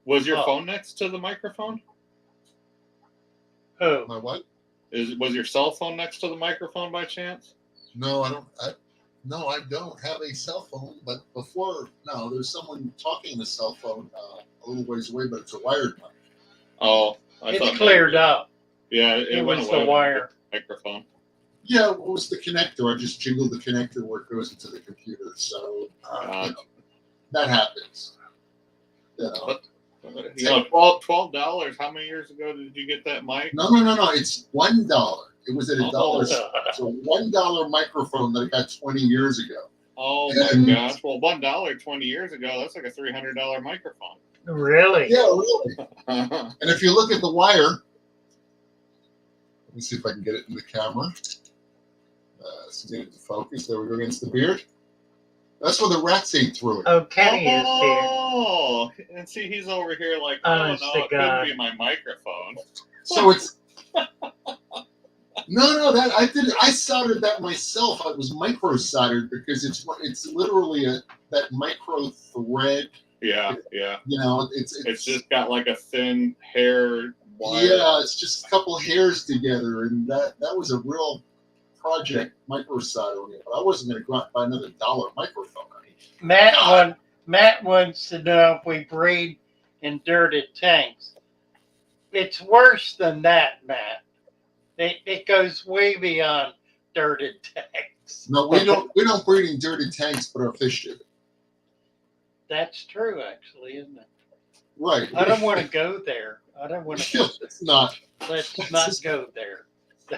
Was your phone next to the microphone? Who? My what? Was your cell phone next to the microphone by chance? No, I don't. No, I don't have a cell phone. But before, no, there's someone talking on the cell phone a little ways away, but it's a wired mic. Oh, It's cleared up. Yeah, It went was away the wire. Microphone. Yeah, it was the connector. I just jingled the connector where it goes into the computer. So that happens. You know, $12. How many years ago did you get that mic? No. It's $1. It was at $1. It's a $1 microphone that I got 20 years ago. Oh my gosh! Well, $1 20 years ago, that's like a $300 microphone. Really? Yeah, really. And if you look at the wire, let me see if I can get it in the camera. Let's get it to focus. There we go against the beard. That's where the rats ate through it. Oh, Kenny is here. Oh, and see, he's over here like, Honest no, to it couldn't God. be my microphone. So it's no. That I did. I soldered that myself. I was micro soldered because it's literally that micro thread. Yeah. You know, it's just got like a thin hair wire. Yeah, it's just a couple hairs together, and that was a real project, micro soldering it. But I wasn't going to go out and buy another $1 microphone. Matt wants to know if we breed in dirted tanks. It's worse than that, Matt. It goes way beyond dirted tanks. No, we don't breed in dirty tanks, but our fish do. That's true, actually, isn't it? Right. I don't want to go there. I don't want to. It's not. Let's not go there.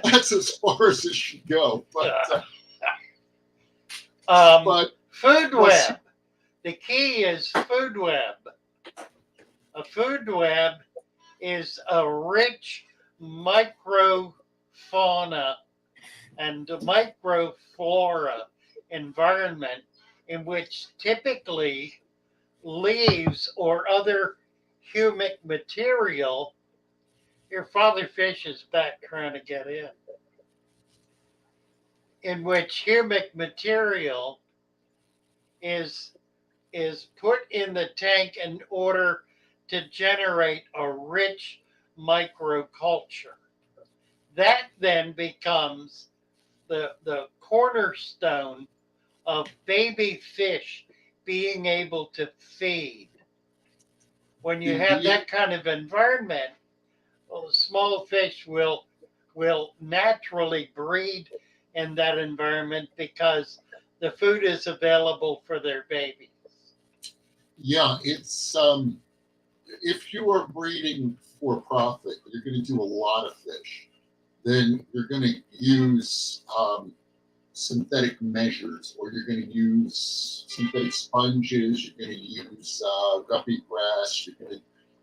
That's as far as it should go. But food web. The key is food web. A food web is a rich microfauna and microflora environment in which typically leaves or other humic material. Your father fish is back trying to get in which humic material is put in the tank in order to generate a rich microculture. That then becomes the cornerstone of baby fish being able to feed. When you have that kind of environment, well, the small fish will naturally breed in that environment because the food is available for their babies. Yeah, it's if you are breeding for profit, you're going to do a lot of fish. Then you're going to use synthetic measures, or you're going to use synthetic sponges. You're going to use guppy grass.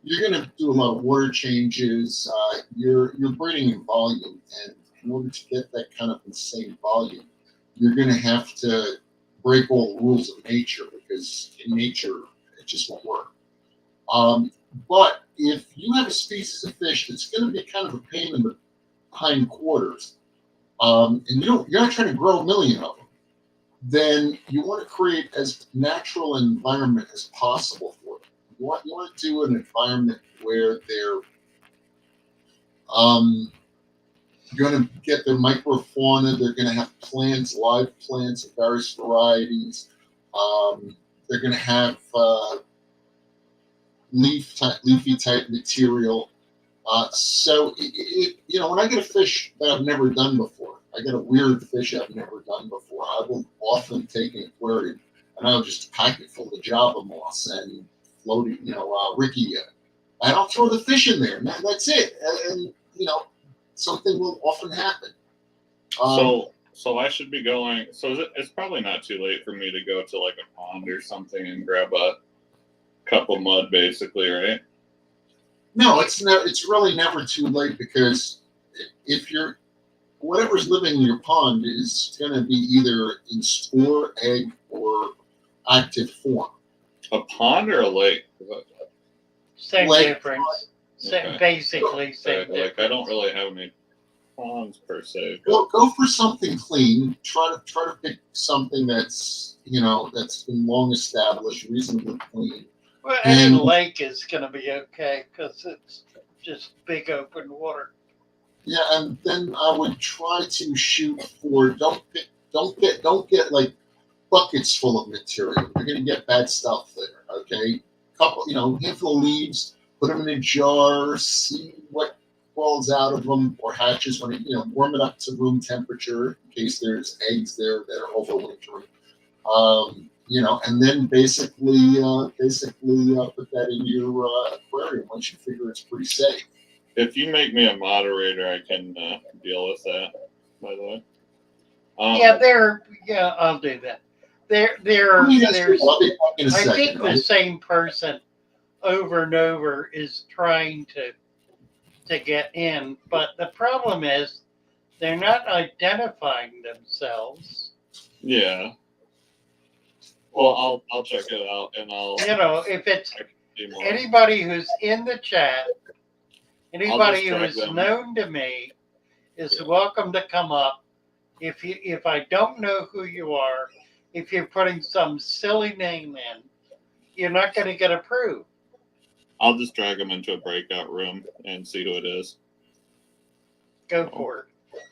You're going to do a lot of water changes. You're breeding in volume, and in order to get that kind of insane volume, you're going to have to break all the rules of nature, because in nature it just won't work. But if you have a species of fish that's going to be kind of a pain in the hind quarters, and you're not trying to grow 1 million of them, then you want to create as natural an environment as possible for them. You want to do an environment where they're going to get their microfauna. They're going to have plants, live plants of various varieties. They're going to have leafy type material. So when I get a fish that I've never done before, I get a weird fish I've never done before, I will often take an aquarium and I'll just pack it full of Java moss and floating, Ricky, and I'll throw the fish in there, and that's it. And something will often happen. So I should be going. So it's probably not too late for me to go to like a pond or something and grab a cup of mud, basically, right? No, it's never. It's really never too late because if you're whatever's living in your pond is going to be either in spore, egg, or active form. A pond or a lake? Same Lake. difference. Okay. Basically, same Like difference. I don't really have any ponds per se. Well, go for something clean. Try to pick something that's that's been long established, reasonably clean. Well, any And lake is going to be okay because it's just big open water. yeah, and then I would try to shoot for don't get like buckets full of material. You're gonna get bad stuff there. Okay, handful of leaves. Put them in a jar. See what falls out of them or hatches when warm it up to room temperature in case there's eggs there that are overwintering. And then basically put that in your aquarium once you figure it's pretty safe. If you make me a moderator, I can deal with that. By the way. I'll do that. I think the same person over and over is trying to get in, but the problem is they're not identifying themselves. Yeah. Well, I'll check it out, and I'll. If it's anybody who's in the chat, anybody who is known to me is welcome to come up. If I don't know who you are, if you're putting some silly name in, you're not going to get approved. I'll just drag them into a breakout room and see who it is. Go for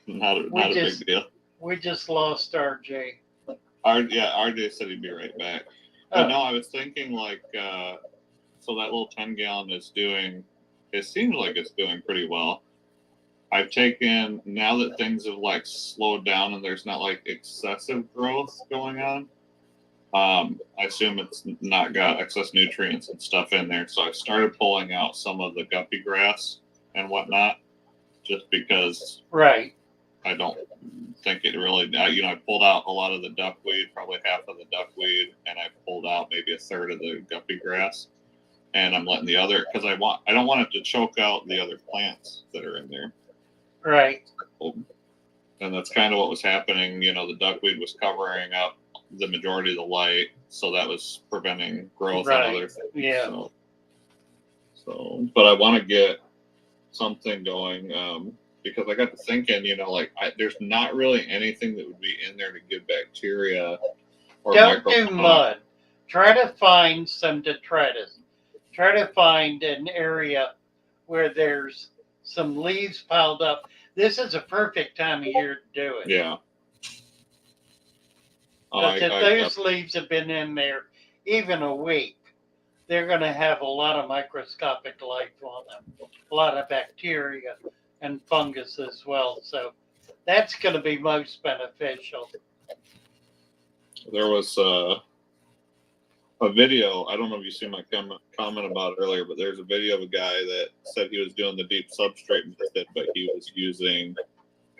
it. Not a big deal. We just lost RJ. RJ said he'd be right back. But no, I was thinking so that little 10-gallon is doing. It seems like it's doing pretty well. I've taken, now that things have slowed down and there's not excessive growth going on, I assume it's not got excess nutrients and stuff in there. So I started pulling out some of the guppy grass and whatnot, just because right. I don't think it really, I pulled out a lot of the duckweed, probably half of the duckweed, and I pulled out maybe a third of the guppy grass. And I'm letting the other, because I don't want it to choke out the other plants that are in there. Right. And that's kind of what was happening. The duckweed was covering up the majority of the light, so that was preventing growth on other things. Yeah. So, but I want to get something going because I got to thinking, there's not really anything that would be in there to give bacteria or don't do mud. Try to find some detritus. Try to find an area where there's some leaves piled up. This is a perfect time of year to do it. Yeah. But if those leaves have been in there even a week, they're going to have a lot of microscopic life on them, a lot of bacteria and fungus as well. So that's going to be most beneficial. There was a video, I don't know if you see my comment about it earlier, but there's a video of a guy that said he was doing the deep substrate method, but he was using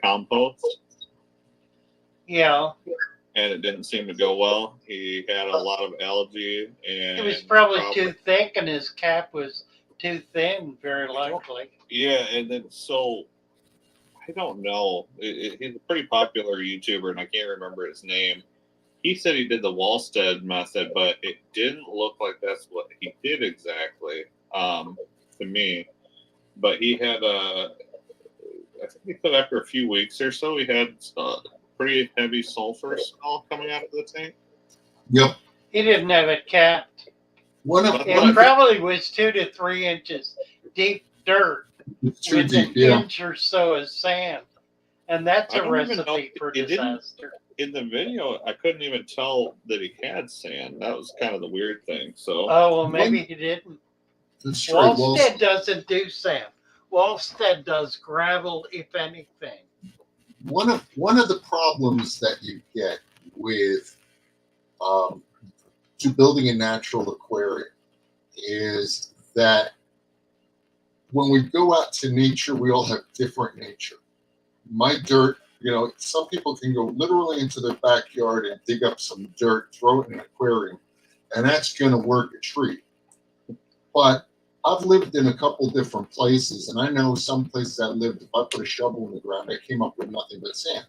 compost. Yeah. And it didn't seem to go well. He had a lot of algae, and it was probably too thick, and his cap was too thin, very likely. Yeah, and then so I don't know. He's a pretty popular YouTuber, and I can't remember his name. He said he did the Wallstead method, but it didn't look like that's what he did exactly to me. But he had I think he said after a few weeks or so, he had pretty heavy sulfur smell coming out of the tank. Yep. He didn't have it capped. It probably was 2 to 3 inches deep dirt with an inch or so of sand. And that's a recipe for disaster. In the video, I couldn't even tell that he had sand. That was kind of the weird thing. So. Oh, well, maybe he didn't. Wallstead doesn't do sand. Wallstead does gravel, if anything. One of the problems that you get with to building a natural aquarium is that when we go out to nature, we all have different nature. My dirt, some people can go literally into their backyard and dig up some dirt, throw it in an aquarium, and that's going to work a treat. But I've lived in a couple different places, and I know some places I lived, if I put a shovel in the ground, I came up with nothing but sand.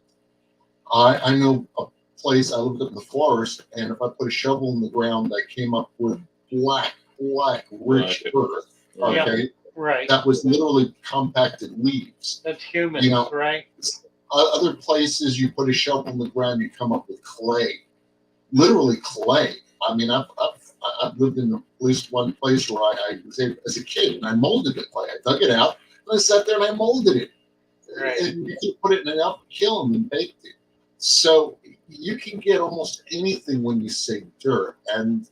I know a place I lived up in the forest, and if I put a shovel in the ground, I came up with black, rich earth. Okay, right. that was literally compacted leaves. That's humans, right? Other places, you put a shovel in the ground, you come up with clay, literally clay. I mean, I've lived in at least one place where I was able, as a kid, and I molded the clay. I dug it out, and I sat there and I molded it. Right. And you can put it in an oven kiln and baked it. So you can get almost anything when you say dirt, and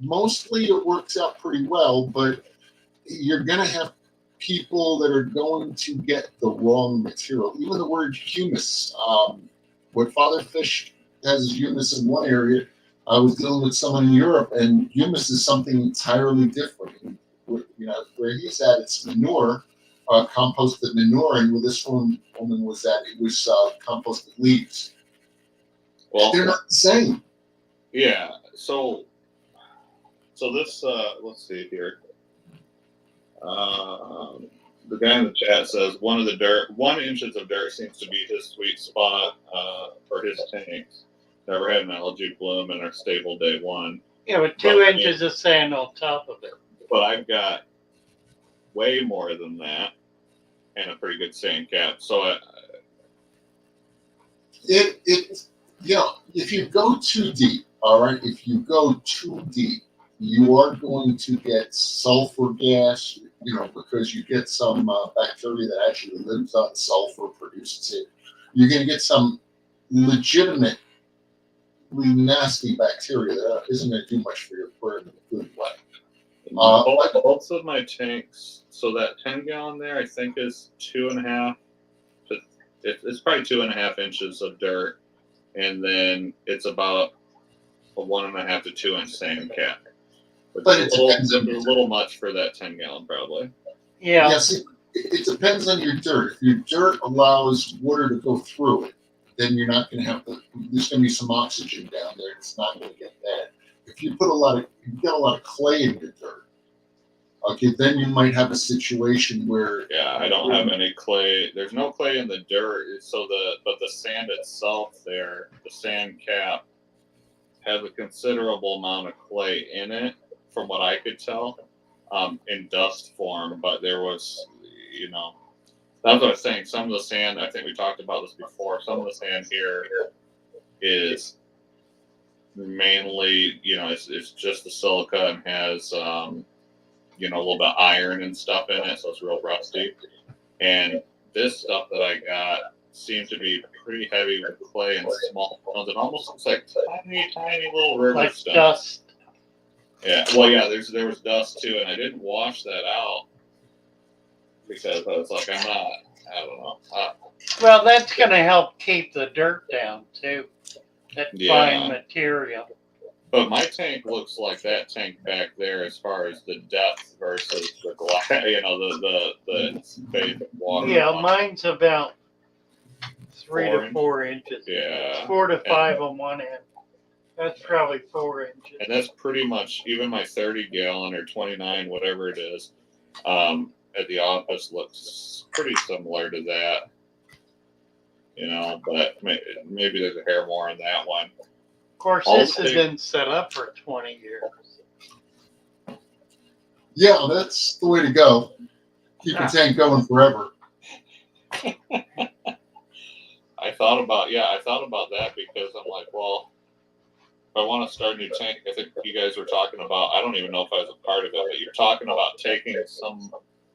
mostly it works out pretty well. But you're going to have people that are going to get the wrong material. Even the word humus, what Father Fish has is humus in one area. I was dealing with someone in Europe, and humus is something entirely different. And, where he's at, it's manure, composted manure, and where this woman was at, it was composted leaves. Well, they're not the same. Yeah. So this, let's see here. The guy in the chat says 1 inches of dirt seems to be his sweet spot for his tanks. Never had an algae bloom in our stable day one. Yeah, with 2 inches of sand on top of it. But I've got way more than that and a pretty good sand cap. So if you go too deep, all right, if you go too deep, you are going to get sulfur gas, because you get some bacteria that actually lives on sulfur, produces it. You're going to get some legitimately nasty bacteria that isn't going to do much for your bird in a good way. both of my tanks, so that 10-gallon there, I think is 2.5. It's probably 2.5 inches of dirt, and then it's about a 1.5 to 2 inch sand cap. But it's a little much for that 10-gallon, probably. Yeah. Yes, it depends on your dirt. If your dirt allows water to go through it, then you're not going to have there's going to be some oxygen down there. It's not going to get bad. If you get a lot of clay in your dirt, okay, then you might have a situation where. Yeah, I don't have any clay. There's no clay in the dirt. But the sand itself there, the sand cap, has a considerable amount of clay in it, from what I could tell, in dust form. But there was, that's what I was saying. Some of the sand, I think we talked about this before, some of the sand here is mainly, it's just the silica and has, a little bit of iron and stuff in it, so it's real rusty. And this stuff that I got seems to be pretty heavy with clay and small stones. It almost looks like tiny little river like stones. Dust. Yeah, well, yeah, there was dust too, and I didn't wash that out because I was like, I don't know. Well, that's going to help keep the dirt down too. That fine Yeah. material. But my tank looks like that tank back there as far as the depth versus the glass, the space of water. Yeah, mine's about 3 to 4 4 inches. Yeah. 4 to 5 on one end. That's probably 4 inches. And that's pretty much, even my 30-gallon or 29, whatever it is, at the office looks pretty similar to that. But maybe there's a hair more on that one. Of course, this has been set up for 20 years. Yeah, that's the way to go. Keep the tank going forever. I thought about that because I'm like, well, if I want to start a new tank, I think you guys were talking about, I don't even know if I was a part of it, but you're talking about taking some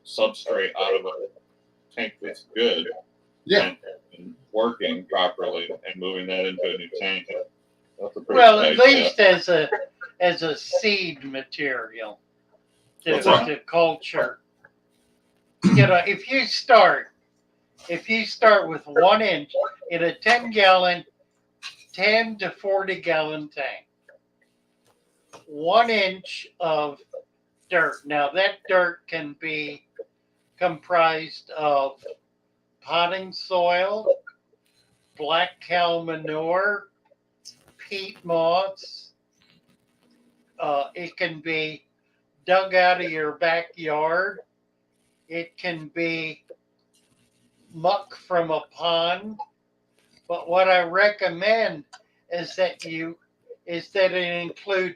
substrate out of a tank that's good. Yeah. And working properly and moving that into a new tank. Well, at least as a seed material to culture. If you start with 1 inch in a 10-gallon, 10 to 40-gallon tank, 1 inch of dirt. Now that dirt can be comprised of potting soil, black cow manure, peat moss. It can be dug out of your backyard. It can be muck from a pond. But what I recommend is that it include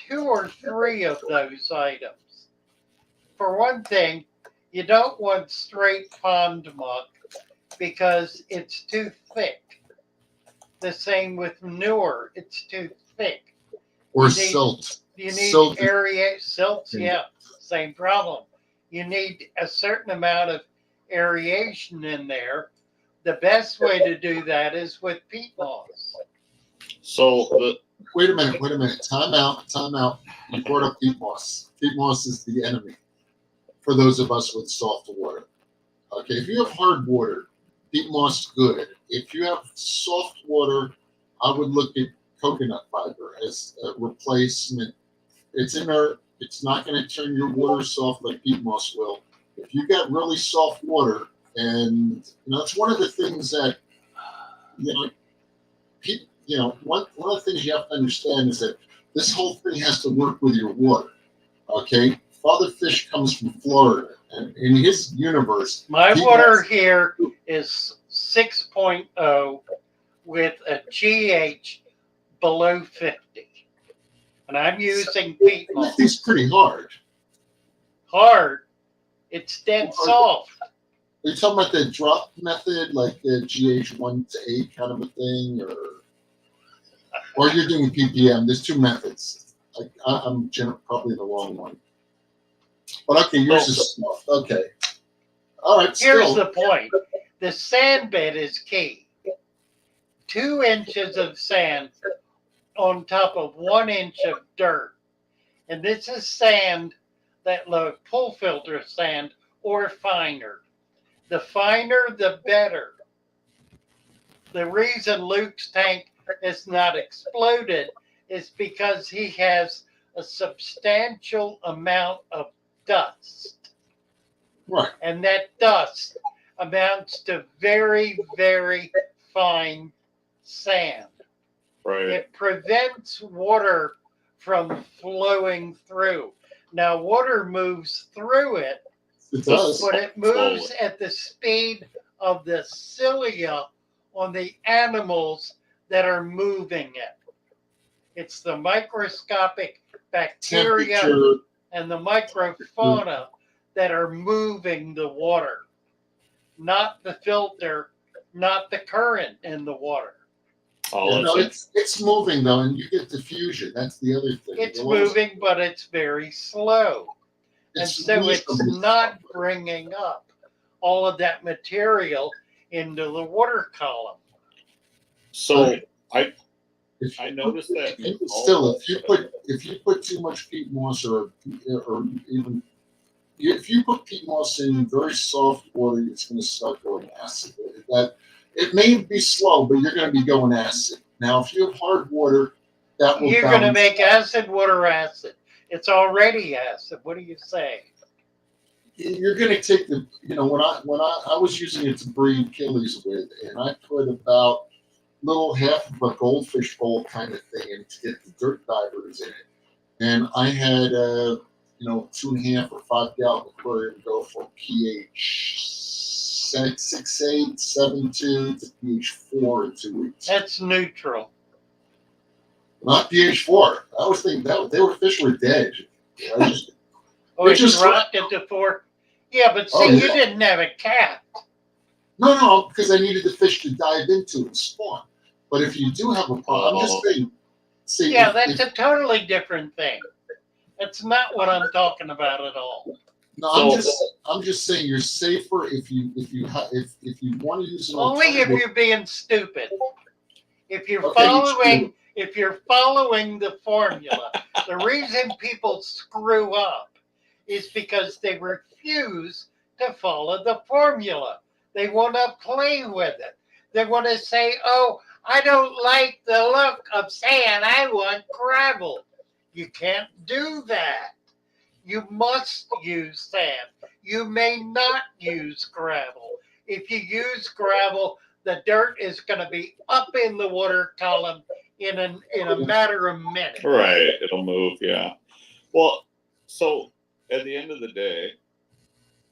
2 or 3 of those items. For one thing, you don't want straight pond muck because it's too thick. The same with manure, it's too thick. Or silt. You need Silt. silts, yeah, same problem. You need a certain amount of aeration in there. The best way to do that is with peat moss. So Wait a minute. Time out. You brought up peat moss. Peat moss is the enemy for those of us with soft water. Okay, if you have hard water, peat moss good. If you have soft water, I would look at coconut fiber as a replacement. It's inert. It's not going to turn your water soft like peat moss will. If you got really soft water, and it's one of the things that one of the things you have to understand is that this whole thing has to work with your water. Okay, Father Fish comes from Florida, and in his universe, my water here is 6.0 with a GH below 50, and I'm using peat moss. It's pretty hard. Hard? It's dead soft. Are you talking about the drop method, like the GH1 to 8 kind of a thing, or you're doing ppm? There's 2 methods. I'm probably the wrong one. But okay, yours is soft. Okay. All right. Here's the point. The sand bed is key. 2 inches of sand on top of 1 inch of dirt. And this is sand that pull filter sand or finer. The finer, the better. The reason Luke's tank is not exploded is because he has a substantial amount of dust. Right. And that dust amounts to very, very fine sand. right. It prevents water from flowing through. Now, water moves through it, It does. but it moves at the speed of the cilia on the animals that are moving it. It's the microscopic bacteria and the microfauna that are moving the water, not the filter, not the current in the water. It's moving though, and you get diffusion. That's the other thing. It's moving, but it's very slow. And so it's not bringing up all of that material into the water column. So I noticed that still, if you put too much peat moss, or even if you put peat moss in very soft water, it's going to start going acid. That it may be slow, but you're going to be going acid. Now, if you have hard water, that will. You're going to make acid water acid. It's already acid. What do you say? You're going to take the, when I was using it to breed killies with, and I put about little half of a goldfish bowl kind of thing in to get the dirt divers in it, and I had 2.5 or 5 gallon aquarium go from pH 6.8, 7.2 to pH 4 in 2 weeks. That's neutral. Not pH 4. I was thinking that fish were dead. It just dropped it to 4. Yeah, but see, you didn't have a cap. No, because I needed the fish to dive into and spawn. But if you do have a problem, I'm just saying. See, yeah, that's a totally different thing. That's not what I'm talking about at all. No, I'm just saying you're safer if you want to use an only if you're being stupid. If you're following the formula, the reason people screw up is because they refuse to follow the formula. They want to play with it. They want to say, "Oh, I don't like the look of sand. I want gravel." You can't do that. You must use sand. You may not use gravel. If you use gravel, the dirt is going to be up in the water column in a matter of minutes. Right, it'll move. Yeah. Well, so at the end of the day,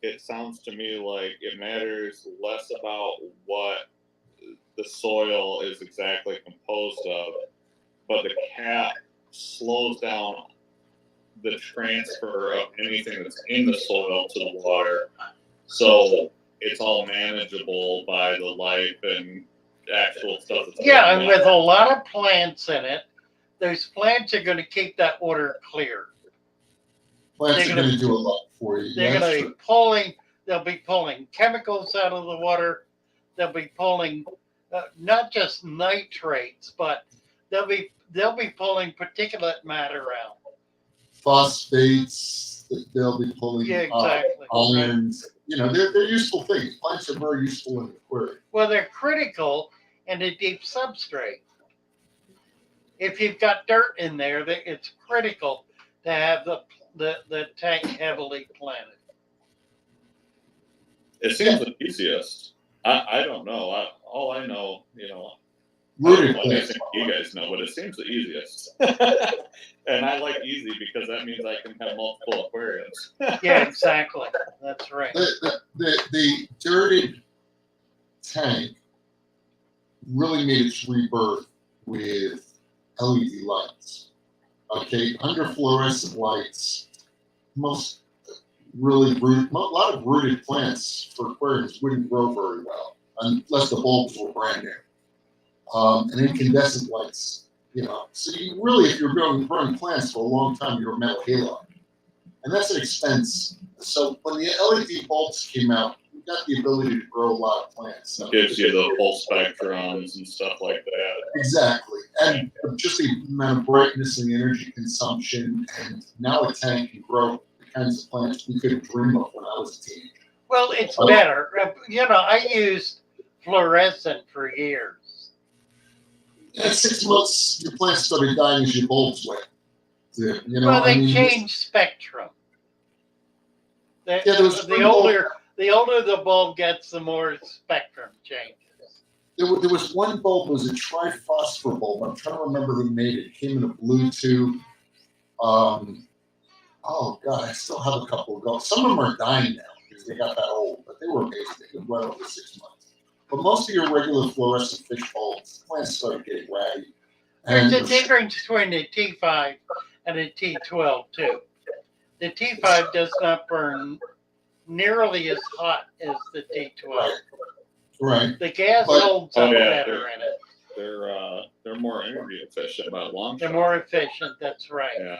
it sounds to me like it matters less about what the soil is exactly composed of, but the cap slows down the transfer of anything that's in the soil to the water. So it's all manageable by the life and actual stuff. That's Yeah, and with a lot of plants in it, those plants are going to keep that water clear. Plants are going to do a lot for you. They're going to be pulling. They'll be pulling chemicals out of the water. They'll be pulling not just nitrates, but they'll be pulling particulate matter out. Phosphates. They'll be pulling exactly. Irons. You know, they're useful things. Plants are very useful in the aquarium. Well, they're critical in a deep substrate. If you've got dirt in there, it's critical to have the tank heavily planted. It seems the easiest. I don't know. All I know, you know, Rooted I plants. think you guys know, but it seems the easiest. And I like easy because that means I can have multiple aquariums. Yeah, exactly. That's right. The dirted tank really made its rebirth with LED lights. Okay, under fluorescent lights, most really a lot of rooted plants for aquariums wouldn't grow very well unless the bulbs were brand new. And incandescent lights, you know. So you really, if you're growing plants for a long time, you're a metal halo, and that's an expense. So when the LED bulbs came out, we got the ability to grow a lot of plants. So Gives you the full spectrums and stuff like that. exactly, and just the amount of brightness and the energy consumption, and now a tank can grow the kinds of plants we couldn't dream of when I was a teenager. Well, it's better. You know, I used fluorescent for years. At 6 months, your plants started dying as your bulbs went. You know, Well, they changed spectrum. The older the bulb gets, the more spectrum changes. There was one bulb, it was a triphosphor bulb. I'm trying to remember who made it. It came in a blue tube. Oh God, I still have a couple of bulbs. Some of them are dying now because they got that old, but they were amazing. They could run over 6 months. But most of your regular fluorescent fish bulbs, plants started getting raggy. There's a difference between a T5 and a T12 too. The T5 does not burn nearly as hot as the T12. Right. The gas holds up better in it. They're more energy efficient by a long They're shot. more efficient. That's right. Yeah.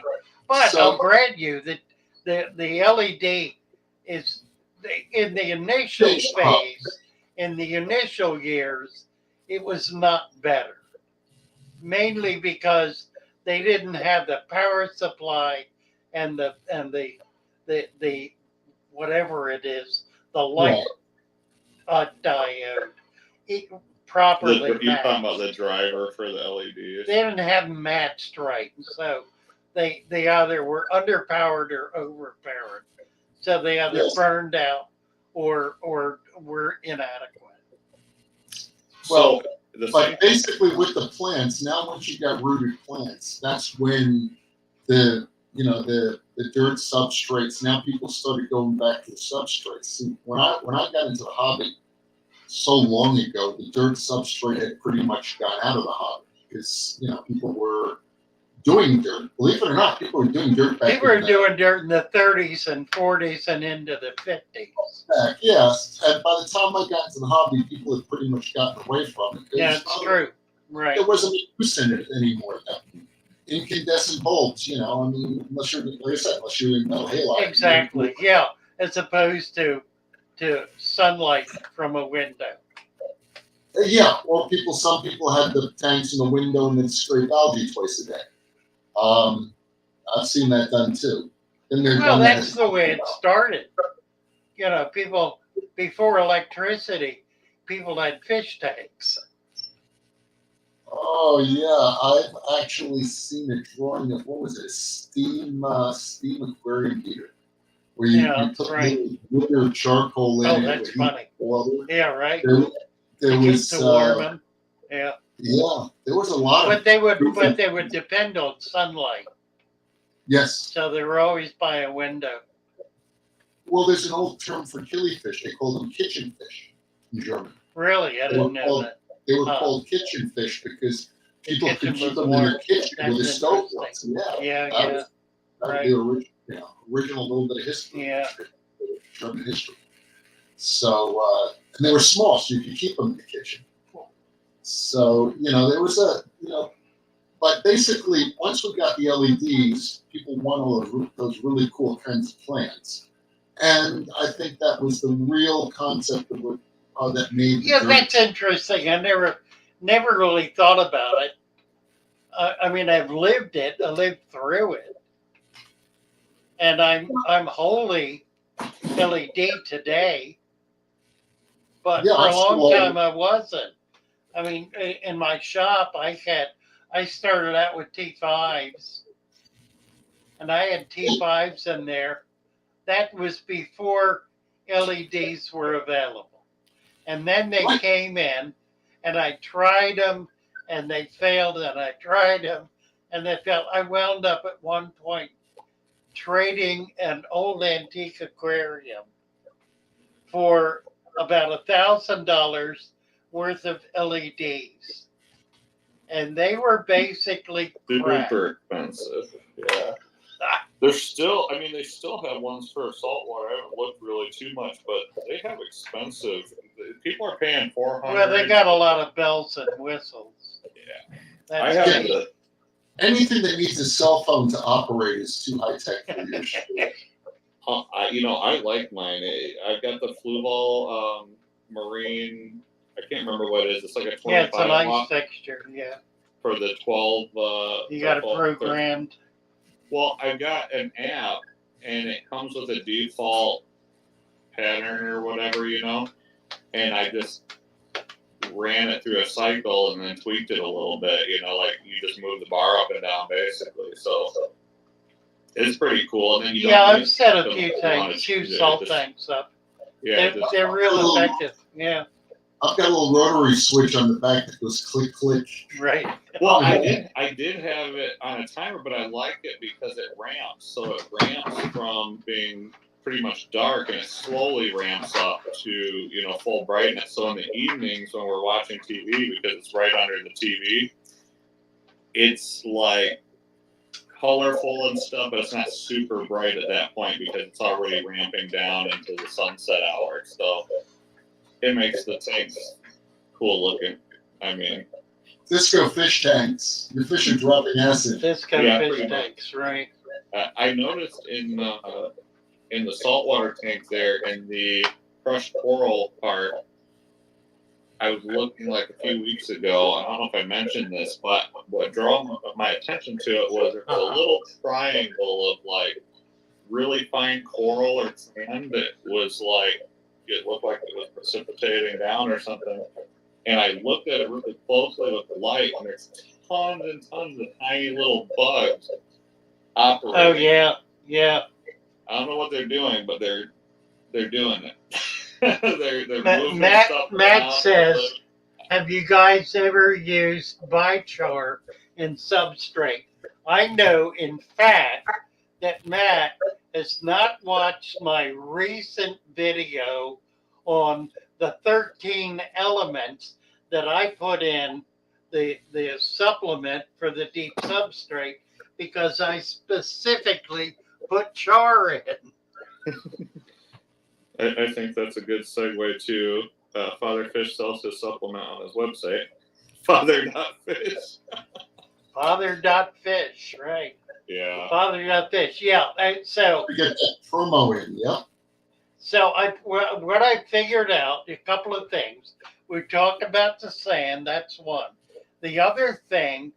But I'll grant you that the LED is in the initial phase. In the initial years, it was not better, mainly because they didn't have the power supply and the whatever it is, the light diode properly You're matched. talking about the driver for the LEDs. They didn't have them matched right, so they either were underpowered or overpowered, so they either burned out or were inadequate. Well, but basically with the plants, now once you got rooted plants, that's when the dirt substrates, now people started going back to the substrates. See, when I got into the hobby so long ago, the dirt substrate had pretty much gone out of the hobby because, you know, people were doing dirt. Believe it or not, people were doing dirt back People were doing dirt in the 30s and 40s and into the 50s. Yes, and by the time I got into the hobby, people had pretty much gotten away from it. Yeah, it's true. Right. There wasn't any use in it anymore. Incandescent bulbs, you know, I mean, unless you're, like I said, unless you're in metal halide. Exactly, yeah, as opposed to sunlight from a window. Yeah, or some people had the tanks in the window and then scrape algae twice a day. I've seen that done too. Well, that's the way it started. You know, people, before electricity, people had fish tanks. Oh yeah, I've actually seen a drawing of, what was it, steam aquarium heater, where you put little charcoal in. Oh, that's funny. Water. Yeah, right. There was to warm them. Yeah. Yeah, there was a lot but they would depend on sunlight. Yes. So they were always by a window. Well, there's an old term for killifish. They call them kitchen fish in German. Really, I didn't know that. They were called kitchen fish because people could kitchen keep was them in their warm. kitchen That's with a stove. interesting. Yeah, Yeah, that yeah, was right. the original little bit of history. Yeah. German history. So and they were small, so you could keep them in the kitchen. So there was but basically once we got the LEDs, people want all those really cool kinds of plants, and I think that was the real concept of what that made. Yeah, that's interesting. I never really thought about it. I mean, I've lived it. I lived through it, and I'm wholly LED today. But Yeah, for a I'm long still- time, I wasn't. I mean, in my shop, I started out with T5s, and I had T5s in there. That was before LEDs were available. And then they came in, and I tried them, and they failed, and I tried them, and they failed. I wound up at one point trading an old antique aquarium for about $1,000 worth of LEDs. And they were basically crap. Super expensive. Yeah. There's still, I mean, they still have ones for saltwater. I haven't looked really too much, but they have expensive. People are paying $400. Well, they got a lot of bells and whistles. Yeah. That's I have the. Anything that needs a cell phone to operate is too high tech for you. I like mine. I've got the Fluval Marine. I can't remember what it is. It's like a 25 Yeah, it's a nice watt fixture. Yeah, for the 12. you got it programmed. Well, I've got an app, and it comes with a default pattern or whatever, and I just ran it through a cycle and then tweaked it a little bit, like you just move the bar up and down basically. So it's pretty cool. And then I've set a few salt tanks up. Yeah, they're real effective. Yeah. I've got a little rotary switch on the back that goes click click. Right. Well, I did have it on a timer, but I like it because it ramps. So it ramps from being pretty much dark, and it slowly ramps up to full brightness. So in the evenings when we're watching TV, because it's right under the TV, it's like colorful and stuff, but it's not super bright at that point because it's already ramping down into the sunset hour. So it makes the tanks cool looking. I mean, Disco fish tanks. Your fish are dropping acid. Disco fish tanks, right? I noticed in the saltwater tank there, in the crushed coral part, I was looking like a few weeks ago. I don't know if I mentioned this, but what drew my attention to it was a little triangle of like really fine coral or sand that was like, it looked like it was precipitating down or something. And I looked at it really closely with the light, and there's tons and tons of tiny little bugs operating. Oh yeah. I don't know what they're doing, but they're doing it. they're moving stuff Matt around. says, have you guys ever used biochar in substrate? I know, in fact, that Matt has not watched my recent video on the 13 elements that I put in the supplement for the deep substrate, because I specifically put char in. I think that's a good segue to Father Fish sells his supplement on his website. Father.fish. Father.fish, right. Yeah. Father.fish, yeah. And so We get that promo in, yeah. So what I figured out, a couple of things. We talked about the sand, that's one. The other thing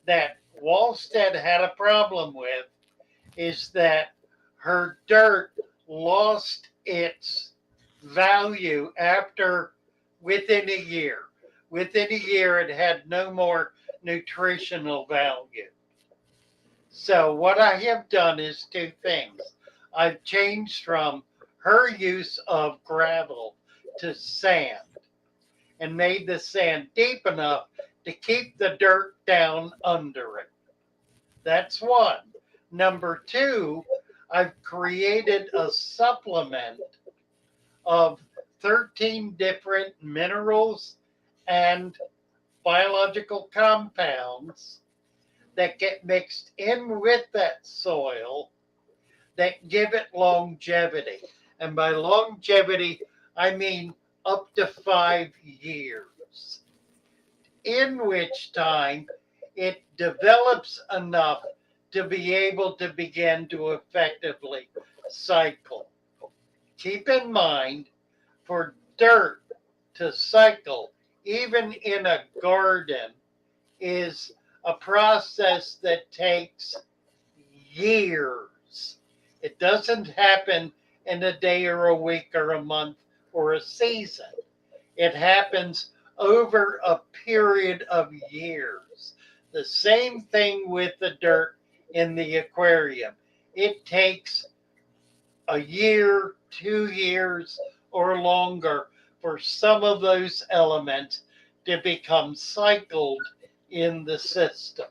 that Wallstead had a problem with is that her dirt lost its value within a year. Within a year, it had no more nutritional value. So what I have done is two things. I've changed from her use of gravel to sand and made the sand deep enough to keep the dirt down under it. That's one. Number two, I've created a supplement of 13 different minerals and biological compounds that get mixed in with that soil that give it longevity. And by longevity, I mean up to 5 years, in which time it develops enough to be able to begin to effectively cycle. Keep in mind, for dirt to cycle, even in a garden, is a process that takes years. It doesn't happen in a day or a week or a month or a season. It happens over a period of years. The same thing with the dirt in the aquarium. It takes a year, 2 years, or longer for some of those elements to become cycled in the system.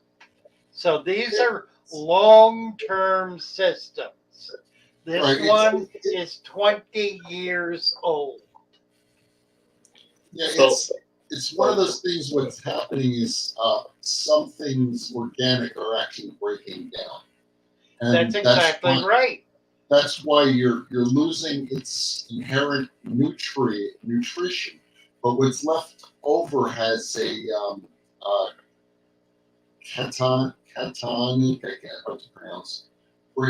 So these are long-term systems. This Right. one is 20 years old. Yeah, So- it's one of those things. What's happening is some things organic are actually breaking down, and That's exactly why, right. That's why you're losing its inherent nutrition, but what's left over has a catonic. I can't how to pronounce. Where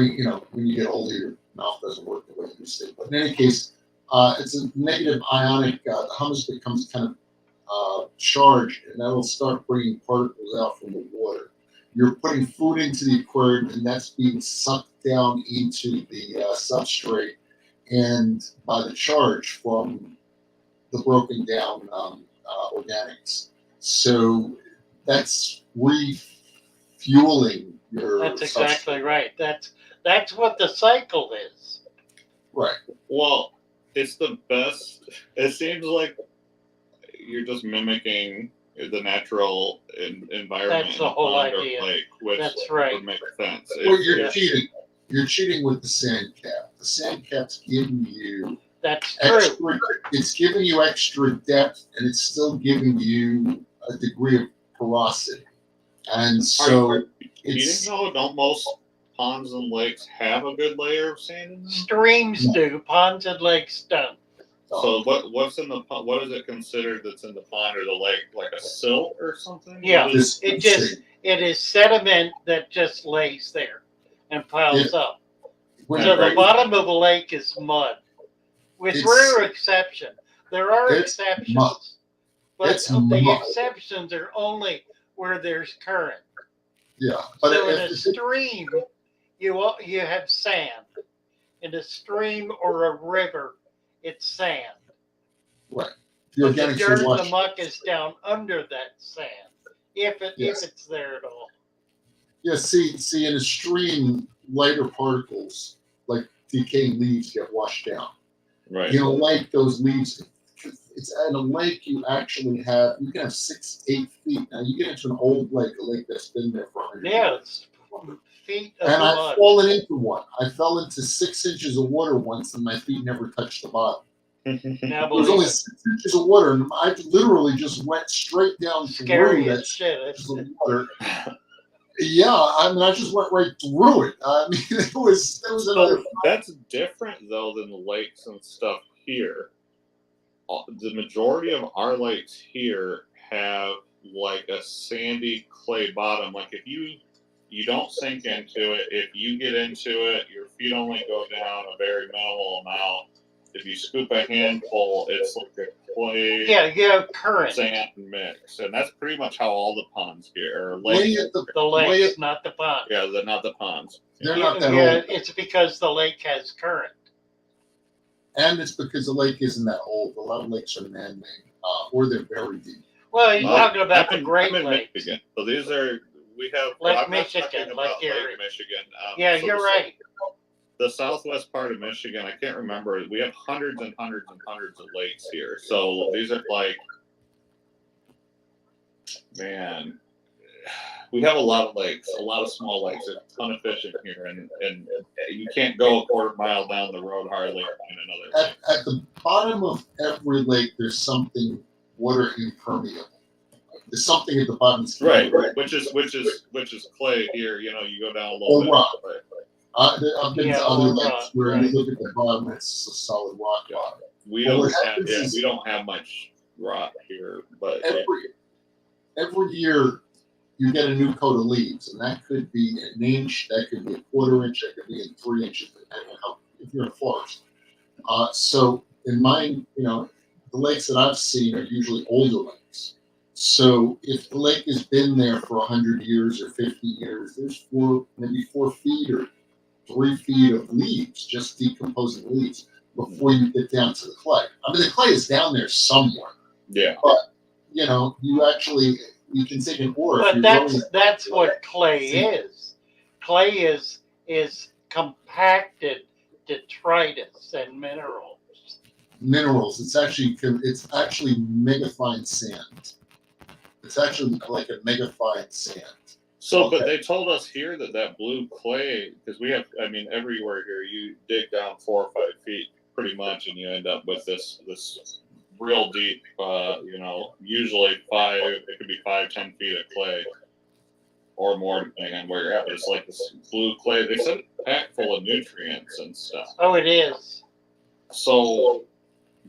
when you get older, your mouth doesn't work the way it used to. But in any case, it's a negative ionic. The humus becomes kind of charged, and that'll start bringing particles out from the water. You're putting food into the aquarium, and that's being sucked down into the substrate, and by the charge from the broken down organics. So that's refueling your. That's exactly right. That's what the cycle is. Right. Well, it's the best. It seems like you're just mimicking the natural environment. That's the whole idea. Lake, which That's right. would make sense. Well, you're cheating. You're cheating with the sand cap. The sand cap's giving you That's true. extra. It's giving you extra depth, and it's still giving you a degree of porosity. And so You it's didn't know don't most ponds and lakes have a good layer of sand in them? Streams do, ponds and lakes don't. So what's in the pond? What is it considered that's in the pond or the lake? Like a silt or something? Yeah. What is- It is sediment that just lays there and piles up. when So the Right. bottom of a lake is mud, with It's- rare exception. There are it's exceptions, mud. but It's the mud. exceptions are only where there's current. Yeah, but So in a if, stream, you have sand. In a stream or a river, it's sand. the But the organics dirt are and the washed. muck is down under that sand, if Yes. it's there at all. Yeah, see, in a stream, lighter particles like decaying leaves get washed down. Right. In a lake, those leaves. It's in a lake you actually have. You can have 6-8 feet. Now you get into an old lake, a lake that's been there for 100 Yeah, years. it's feet of And I've mud. fallen into one. I fell into 6 inches of water once, and my feet never touched the bottom. Now It was believe only it. 6 inches of water, and I literally just went straight down Scary through as that shit. 6 inches of water. Yeah, I mean, I just went right through it. I mean, there was another. So that's different though than the lakes and stuff here. The majority of our lakes here have like a sandy clay bottom. Like if you don't sink into it, if you get into it, your feet only go down a very minimal amount. If you scoop a handful, it's like a clay Yeah, you have current. sand mix, and that's pretty much how all the ponds here are Way lakes. at the, The way lakes, at, not the pond. Yeah, they're not the ponds. they're not that Yeah, old, it's because the lake has current. and it's because the lake isn't that old. A lot of lakes are man-made, or they're very deep. Well, you're Well, talking about the I'm Great in Lakes. Michigan. So these are we have Lake I'm not Michigan, talking like about Erie. Lake Michigan. Yeah, so you're the- right. The southwest part of Michigan, I can't remember. We have hundreds and hundreds and hundreds of lakes here. So these are like, man, we have a lot of lakes, a lot of small lakes. There's a ton of fish in here, and you can't go a quarter mile down the road hardly in another lake. At the bottom of every lake, there's something water impermeable. There's something at the bottom. Right, which is clay here. You know, you go down a little bit. Rock. Right. I've been to other lakes where you look at the bottom, it's a solid rock bottom. We don't have much rock here, but every year you get a new coat of leaves, and that could be an inch, that could be a quarter inch, that could be in 3 inches, depending on how, if you're in a forest. So in mine, the lakes that I've seen are usually older lakes. So if the lake has been there for 100 years or 50 years, there's maybe 4 feet or 3 feet of leaves, just decomposing leaves, before you get down to the clay. I mean, the clay is down there somewhere. Yeah. But you can take an ore. But that's what clay is. Clay is compacted detritus and minerals. Minerals. It's actually megafine sand. It's actually like a megafine sand. So, but they told us here that blue clay, because we have, I mean, everywhere here, you dig down 4 or 5 feet pretty much, and you end up with this real deep, usually 5, it could be 5-10 feet of clay or more depending on where you're at. But it's like this blue clay. They said it's packed full of nutrients and stuff. Oh, it is. So,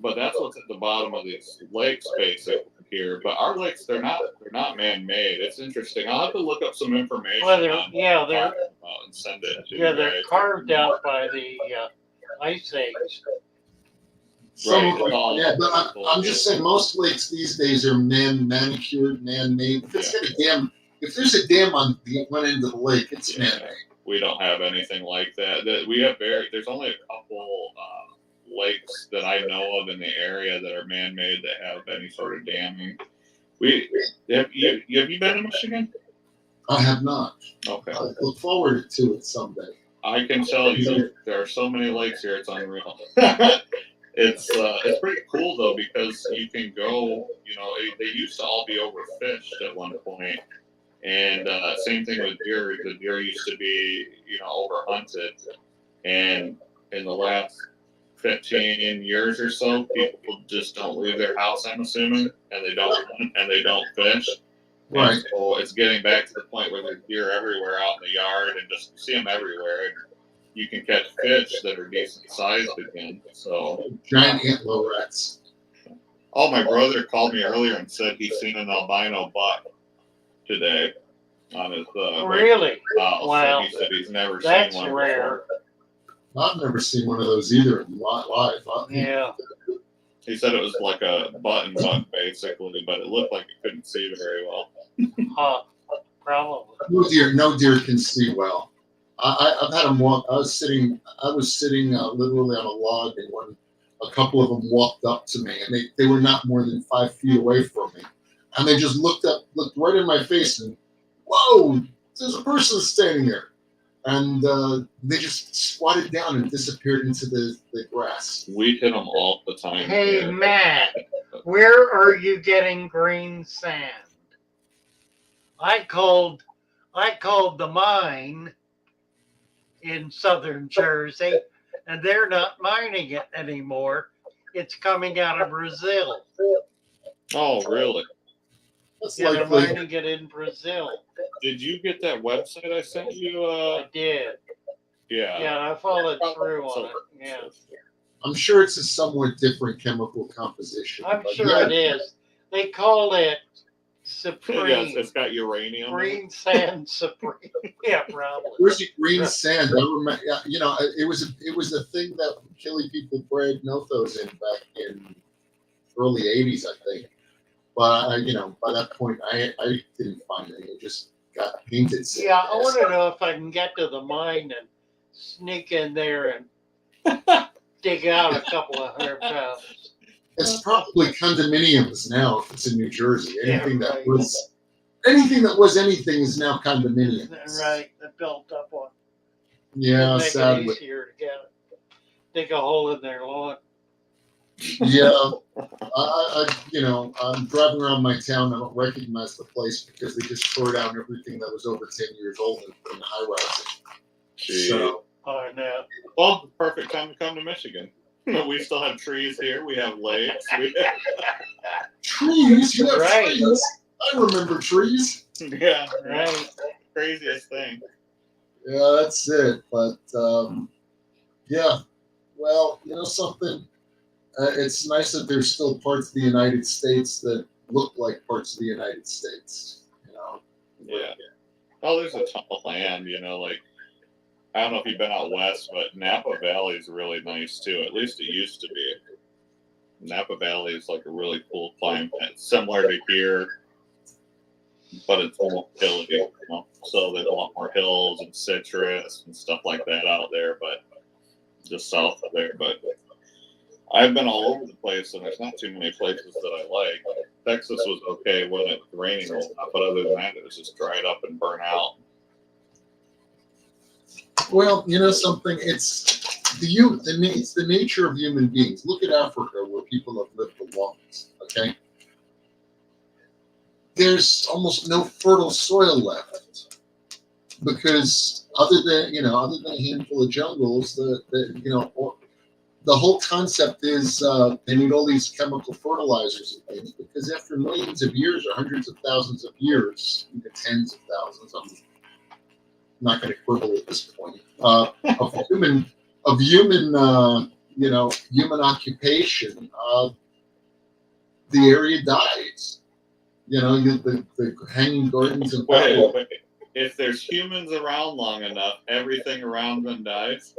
but that's what's at the bottom of these lakes, basically here. But our lakes, they're not man-made. It's interesting. I'll have to look up some information. Well, they're and send it to you they're guys. carved out by the ice age. But I'm just saying, most lakes these days are manicured, man-made. If there's a dam on the one end of the lake, it's man-made. We don't have anything like that. There's only a couple lakes that I know of in the area that are man-made that have any sort of damming. Have you been to Michigan? I have not. Okay. I look forward to it someday. I can tell you, there are so many lakes here, it's unreal. It's pretty cool though, because you can go. They used to all be overfished at one point, and same thing with deer. The deer used to be overhunted, and in the last 15 years or so, people just don't leave their house, I'm assuming, and they don't fish. Right. And so it's getting back to the point where there's deer everywhere out in the yard, and just see them everywhere. And you can catch fish that are decent sized again. So giant antler rats. Oh, my brother called me earlier and said he's seen an albino buck today on his. Really? Wow. He said he's never seen one. That's rare. Before. I've never seen one of those either live. Yeah. He said it was like a button buck, basically, but it looked like it couldn't see very well. Probably. No deer can see well. I've had them walk. I was sitting literally on a log, and a couple of them walked up to me, and they were not more than 5 feet away from me, and they just looked right in my face, and whoa, there's a person standing there, and they just squatted down and disappeared into the grass. We hit them all the time. Hey, here. Matt, where are you getting green sand? I called the mine in southern Jersey, and they're not mining it anymore. It's coming out of Brazil. Oh, really? They're mining it in Brazil. Did you get that website I sent you? I did. Yeah. Yeah, I followed through on it. Yeah. I'm sure it's a somewhat different chemical composition. I'm sure it is. They call it Supreme. Yes, it's got uranium. Green sand Supreme. Yeah, probably. Where's the green sand? I remember, it was a thing that Chile people bred nothos in back in early '80s, I think. But by that point, I didn't find any. It just got painted. Yeah, I want to know if I can get to the mine and sneak in there and dig out a couple of 100 pounds. It's probably condominiums now if it's in New Jersey. Anything Yeah, that right. was anything is now condominiums. Right, they built up on. Yeah, Make it sadly. easier to get it. Dig a hole in their lawn. Yeah, I'm driving around my town. I don't recognize the place because they just tore down everything that was over 10 years old in high rising. So, Oh no. Well, perfect time to come to Michigan. We still have trees here. We have lakes. We have... trees, you have Right. trees. I remember trees. Yeah, Right. Craziest thing. Yeah, that's it. But yeah, well, you know something. It's nice that there's still parts of the United States that look like parts of the United States. You know. Yeah. Oh, there's a ton of land. Like I don't know if you've been out west, but Napa Valley is really nice too. At least it used to be. Napa Valley is like a really cool climate. It's similar to here, but it's more hilly. So there's a lot more hills and citrus and stuff like that out there, but just south of there. But I've been all over the place, and there's not too many places that I like. Texas was okay when it was raining a lot, but other than that, it was just dried up and burnt out. Well, you know something. It's the nature of human beings. Look at Africa, where people have lived the longest. Okay, there's almost no fertile soil left because other than a handful of jungles, the whole concept is they need all these chemical fertilizers and things because after millions of years or hundreds of thousands of years, even tens of thousands, I'm not going to quibble at this point, of human occupation, the area dies. The hanging gardens and Wait. If there's humans around long enough, everything around them dies.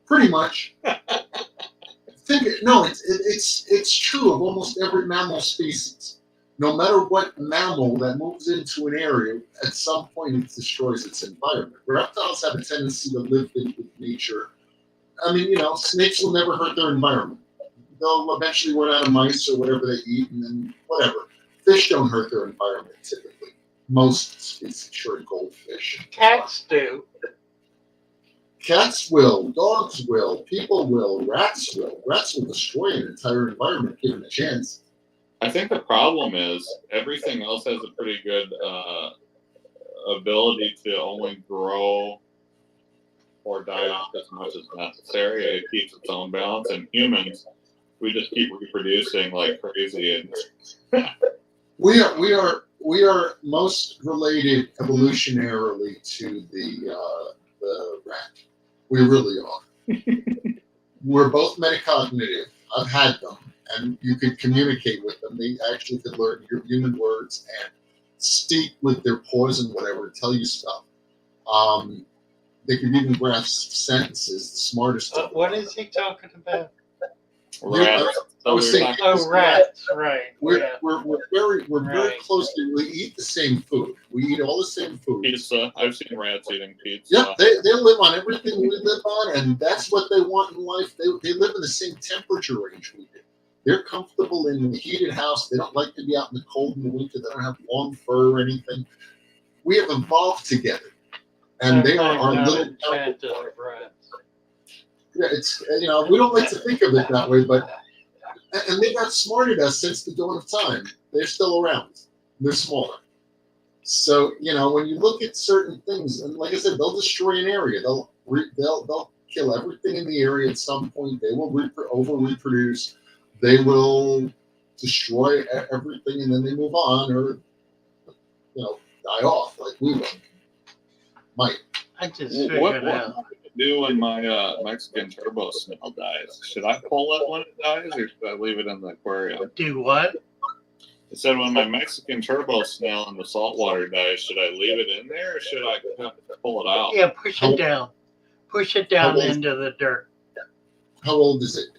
Pretty much. It's true of almost every mammal species. No matter what mammal that moves into an area, at some point it destroys its environment. Reptiles have a tendency to live with nature. I mean, snakes will never hurt their environment. They'll eventually run out of mice or whatever they eat, and then whatever. Fish don't hurt their environment typically. Most species, sure, goldfish. Cats do. Cats will, dogs will, people will, rats will. Rats will destroy an entire environment given a chance. I think the problem is everything else has a pretty good ability to only grow or die off as much as necessary. It keeps its own balance. And humans, we just keep reproducing like crazy. And we are most related evolutionarily to the rat. We really are. We're both metacognitive. I've had them, and you could communicate with them. They actually could learn your human words and speak with their paws and whatever to tell you stuff. They could even grasp sentences. The smartest. What is he talking about? Rats. I was saying, rats, right? We're very Right. closely. We eat the same food. We eat all the same food. Pizza. I've seen rats eating pizza. Yeah, they live on everything we live on, and that's what they want in life. They live in the same temperature range we do. They're comfortable in a heated house. They don't like to be out in the cold in the winter. They don't have long fur or anything. We have evolved together, and they are our little counterparts. Yeah, it's we don't like to think of it that way, but and they've outsmarted us since the dawn of time. They're still around. They're smaller. So when you look at certain things, and like I said, they'll destroy an area. They'll kill everything in the area at some point. They will over reproduce. They will destroy everything, and then they move on, or die off like we will. Might. I just figured out. What do when my Mexican turbo snail dies? Should I pull it when it dies, or should I leave it in the aquarium? Do what? It said when my Mexican turbo snail in the saltwater dies, should I leave it in there, or should I pull it out? Yeah, push it down. Push it down into the dirt. How old is it?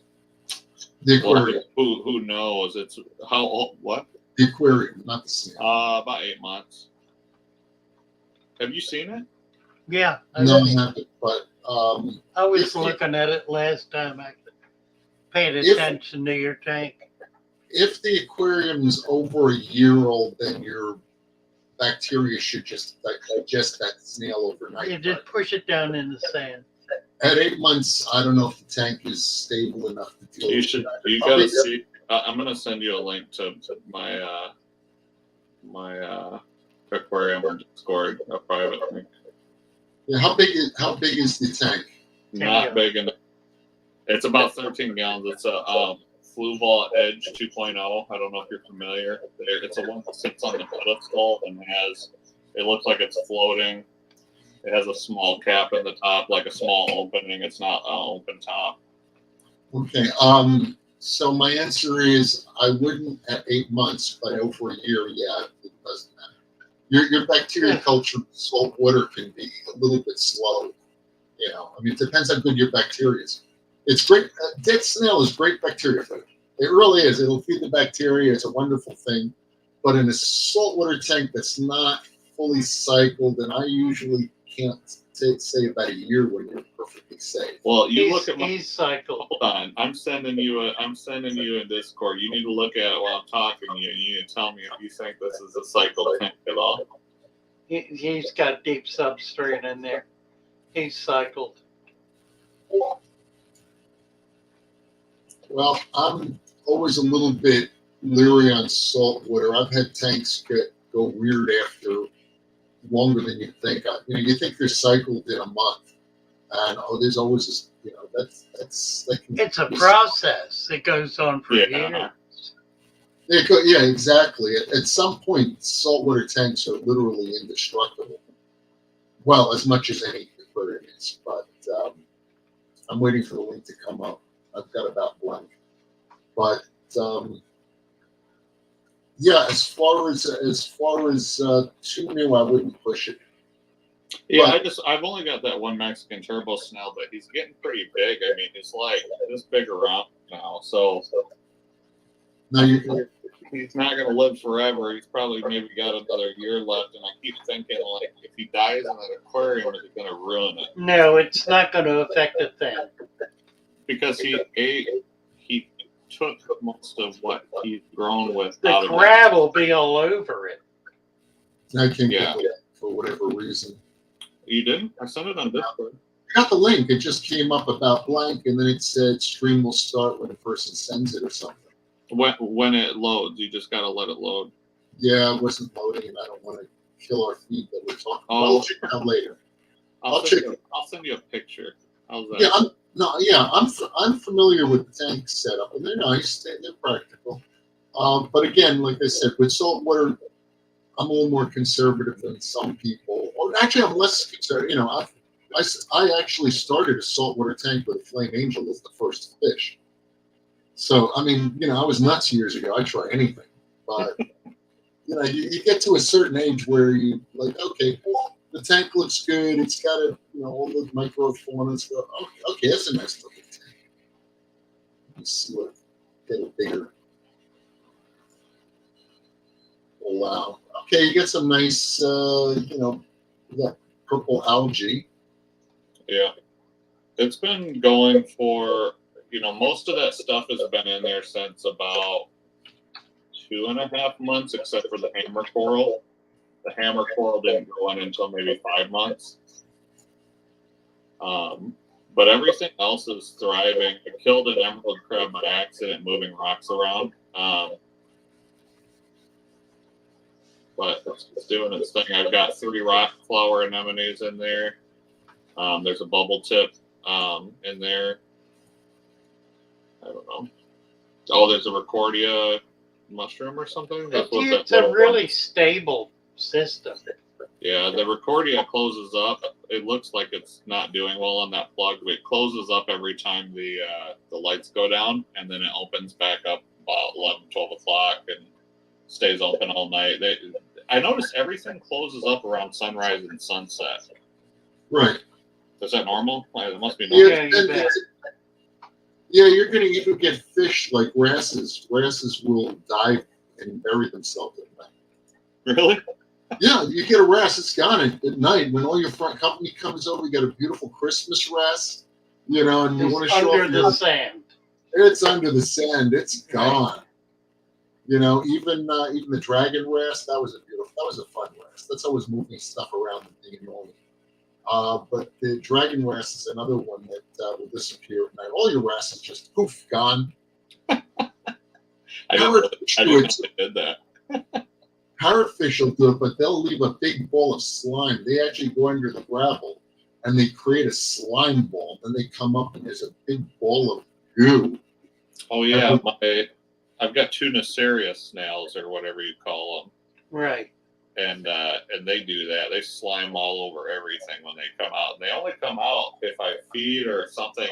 The aquarium. Well, who knows? It's how old? What? The aquarium, not the snail. About 8 months. Have you seen it? Yeah. No, I haven't. But I was looking at it last time. I paid attention to your tank. If the aquarium is over a year old, then your bacteria should just digest that snail overnight. You just push it down in the sand. At 8 months, I don't know if the tank is stable enough to deal You with should. that. You gotta see. I'm gonna send you a link to my my aquarium or Discord, a private link. Yeah, how big is the tank? Not big enough. It's about 13 gallons. It's a Flu Vault Edge 2.0. I don't know if you're familiar. It's a one that sits on the pedestal and it looks like it's floating. It has a small cap in the top, like a small opening. It's not an open top. Okay. So my answer is I wouldn't at 8 months, but over a year, yeah, it doesn't matter. Your bacteria culture in salt water can be a little bit slow. You know, I mean, it depends how good your bacteria is. It's great. Dead snail is great bacteria food. It really is. It'll feed the bacteria. It's a wonderful thing. But in a saltwater tank that's not fully cycled, and I usually can't say about a year when you're perfectly safe. Well, look at he's cycled. Hold on, I'm sending you a Discord. You need to look at it while I'm talking to you, and you need to tell me if you think this is a cycle tank at all. He's got deep substrate in there. He's cycled. Well, I'm always a little bit leery on salt water. I've had tanks go weird after longer than you think. You think they're cycled in a month, and there's always this. It's a process. It goes on for years. Yeah, exactly. At some point, saltwater tanks are literally indestructible. Well, as much as any aquarium is, but I'm waiting for the link to come up. I've got about blank, but yeah. As far as 2 new, I wouldn't push it. Yeah, I've only got that one Mexican turbo snail, but he's getting pretty big. I mean, he's like this big around now, so Now he's not going to live forever. He's probably maybe got another year left, and I keep thinking, like, if he dies in an aquarium, is it going to ruin it? No, it's not going to affect a thing. Because he took most of what he's grown with. The crab will be all over it. I can't get it for whatever reason. You didn't? I sent it on Discord. I got the link. It just came up about blank, and then it said stream will start when the person sends it or something. When it loads, you just got to let it load. Yeah, it wasn't loading, and I don't want to kill our feed that we're talking about. Oh. I'll check it out later. I'll send you a picture. How's that? Yeah, I'm familiar with the tank setup, and they're nice. They're practical. But again, like I said, with saltwater, I'm a little more conservative than some people. Or actually, I'm less conservative. You know, I actually started a saltwater tank with a flame angel as the first fish. So, I mean, you know, I was nuts years ago. I'd try anything. But, you know, you get to a certain age where you like, okay, well, the tank looks good. It's got all the microfauna stuff. Okay, that's a nice looking tank. Let me see what, get it bigger. Oh, wow. Okay, you get some nice, you got purple algae. Yeah. It's been going for, most of that stuff has been in there since about 2.5 months, except for the hammer coral. The hammer coral didn't go in until maybe 5 months. But everything else is thriving. I killed an emerald crab by accident moving rocks around. But it's doing its thing. I've got 3 rock flower anemones in there. There's a bubble tip in there. I don't know. Oh, there's a Recordia mushroom or something. It's a really stable system. Yeah, the Recordia closes up. It looks like it's not doing well on that plug, but it closes up every time the lights go down, and then it opens back up about 11, 12 o'clock and stays open all night. I noticed everything closes up around sunrise and sunset. Right. Is that normal? It must be normal. Yeah, you bet. Yeah, you're going to even get fish like wrasses. Wrasses will dive and bury themselves at night. Really? Yeah, you get a wrasse, it's gone at night. When all your front company comes over, you got a beautiful Christmas wrasse, and you want to show under off the sand. It's under the sand. It's gone. Even the dragon wrasse, that was a fun wrasse. That's always moving stuff around and being normal. But the dragon wrasse is another one that will disappear at night. All your wrasses just poof, gone. I didn't know they did that. Parrotfish will do it, but they'll leave a big ball of slime. They actually go under the gravel and they create a slime ball. Then they come up and there's a big ball of goo. Oh yeah, I've got 2 Nacerius snails or whatever you call them. Right. And they do that. They slime all over everything when they come out. They only come out if I feed or something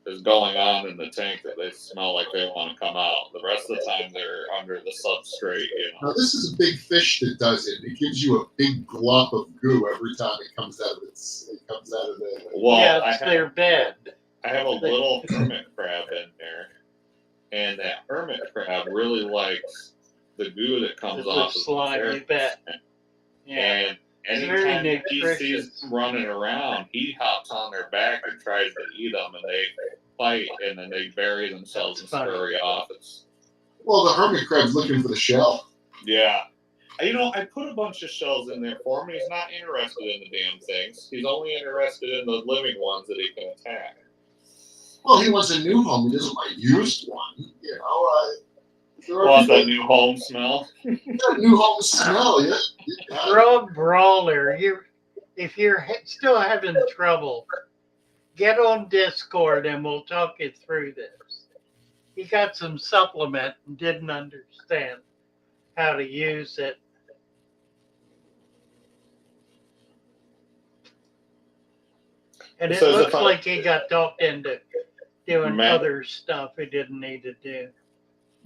is going on in the tank that they smell like they want to come out. The rest of the time they're under the substrate. You know. Now this is a big fish that does it. It gives you a big glop of goo every time it comes out of the. Well, yeah, it's their bed. I have a little hermit crab in there, and that hermit crab really likes the goo that comes off of slime. You bet. Yeah. And anytime he sees them running around, he hops on their back and tries to eat them, and they fight, and then they bury themselves and scurry off. Well, the hermit crab's looking for the shell. Yeah. You know, I put a bunch of shells in there for him. He's not interested in the damn things. He's only interested in the living ones that he can attack. Well, he wants a new home. He doesn't want a used one. You know, wants that new home smell. New home smell, yeah. Road Brawler, if you're still having trouble, get on Discord and we'll talk you through this. He got some supplement and didn't understand how to use it. And it looks like he got talked into doing other stuff he didn't need to do.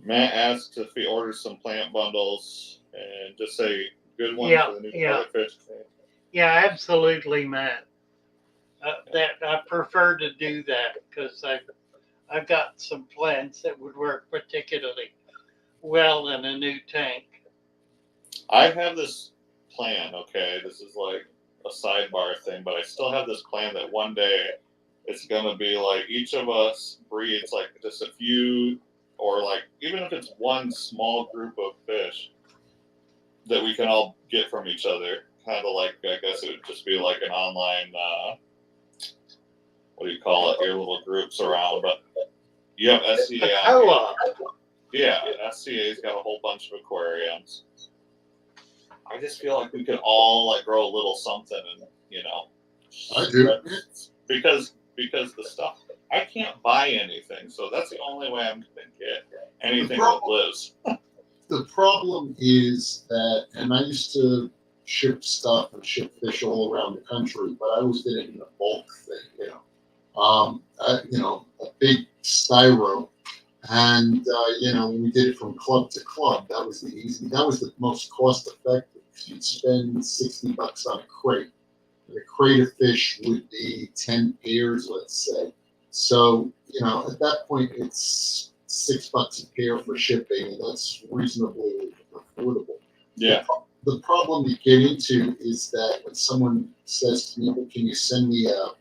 Matt asked if he orders some plant bundles and just say good one for the new fish. Yeah, absolutely, Matt. That I prefer to do that because I've got some plants that would work particularly well in a new tank. I have this plan. Okay, this is like a sidebar thing, but I still have this plan that one day it's gonna be like each of us breeds like just a few. Or like, even if it's one small group of fish that we can all get from each other, kind of like, I guess it would just be like an online, what do you call it, your little groups around, but you have SCA. Yeah, SCA's got a whole bunch of aquariums. I just feel like we could all like grow a little something and, you know. I do. Because the stuff, I can't buy anything, so that's the only way I'm going to get anything that lives. The problem is that, and I used to ship stuff and ship fish all around the country, but I always did it in a bulk thing, a big styro. And, when we did it from club to club, that was the most cost effective. You'd spend $60 on a crate. And a crate of fish would be 10 pairs, let's say. So, at that point, it's $6 a pair for shipping, and that's reasonably affordable. Yeah. The problem you get into is that when someone says to me, well, can you send me a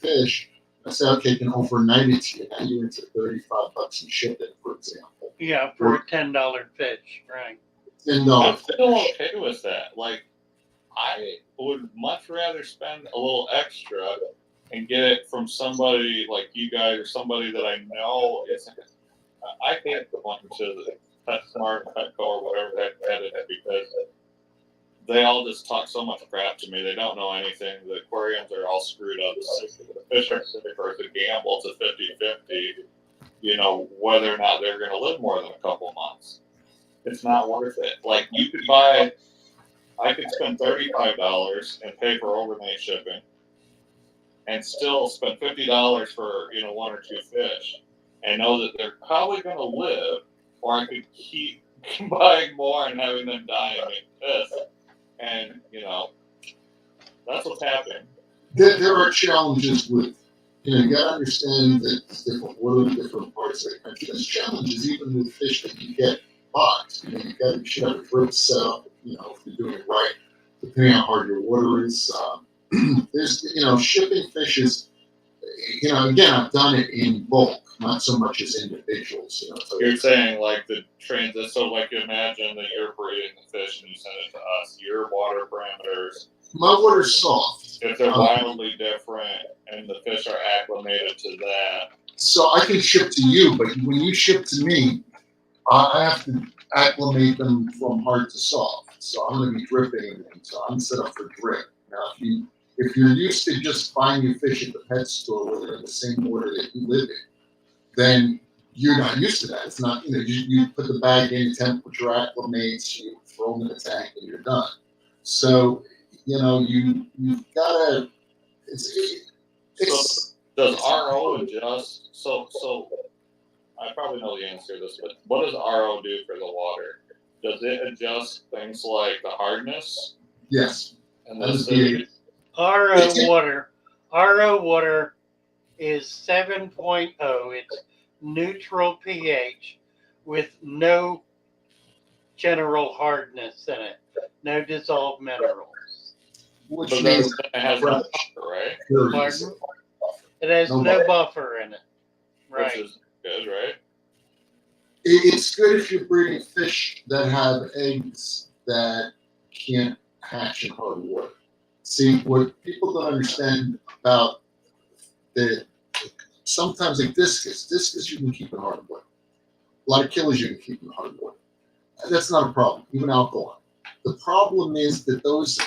fish? I say, okay, I can overnight it to you. Now you're into $35 in shipping, for example. Yeah, for a $10 fish, right. $10. I'm still okay with that. Like, I would much rather spend a little extra and get it from somebody like you guys or somebody that I know isn't. I hate the one to PetSmart, Petco, or whatever that is because they all just talk so much crap to me. They don't know anything. The aquariums are all screwed up. The fish are sick, or it's a gamble. It's a 50-50, whether or not they're going to live more than a couple months. It's not worth it. Like, I could spend $35 and pay for overnight shipping and still spend $50 for, 1 or 2 fish and know that they're probably going to live, or I could keep buying more and having them die and get pissed. And, that's what's happening. There are challenges with, you got to understand that it's different. What are the different parts of the country? There's challenges even with fish that you get boxed. You should have a drip set up, if you're doing it right, depending on how hard your water is. There's, shipping fish is, again, I've done it in bulk, not so much as individuals. So you're saying like the transit, so like imagine that you're breeding the fish and you send it to us, your water parameters My water's soft. If they're wildly different and the fish are acclimated to that. So I can ship to you, but when you ship to me, I have to acclimate them from hard to soft. So I'm going to be dripping them. So I'm set up for drip. Now, if you're used to just buying your fish at the pet store where they're in the same order that you live in, then you're not used to that. It's not, you put the bag in, temperature acclimates, you throw them in the tank, and you're done. So, you've got to, So does RO adjust? So I probably know the answer to this, but what does RO do for the water? Does it adjust things like the hardness? Yes. And the acidity? RO water is 7.0. It's neutral pH with no general hardness in it, no dissolved minerals. Which But means it has no buffer, right? Pardon? It has no buffer in it. Right. Which is good, right? It's good if you're breeding fish that have eggs that can't hatch in hard water. See, what people don't understand about sometimes like discus you can keep in hard water. A lot of killers you can keep in hard water. That's not a problem, even alkaline. The problem is that those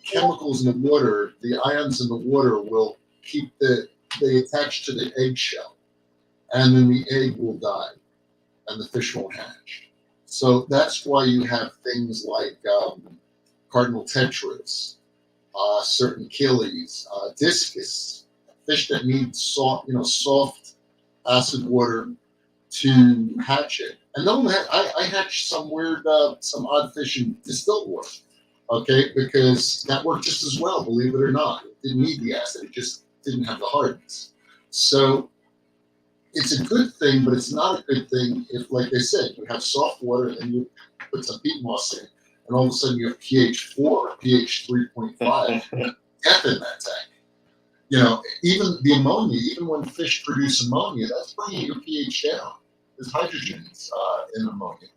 chemicals in the water, the ions in the water will they attach to the eggshell, and then the egg will die, and the fish won't hatch. So that's why you have things like cardinal tetras, certain killies, discus, fish that need soft acid water to hatch it. And then I hatched some odd fish in distilled water. Okay, because that worked just as well, believe it or not. It didn't need the acid, it just didn't have the hardness. So it's a good thing, but it's not a good thing if, like I said, you have soft water and you put some peat moss in, and all of a sudden you have pH 4 or pH 3.5 death in that tank. Even the ammonia, even when fish produce ammonia, that's bringing your pH down. There's hydrogens in ammonia.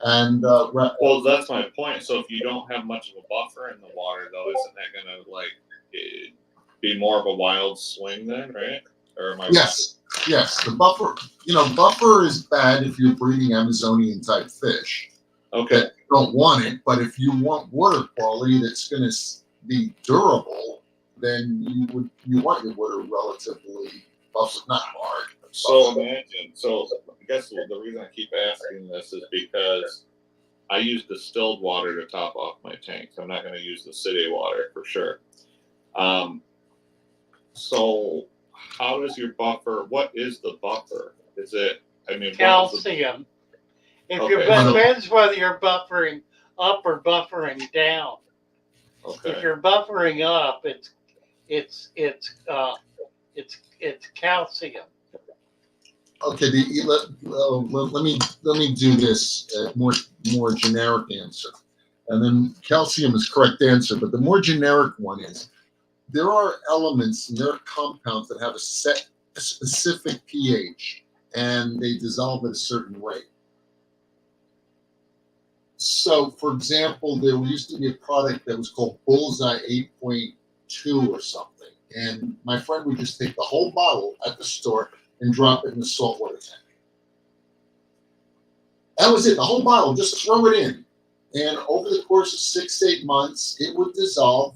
And well, that's my point. So if you don't have much of a buffer in the water, though, isn't that going to be more of a wild swing then, right? Or am I Yes. The buffer is bad if you're breeding Amazonian type fish. Okay. That you don't want it, but if you want water quality that's going to be durable, then you want your water relatively buffered, not hard. So imagine. So I guess the reason I keep asking this is because I use distilled water to top off my tanks. I'm not going to use the city water for sure. So how does your buffer? What is the buffer? Is it? Calcium. Depends whether you're buffering up or buffering down. Okay. If you're buffering up, it's calcium. Okay, let me do this more generic answer, and then calcium is correct answer. But the more generic one is there are elements and there are compounds that have a specific pH, and they dissolve at a certain rate. So, for example, there used to be a product that was called Bullseye 8.2 or something, and my friend would just take the whole bottle at the store and drop it in the saltwater tank. That was it, the whole bottle, just throw it in. And over the course of 6 to 8 months, it would dissolve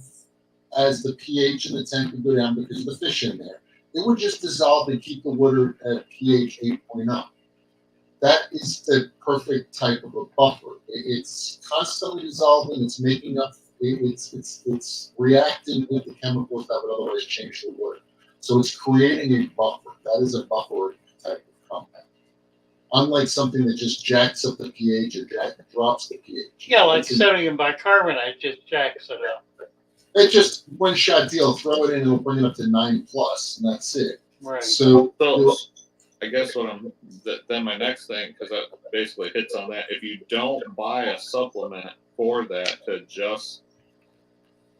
as the pH in the tank would go down because of the fish in there. It would just dissolve and keep the water at pH 8.0. That is the perfect type of a buffer. It's constantly dissolving, it's making up, it's reacting with the chemicals that would otherwise change the water. So it's creating a buffer. That is a buffer type of compound. Unlike something that just jacks up the pH or drops the pH. Yeah, like sodium bicarbonate just jacks it up. It's just one shot deal. Throw it in, it'll bring it up to 9+, and that's it. Right. So I guess then my next thing, because that basically hits on that, if you don't buy a supplement for that to adjust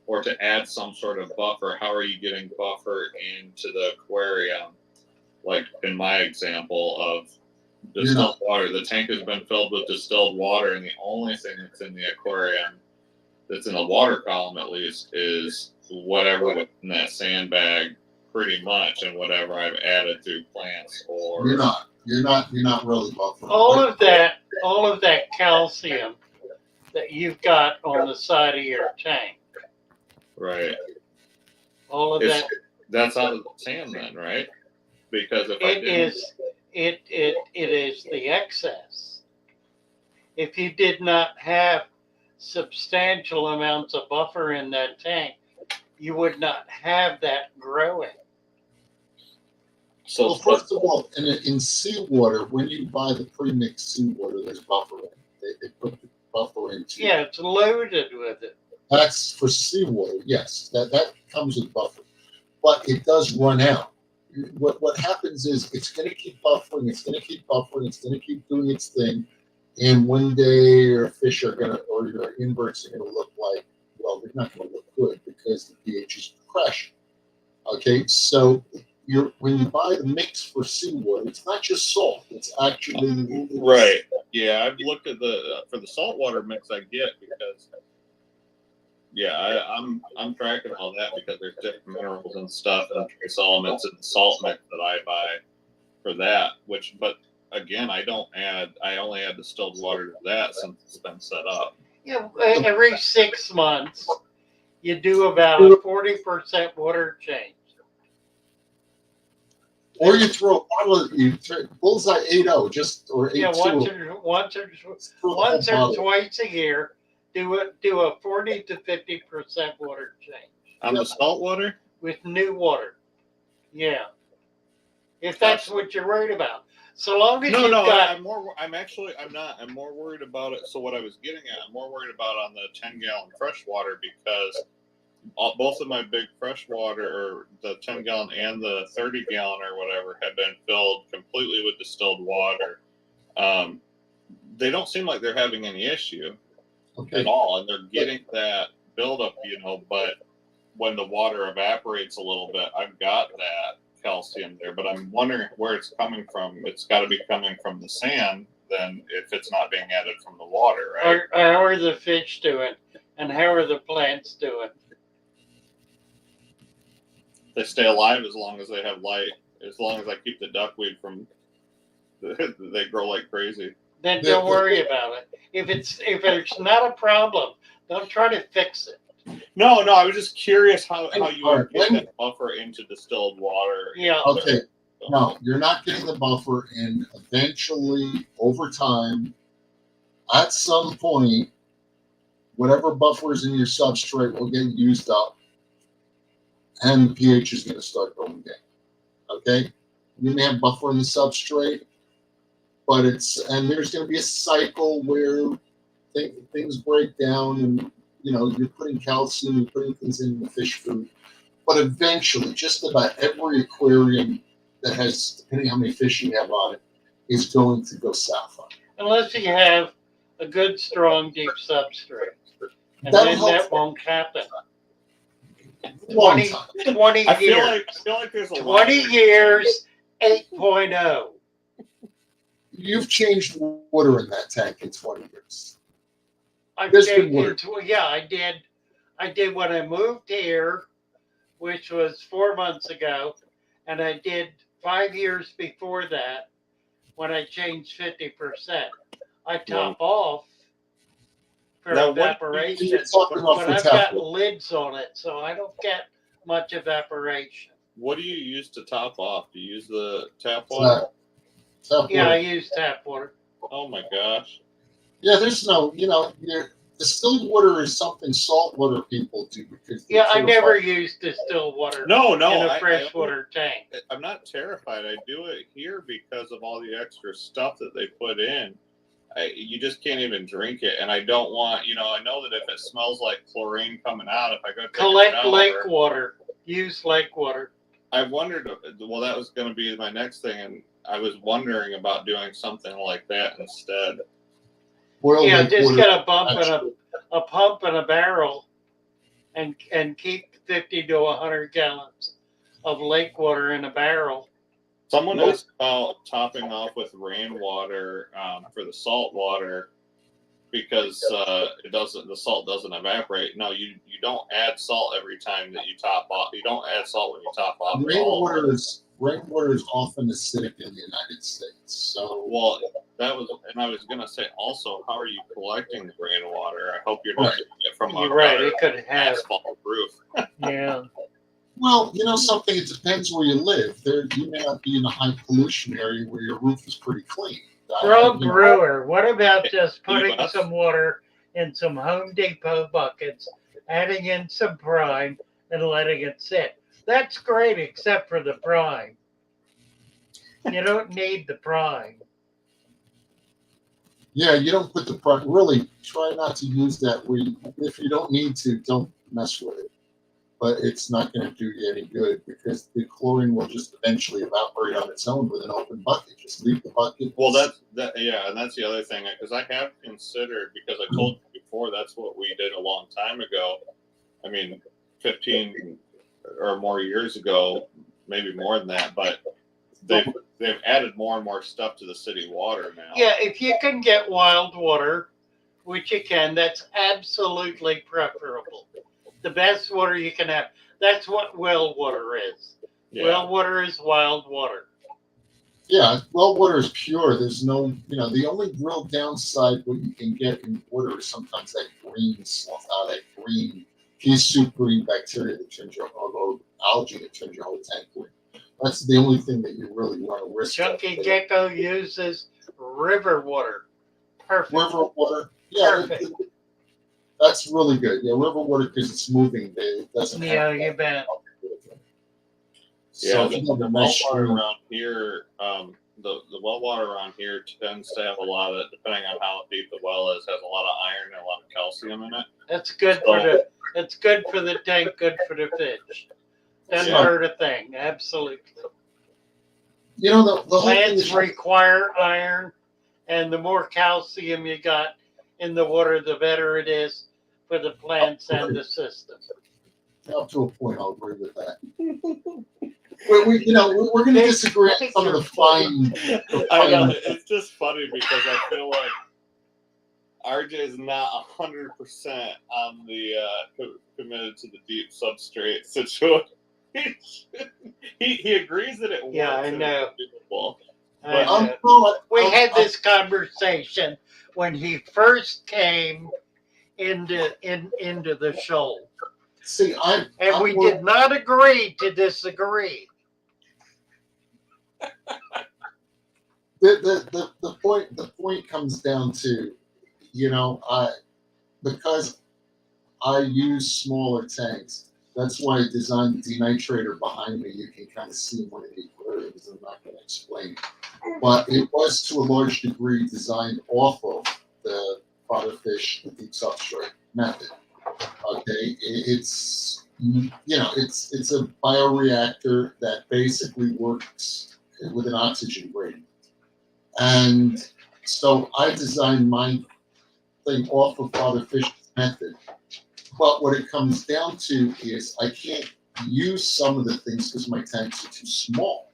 or to add some sort of buffer, how are you getting buffer into the aquarium? Like in my example of distilled water, the tank has been filled with distilled water, and the only thing that's in the aquarium that's in the water column at least is whatever in that sandbag, pretty much, and whatever I've added through plants or. You're not really buffering. All of that calcium that you've got on the side of your tank. Right. All of that. That's out of the sand then, right? Because if it is the excess. If you did not have substantial amounts of buffer in that tank, you would not have that growing. So first of all, in seawater, when you buy the pre-mixed seawater, there's buffer in it. They put the buffer into. Yeah, it's loaded with it. That's for seawater. Yes, that comes with buffer, but it does run out. What happens is it's going to keep buffering. It's going to keep buffering. It's going to keep doing its thing, and one day your fish are going to, or your inverts are going to look like, well, they're not going to look good because the pH is crashing. Okay, so. When you buy the mix for seawater, it's not just salt. It's actually right. Yeah, I've looked at for the saltwater mix I get because I'm tracking all that because there's different minerals and stuff and trace elements in the salt mix that I buy for that. But again, I only add distilled water to that since it's been set up. Yeah, every 6 months you do about a 40% water change. Or you throw a bottle, bullseye 8.0, just or 8.2. Yeah, once or twice a year, do a 40 to 50% water change. On the salt water? With new water. Yeah. If that's what you're worried about. So long as you've got. I'm more worried about it. So what I was getting at, I'm more worried about on the 10-gallon freshwater because both of my big freshwater, or the 10-gallon and the 30-gallon or whatever, have been filled completely with distilled water. They don't seem like they're having any issue at all, and they're getting that buildup, but when the water evaporates a little bit, I've got that calcium there, but I'm wondering where it's coming from. It's got to be coming from the sand, then, if it's not being added from the water, right? How are the fish doing, and how are the plants doing? They stay alive as long as they have light. As long as I keep the duckweed from, they grow like crazy. Then don't worry about it. If it's not a problem, don't try to fix it. No, I was just curious how you are getting that buffer into distilled water. Yeah. Okay. No, you're not getting the buffer, and eventually, over time, at some point, whatever buffer is in your substrate will get used up. And the pH is going to start going down. Okay, you may have buffer in the substrate, but there's going to be a cycle where things break down, and you're putting calcium, you're putting things in the fish food, but eventually, just about every aquarium that has, depending how many fish you have on it, is going to go south on it. Unless you have a good, strong, deep substrate, and then that won't happen. 20 years. I feel like there's a 20 years, 8.0. You've changed water in that tank in 20 years. I did. I did when I moved here, which was 4 months ago, and I did 5 years before that when I changed 50%. I top off for evaporation, but I've got lids on it, so I don't get much evaporation. What do you use to top off? Do you use the tap water? I use tap water. Oh my gosh. Yeah, there's no, distilled water is something saltwater people do because. Yeah, I never use distilled water. No, in a freshwater tank. I'm not terrified. I do it here because of all the extra stuff that they put in. You just can't even drink it, and I don't want. I know that if it smells like chlorine coming out, if I go collect lake water, use lake water. I wondered. Well, that was going to be my next thing, and I was wondering about doing something like that instead. Just get a pump and a barrel, and keep 50 to 100 gallons of lake water in a barrel. Someone asked about topping off with rainwater for the salt water, because the salt doesn't evaporate. No, you don't add salt every time that you top off. You don't add salt when you top off. Rainwater is often acidic in the United States. So well, that was, and I was gonna say also, how are you collecting the rainwater? I hope you're not getting it from You're right. another It could have. asphalt roof. Yeah. well, something. It depends where you live. You may not be in a high pollution area where your roof is pretty clean. Bro Brewer, what about just putting US? some water in some Home Depot buckets, adding in some brine, and letting it sit? That's great, except for the brine. You don't need the brine. Yeah, you don't put the product. Really, try not to use that. If you don't need to, don't mess with it. But it's not going to do you any good because the chlorine will just eventually evaporate on its own with an open bucket. Just leave the bucket. Well, yeah, and that's the other thing because I have considered, because I told you before, that's what we did a long time ago. I mean, 15 or more years ago, maybe more than that, but they've added more and more stuff to the city water now. Yeah, if you can get wild water, which you can, that's absolutely preferable. The best water you can have. That's what well water is. Yeah. Well water is wild water. Yeah, well water is pure. There's no, the only real downside what you can get in water is sometimes that green stuff, that green pea soup green bacteria that turns your whole algae that turns your whole tank green. That's the only thing that you really want to risk. Chunky Gecko uses river water. Perfect. River water, yeah. Perfect. That's really good. Yeah, river water because it's moving. It doesn't. Yeah, you bet. So the well water around here, the well water around here tends to have a lot of, depending on how deep the well is, has a lot of iron and a lot of calcium in it. That's good it's good for the tank, good for the fish. Doesn't hurt a thing. Absolutely. The whole plants require iron, and the more calcium you got in the water, the better it is for the plants and the system. Up to a point, I'll agree with that. we're going to disagree on some of the fine. I know, it's just funny because I feel like RJ is not 100% on the committed to the deep substrate situation. he agrees that it works. Yeah, I know. But we had this conversation when he first came into the show. See, we did not agree to disagree. The point comes down to, because I use smaller tanks. That's why I designed the denitrator behind me. You can kind of see one of the aquariums. I'm not going to explain, but it was to a large degree designed off of the father-fish deep substrate method. Okay, it's a bioreactor that basically works with an oxygen gradient, and so I designed my thing off of father-fish method. But what it comes down to is I can't use some of the things because my tanks are too small.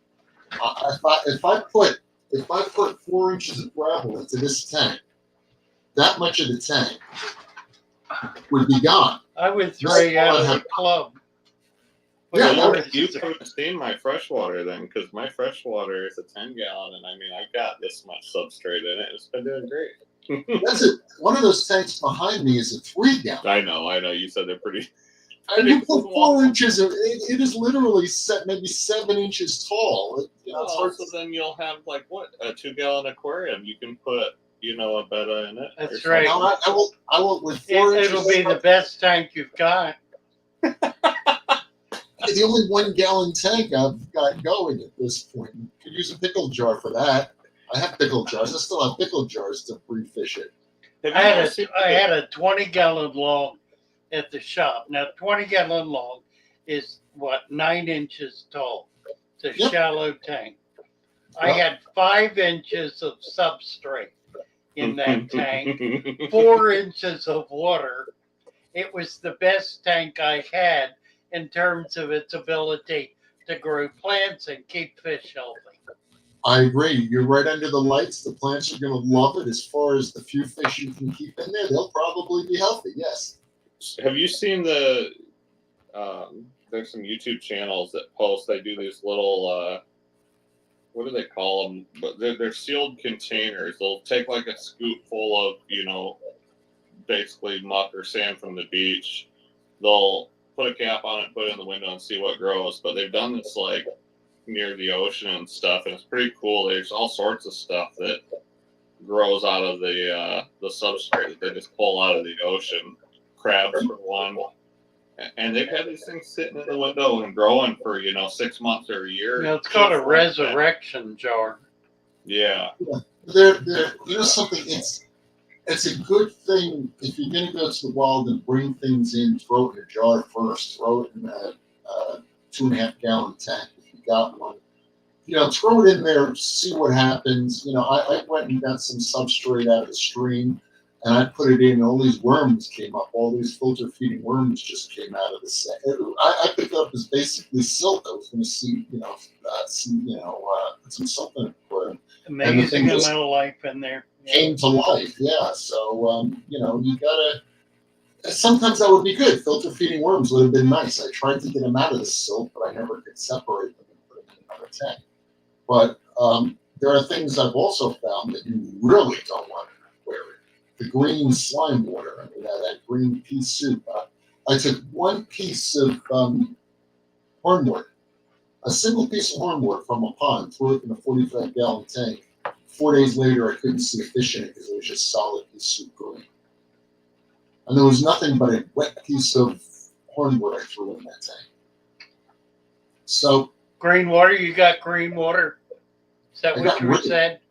If I put 4 inches of gravel into this tank, that much of the tank would be gone. I would throw you out of the club. Yeah, you could have seen my freshwater then, because my freshwater is a 10-gallon, and I mean I got this much substrate in it. It's been doing great. That's it. One of those tanks behind me is a 3-gallon. I know. You said they're pretty. And you put 4 inches of it is literally maybe 7 inches tall. So then you'll have like what, a 2-gallon aquarium. You can put a betta in it. That's right. I will with 4 inches. It'll be the best tank you've got. The only 1-gallon tank I've got going at this point. You could use a pickle jar for that. I have pickle jars. I still have pickle jars to pre-fish it. I had a 20-gallon log at the shop. Now, 20-gallon log is 9 inches tall. It's a shallow tank. I had 5 inches of substrate in that tank, 4 inches of water. It was the best tank I had in terms of its ability to grow plants and keep fish healthy. I agree. You're right under the lights. The plants are going to love it. As far as the few fish you can keep in there, they'll probably be healthy. Yes. Have you seen the? There's some YouTube channels that post. They do these little. What do they call them? But they're sealed containers. They'll take like a scoop full of basically muck or sand from the beach. They'll put a cap on it, put it in the window, and see what grows. But they've done this like near the ocean and stuff, and it's pretty cool. There's all sorts of stuff that grows out of the substrate that they just pull out of the ocean. Crabs for one, and they've had these things sitting in the window and growing for 6 months or a year. It's called a resurrection jar. Yeah. They're something. It's a good thing if you're going to go to the wild and bring things in. Throw it in a jar first. Throw it in a 2.5 gallon tank if you got one. Throw it in there. See what happens. I went and got some substrate out of the stream, and I put it in. And all these worms came up. All these filter feeding worms just came out of the set. I picked it up as basically silt. I was going to see, put some silt in it for it. Amazing amount of life in there. Came to life, yeah. So you gotta. Sometimes that would be good. Filter feeding worms would have been nice. I tried to get them out of the silt, but I never could separate them and put them in another tank. But there are things I've also found that you really don't want in an aquarium. The green slime water. I mean, that green pea soup. I took one piece of hornwood, a single piece of hornwood from a pond, threw it in a 45 gallon tank. 4 days later, I couldn't see a fish in it because it was just solid pea soup green. And there was nothing but a wet piece of hornwood I threw in that tank. So green water, you got green water? Is that what you said?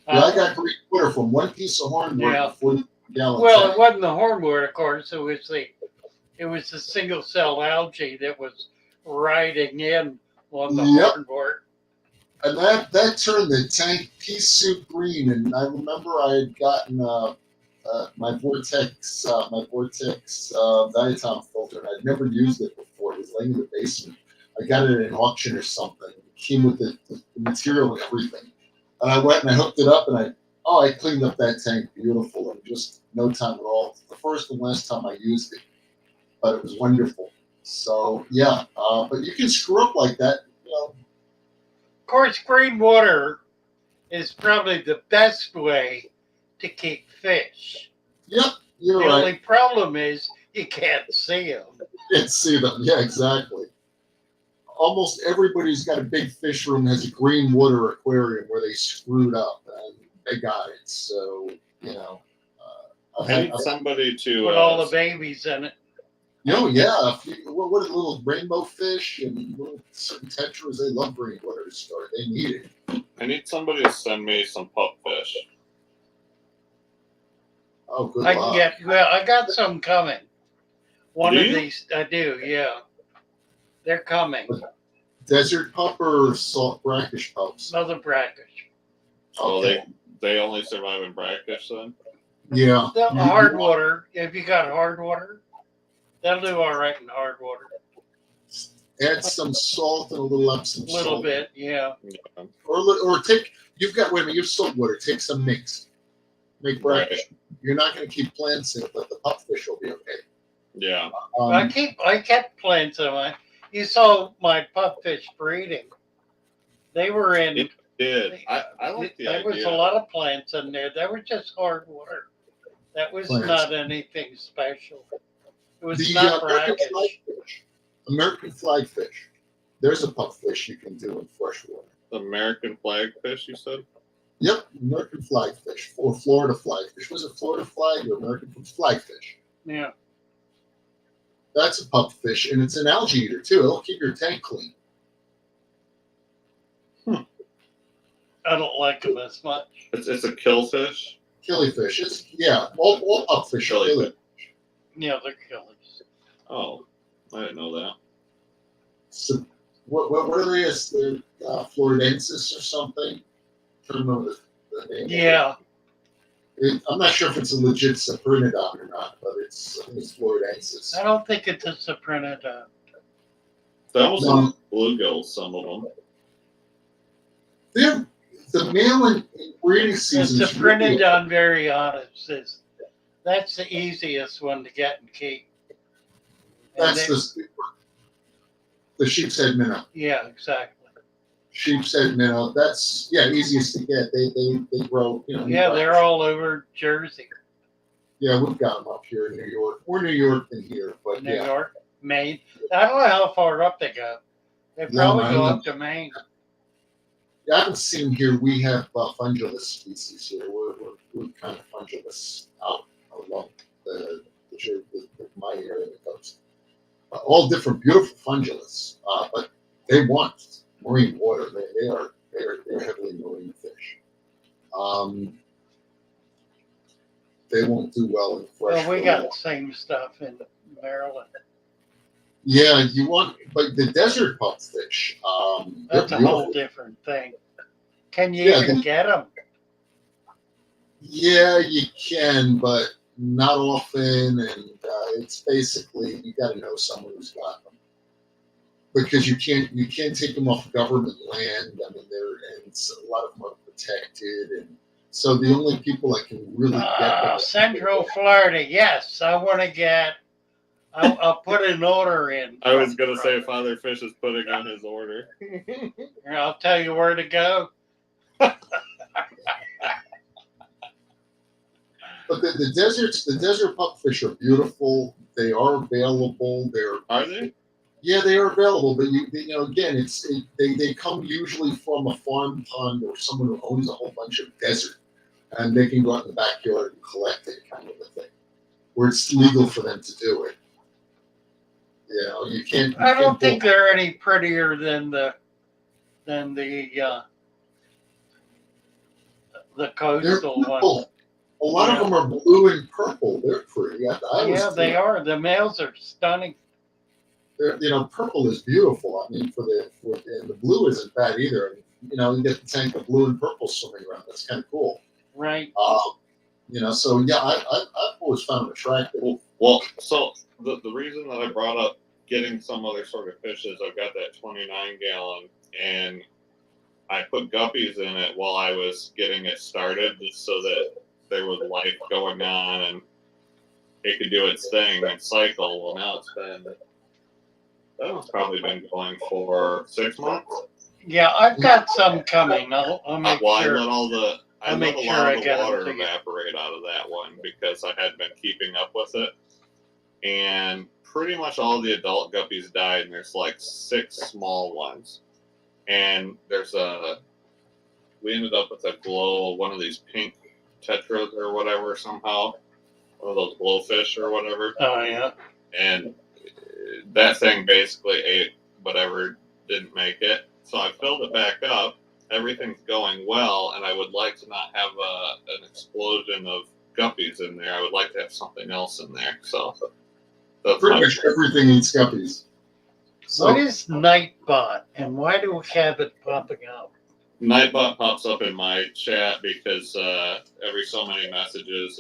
Yeah, I got green water from one piece of hornwood in a 40 gallon Well, tank. it wasn't the hornwood, of course. It was the single cell algae that was riding in on the hornwood. And that turned the tank pea soup green. And I remember I had gotten my Vortex diatom filter, and I'd never used it before. It was laying in the basement. I got it at an auction or something. It came with the material and everything. And I went and I hooked it up, and I cleaned up that tank beautiful in just no time at all. The first and last time I used it, but it was wonderful. So yeah, but you can screw up like that, Of course, green water is probably the best way to keep fish. Yep, you're the right. only problem is you can't see them. You can't see them. Yeah, exactly. Almost everybody's got a big fish room has a green water aquarium where they screwed up and they got it. So I need somebody to put all the babies in it. Yeah. What are the little rainbow fish and certain tetras? They love green water to start. They need it. I need somebody to send me some pupfish. Oh, good I luck. I got some coming. One Do of you? these, I do, yeah. They're coming. Desert pup or salt brackish pups? Another brackish. Oh, they only survive in brackish then? Yeah. Hard water. If you got hard water, they'll do all right in hard water. Add some salt and a little Epsom A little salt. bit, yeah. Or take. You have salt water. Take some mixed. Make brackish. Right. You're not going to keep plants in it, but the pupfish will be okay. Yeah. I kept plants in my. You saw my pupfish breeding. They were in. It did. I like the idea. There was a lot of plants in there. That was just hard water. That was Plants. not anything special. It was The not American brackish. flagfish. American flagfish. There's a pupfish you can do in fresh water. The American flagfish, you said? Yep, American flagfish or Florida flagfish. Was it Florida flag or American flagfish? Yeah. That's a pupfish, and it's an algae eater too. It'll keep your tank clean. I don't like them as much. It's a killfish? Killifish. It's all pupfish are killifish. Yeah, they're killers. Oh, I didn't know that. So, what are they? They're Floridensis or something? I don't remember the name. Yeah. I'm not sure if it's a legit Sapernodon or not, but I think it's Floridensis. I don't think it's a Sapernodon. That was like bluegills, some of them. The male in breeding season It's is a printed really, on Varianus. That's the easiest one to get and keep. And that's the sheep's head minnow. yeah, exactly. Sheep's head minnow. That's easiest to get. They grow. Yeah, they're all over Jersey, Yeah, we've got them up here in New York. More New York than here, but New York, Maine. I don't know how far up they go. They probably go up to Maine. Yeah, I haven't seen them here. We have fungulus species here. We're kind of fungulus out along my area of the coast. All different, beautiful fungulus, but they want marine water. They're heavily marine fish. They won't do well in fresh. Well, we got the same stuff in Maryland. Yeah, but the desert pupfish. That's a whole different thing. Can you even get them? Yeah, you can, but not often, and it's basically you got to know someone who's got them because you can't take them off government land. I mean, a lot of them are protected, and so the only people that can really get them. Central Florida, yes, I want to get. I'll put an order in. I was gonna say Father Fish is putting on his order. I'll tell you where to go. But the desert pupfish are beautiful. They are available. Are they? Yeah, they are available. But again, they come usually from a farm pond or someone who owns a whole bunch of desert, and they can go out in the backyard and collect it, kind of a thing, where it's legal for them to do it. You can't. I don't think they're any prettier than the coastal ones. A lot of them are blue and purple. They're pretty. They are. The males are stunning. Purple is beautiful. I mean, and the blue isn't bad either. You get the tank of blue and purple swimming around. That's kind of cool. Right. So yeah, I've always found them attractive. Well, so the reason that I brought up getting some other sort of fish is I've got that 29-gallon, and I put guppies in it while I was getting it started, just so that there was life going on and it could do its thing and cycle. Well, now that one's probably been going for 6 months. Yeah, I've got some coming. I'll make sure. I let a lot of the water them evaporate out of that one because I had been keeping up with it. And pretty much all the adult guppies died, and there's like 6 small ones. And we ended up with one of these pink tetras or whatever somehow. One of those glowfish or whatever. Oh, yeah. And that thing basically ate whatever didn't make it. So I filled it back up. Everything's going well, and I would like to not have an explosion of guppies in there. I would like to have something else in there. So pretty much everything eats guppies. So, what is Nightbot, and why do we have it popping up? Nightbot pops up in my chat because every so many messages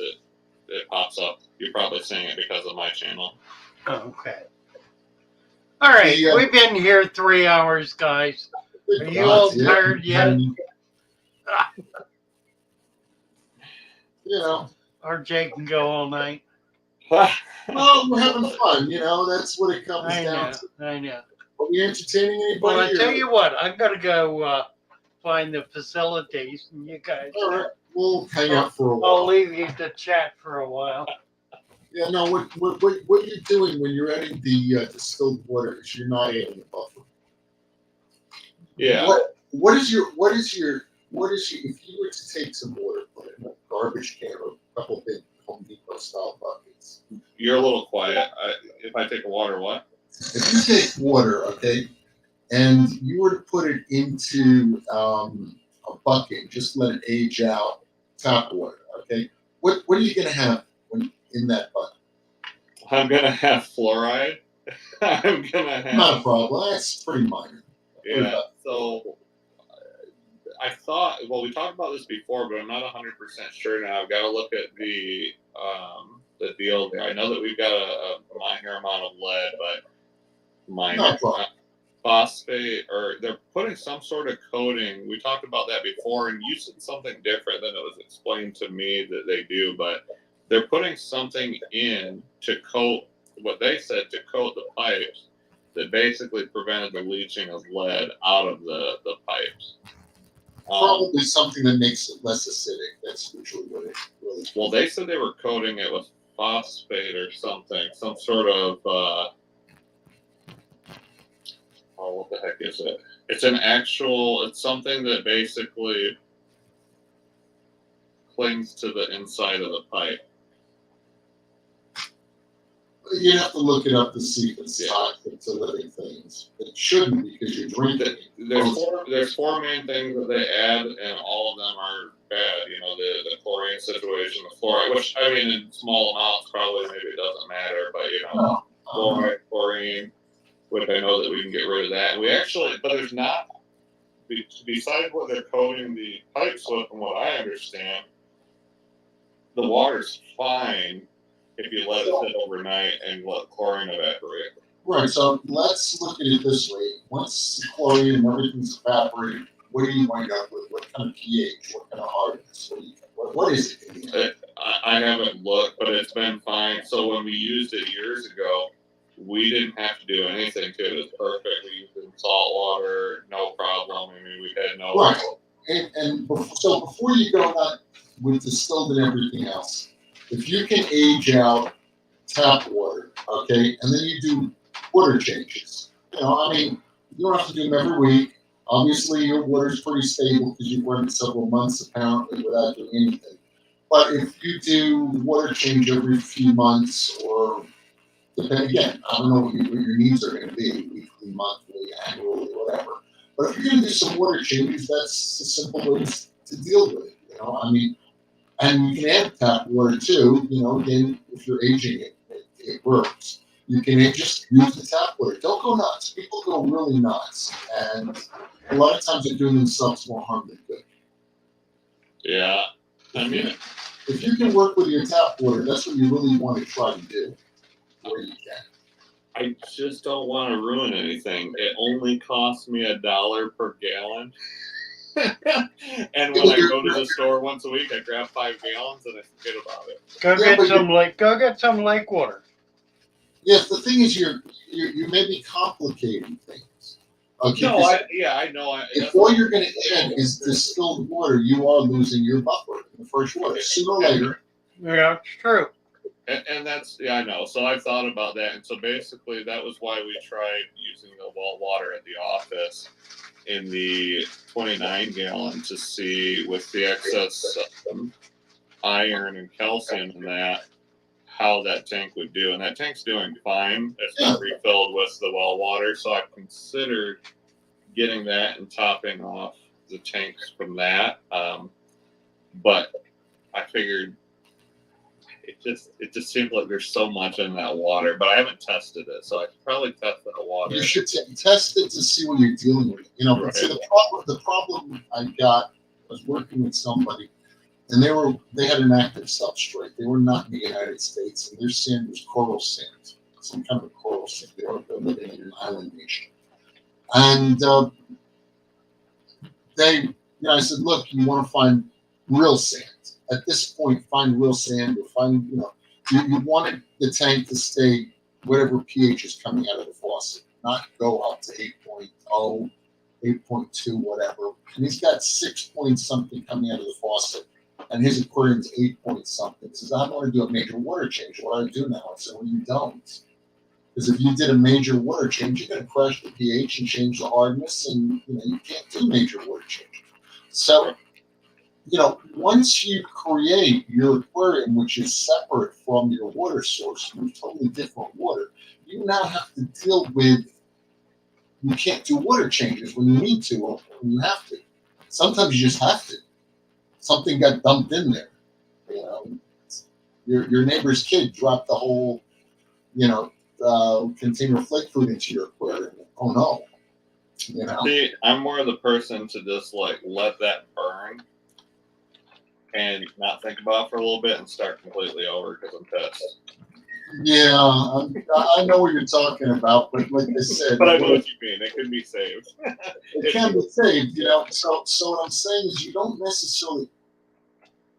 it pops up. You're probably seeing it because of my channel. Okay. All right, we've been here 3 hours, guys. Are you all tired yet? RJ can go all night. Well, we're having fun. That's what it comes down to. I know. Are we entertaining anybody? Well, I tell you what, I'm gonna go find the facilities, and you guys. All right, we'll hang out for a while. I'll leave you to chat for a while. Yeah, no. What you're doing when you're adding the distilled water is you're not adding the buffer. Yeah. What is your if you were to take some water, put it in a garbage can or a couple of big Home Depot style buckets? You're a little quiet. If I take a water, what? If you take water, okay, and you were to put it into a bucket, just let it age out, tap water, okay, what are you gonna have in that bucket? I'm gonna have fluoride. I'm gonna have. Not a problem. That's pretty minor. Yeah. So I thought. Well, we talked about this before, but I'm not 100% sure now. I've got to look at the deal there. I know that we've got a minor amount of lead, but minor. No problem. phosphate, or they're putting some sort of coating. We talked about that before, and you said something different than it was explained to me that they do, but they're putting something in to coat, what they said, to coat the pipes that basically prevented the leaching of lead out of the pipes. Probably something that makes it less acidic. That's usually what it really. Well, they said they were coating it with phosphate or something, some sort of. What the heck is it? It's it's something that basically clings to the inside of the pipe. You have to look it up to see if it's toxic to living things. It shouldn't, because you're drinking. There's four main things that they add, and all of them are bad. You know, the chlorine situation, the fluoride, which, I mean, in small amounts probably maybe it doesn't matter, but, you know, fluoride, chlorine, which I know that we can get rid of that. And we actually, but there's not, besides what they're coating the pipes with, from what I understand, the water's fine if you let it sit overnight and let chlorine evaporate. Right, so let's look at it this way. Once the chlorine and everything's evaporated, what do you wind up with? What kind of pH? What kind of hardness? What is it? I haven't looked, but it's been fine. So when we used it years ago, we didn't have to do anything to it. It was perfect. We used it in salt water, no problem. I mean, we had no... Right, so before you go on with distilled and everything else, if you can age out tap water, okay, and then you do water changes. You know, I mean, you don't have to do them every week. Obviously, your water's pretty stable because you've run it several months apparently without doing anything. But if you do water change every few months, or again, I don't know what your needs are going to be, weekly, monthly, annually, whatever. But if you're going to do some water changes, that's a simple way to deal with it. You know, I mean. And you can add tap water too, you know, again, if you're aging it, it works. You can just use the tap water. Don't go nuts. People go really nuts. And a lot of times they're doing themselves more harm than good. Yeah. I mean, if you can work with your tap water, that's what you really want to try to do, where you can. I just don't want to ruin anything. It only costs me $1 per gallon. And when I go to the store once a week, I grab 5 gallons and I forget about it. Go get some lake water. Yes, the thing is, you may be complicating things. Okay. No, I know. If all you're going to add is distilled water, you are losing your buffer in the first water. Sooner or later. Yeah, it's true. And that's, I know. So I've thought about that. And so basically, that was why we tried using the well water at the office in the 29 gallon to see, with the excess iron and calcium in that, how that tank would do. And that tank's doing fine. It's been refilled with the well water. So I've considered getting that and topping off the tanks from that. But I figured it just seems like there's so much in that water, but I haven't tested it, so I should probably test that water. You should test it to see what you're dealing with. You know, right. See, the problem I got was working with somebody, and they had an active substrate. They were not in the United States, and their sand was coral sand, some kind of coral sand. They were living in an island nation, and I said, look, you want to find real sand. At this point, find real sand, or find, you wanted the tank to stay whatever pH is coming out of the faucet, not go up to 8.0, 8.2, whatever. And he's got 6 point something coming out of the faucet, and his aquarium's 8 point something. He says, I want to do a major water change. What do I do now? I said, well, you don't. Because if you did a major water change, you're going to crash the pH and change the hardness, and you can't do major water change. So, once you create your aquarium, which is separate from your water source, with totally different water, you now have to deal with, you can't do water changes when you need to or when you have to. Sometimes you just have to. Something got dumped in there. Your neighbor's kid dropped the whole, container of flake food into your aquarium. Oh no. See, I'm more of the person to just let that burn and not think about it for a little bit and start completely over because I'm pissed. Yeah, I know what you're talking about, but like I said, But I know what you mean. It can be saved. it can be saved, you know. So what I'm saying is, you don't necessarily.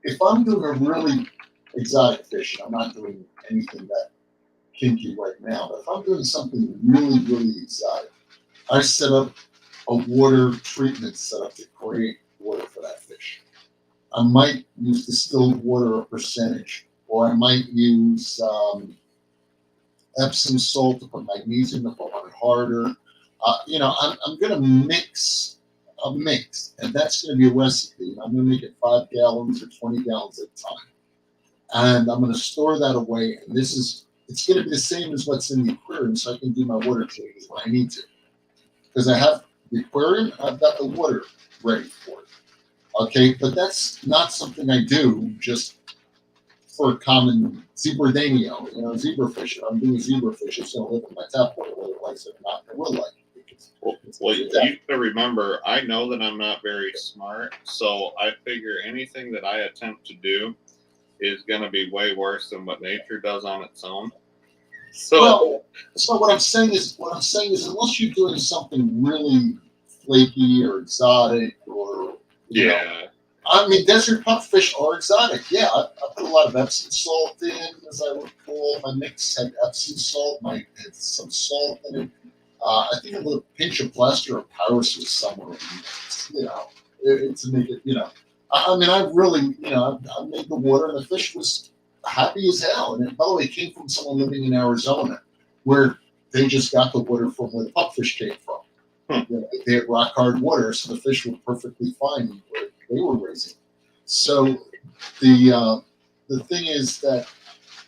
If I'm doing a really exotic fish, I'm not doing anything that kinky right now. But if I'm doing something really, really exotic, I set up a water treatment setup to create water for that fish. I might use distilled water a percentage, or I might use Epsom salt to put magnesium if I want it harder. You know, I'm going to mix a mix, and that's going to be a recipe. I'm going to make it 5 gallons or 20 gallons at a time, and I'm going to store that away. And it's going to be the same as what's in the aquarium, so I can do my water changes when I need to. Because I have the aquarium, I've got the water ready for it. Okay, but that's not something I do just for a common zebradanio, you know, zebrafish. If I'm doing zebrafish, it's going to live in my tap water, whether it likes it or not. It will like it. Well, you have to remember, I know that I'm not very smart, so I figure anything that I attempt to do is going to be way worse than what nature does on its own. So what I'm saying is, unless you're doing something really flaky or exotic, or you know, I mean, desert pupfish are exotic. Yeah, I put a lot of Epsom salt in, as I recall. My mix had Epsom salt. Had some salt in it. I think a little pinch of plaster of Paris was somewhere in there, you know, to make it, you know. I mean, I really, you know, I made the water, and the fish was happy as hell. And by the way, it came from someone living in Arizona, where they just got the water from where the pupfish came from. You know, they had rock hard water, so the fish were perfectly fine where they were raising. So the thing is that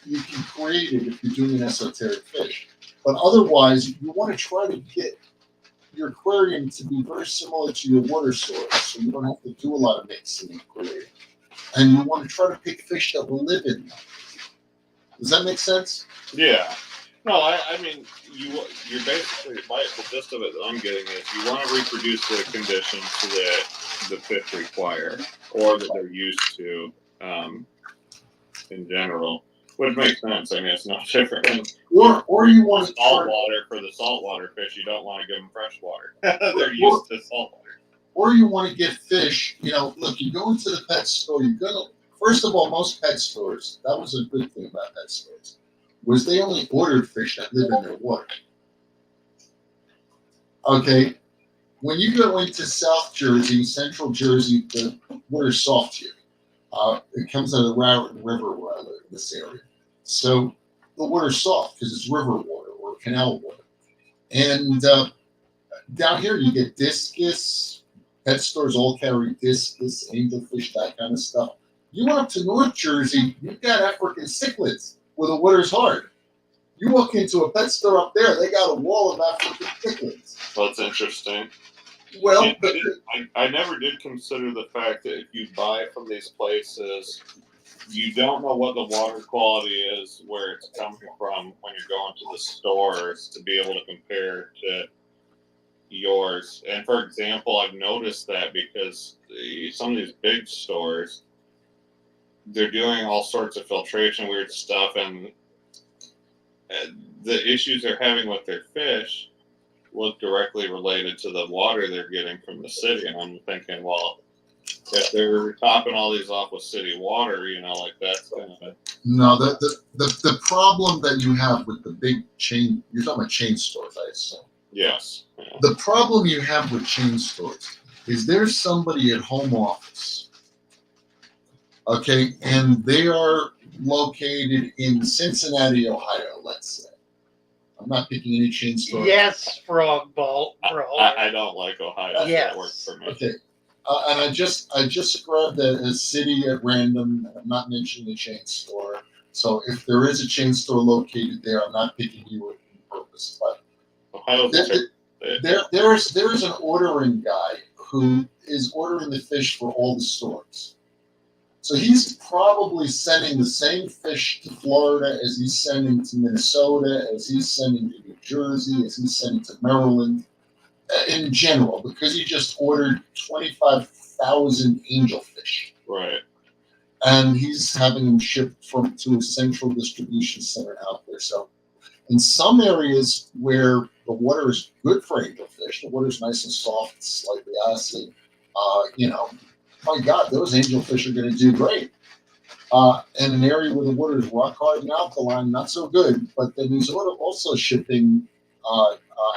you can create it if you're doing an esoteric fish, but otherwise you want to try to get your aquarium to be very similar to your water source, so you don't have to do a lot of mixing and creating. And you want to try to pick fish that will live in them. Does that make sense? Yeah. No, I mean, you're basically, the gist of it that I'm getting is you want to reproduce the conditions that the fish require or that they're used to in general, which makes sense. I mean, it's no different. Or you want salt water for the saltwater fish. You don't want to give them fresh water. They're used to salt water. Or you want to get fish. You know, look, you go into the pet store. You're gonna first of all, most pet stores. That was a good thing about pet stores. Was they only ordered fish that live in their water. Okay, when you go into South Jersey, Central Jersey, the water's soft here. It comes out of the Raritan River where I live in this area. So the water's soft because it's river water or canal water. And down here you get discus. Pet stores all carry discus, angelfish, that kind of stuff. You went up to North Jersey, you've got African cichlids where the water's hard. You walk into a pet store up there, they got a wall of African cichlids. Well, that's interesting. Well, I never did consider the fact that if you buy from these places, you don't know what the water quality is, where it's coming from when you're going to the stores to be able to compare to yours. And for example, I've noticed that because some of these big stores, they're doing all sorts of filtration, weird stuff, and the issues they're having with their fish look directly related to the water they're getting from the city. And I'm thinking, well, if they're topping all these off with city water, you know, like that's gonna. No, the problem that you have with the big chain, you're talking about chain stores, I assume. Yes. Yeah. The problem you have with chain stores is there's somebody at home office, okay, and they are located in Cincinnati, Ohio, let's say. I'm not picking any chain store. Yes, frog ball. I don't like Ohio. Yes. That works for me. Okay. And I just grabbed a city at random. I'm not mentioning a chain store. So if there is a chain store located there, I'm not picking you on purpose. But there is an ordering guy who is ordering the fish for all the stores. So he's probably sending the same fish to Florida as he's sending to Minnesota, as he's sending to New Jersey, as he's sending to Maryland, in general, because he just ordered 25,000 angelfish. Right. and he's having them shipped to a central distribution center out there. So in some areas where the water is good for angelfish, the water is nice and soft, slightly acid, my God, those angelfish are going to do great. In an area where the water is rock hard and alkaline, not so good. But then he's also shipping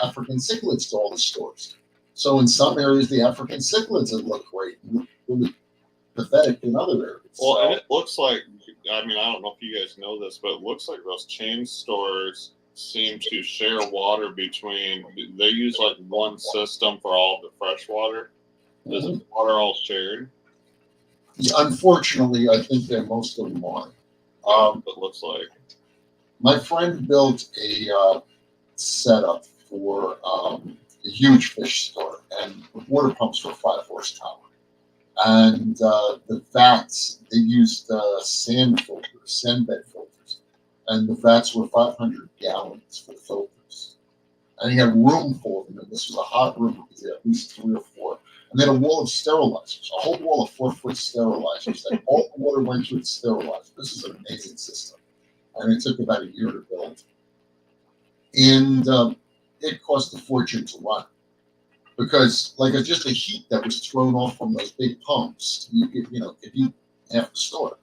African cichlids to all the stores. So in some areas, the African cichlids that look great, and really pathetic in other areas. Well, So, and it looks like, I mean, I don't know if you guys know this, but it looks like those chain stores seem to share water between, they use like one system for all the fresh water. Is the water all shared? unfortunately, I think that most of them are. It looks like. My friend built a setup for a huge fish store, and water pumps were 5 horsepower. And the vats, they used sand bed filters, and the vats were 500 gallons for filters. And he had a room full of them, and this was a hot room because he had at least 3 or 4. And then a wall of sterilizers, a whole wall of 4-foot sterilizers that all the water went through and sterilized. This is an amazing system. And it took about a year to build. And it cost a fortune to run. Because, like, it's just the heat that was thrown off from those big pumps, could heat half the store.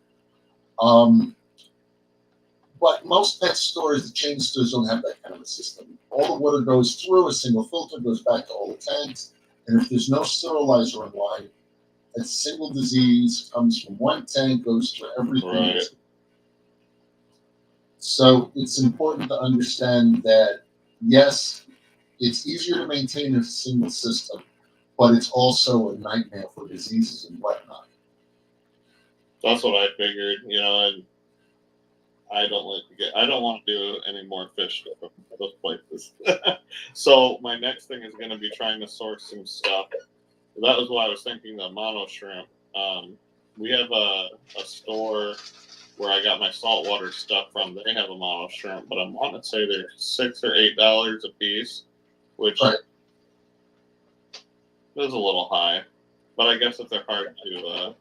But most pet stores, the chain stores, don't have that kind of a system. All the water goes through, a single filter goes back to all the tanks. And if there's no sterilizer in line, a single disease comes from one tank, goes through everything. Right. So it's important to understand that, yes, it's easier to maintain a single system, but it's also a nightmare for diseases and whatnot. That's what I figured, and I don't want to do any more fish from those places. So my next thing is going to be trying to source some stuff. That was what I was thinking, the mono shrimp. We have a store where I got my saltwater stuff from. They have a mono shrimp, but I want to say they're $6 or $8 a piece, which Right. is a little high. But I guess if they're hard to.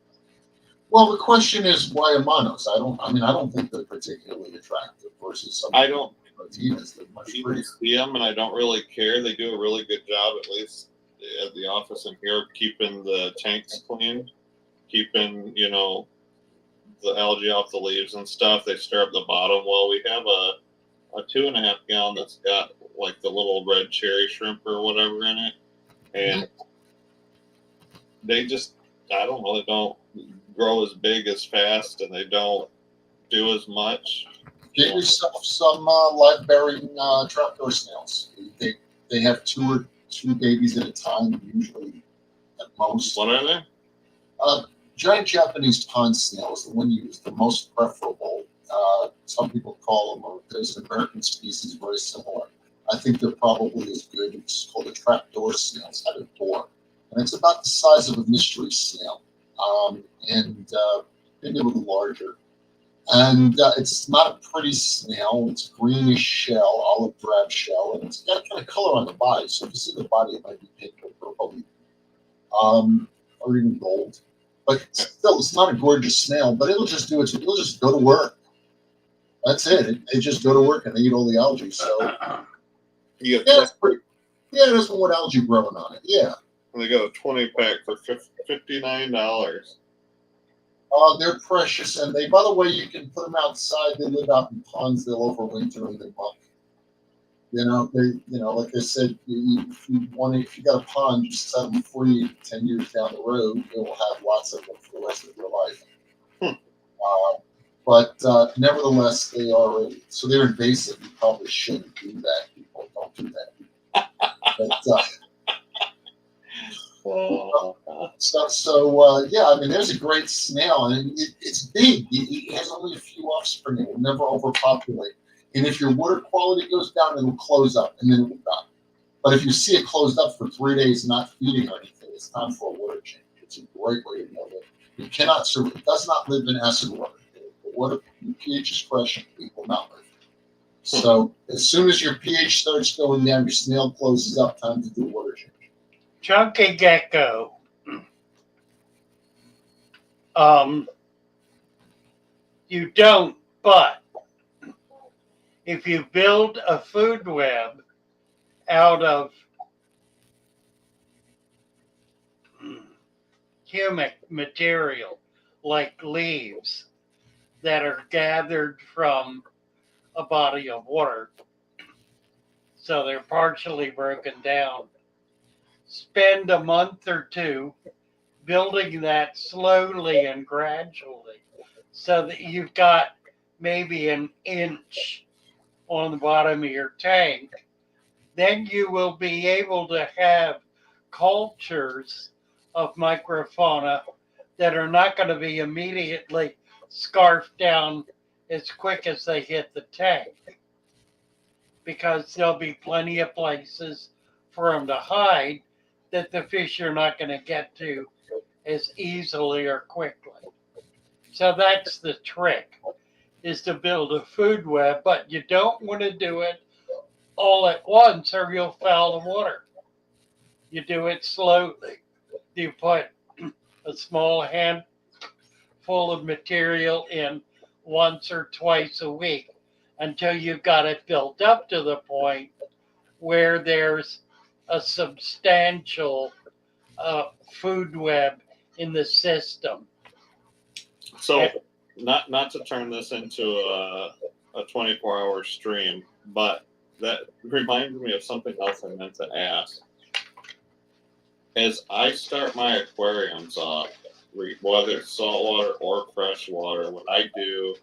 Well, the question is why monos? I don't think they're particularly attractive versus some. I don't Martinez. They're much prettier. see them, and I don't really care. They do a really good job, at least at the office in here, keeping the tanks clean, keeping the algae off the leaves and stuff. They stir up the bottom. Well, we have a 2.5 gallon that's got like the little red cherry shrimp or whatever in it, and they just, I don't know, they don't grow as big as fast, and they don't do as much. Get yourself some live bearing trapdoor snails. They have two babies at a time, usually at most. What are they? Giant Japanese pond snail is the one used, the most preferable. Some people call them, or there's an American species very similar. I think they're probably as good. It's called a trapdoor snail. It's got a door, and it's about the size of a mystery snail, and maybe a little larger. And it's not a pretty snail. It's greenish shell, olive drab shell, and it's got kind of color on the body. So if you see the body, it might be pink or purple, or even gold. But still, it's not a gorgeous snail. But it'll just go to work. That's it. They just go to work and they eat all the algae. So yeah, it's pretty. Yeah, there's more algae growing on it. Yeah. And they got a 20-pack for $59. They're precious, and by the way, you can put them outside. They live out in ponds. They'll overwinter and they buck. Like I said, if you got a pond, just set them free 10 years down the road. You'll have lots of them for the rest of your life. But nevertheless, they're invasive. You probably shouldn't do that. People don't do that. But, there's a great snail, and it's big. It has only a few offspring. It will never overpopulate. And if your water quality goes down, it'll close up, and then it will die. But if you see it closed up for 3 days, not feeding or anything, it's time for a water change. It's a great way to know that it cannot survive. It does not live in acid water. The water pH is fresh, and it will not live. So as soon as your pH starts going down, your snail closes up. Time to do a water change. Chunky gecko. You don't, but if you build a food web out of humic material like leaves that are gathered from a body of water, so they're partially broken down, spend a month or two building that slowly and gradually so that you've got maybe an inch on the bottom of your tank, then you will be able to have cultures of microfauna that are not going to be immediately scarfed down as quick as they hit the tank, because there'll be plenty of places for them to hide that the fish are not going to get to as easily or quickly. So that's the trick, is to build a food web, but you don't want to do it all at once or you'll foul the water. You do it slowly. You put a small handful of material in once or twice a week until you've got it built up to the point where there's a substantial food web in the system. So, not to turn this into a 24-hour stream, but that reminds me of something else I meant to ask. As I start my aquariums up, whether it's saltwater or freshwater, what I do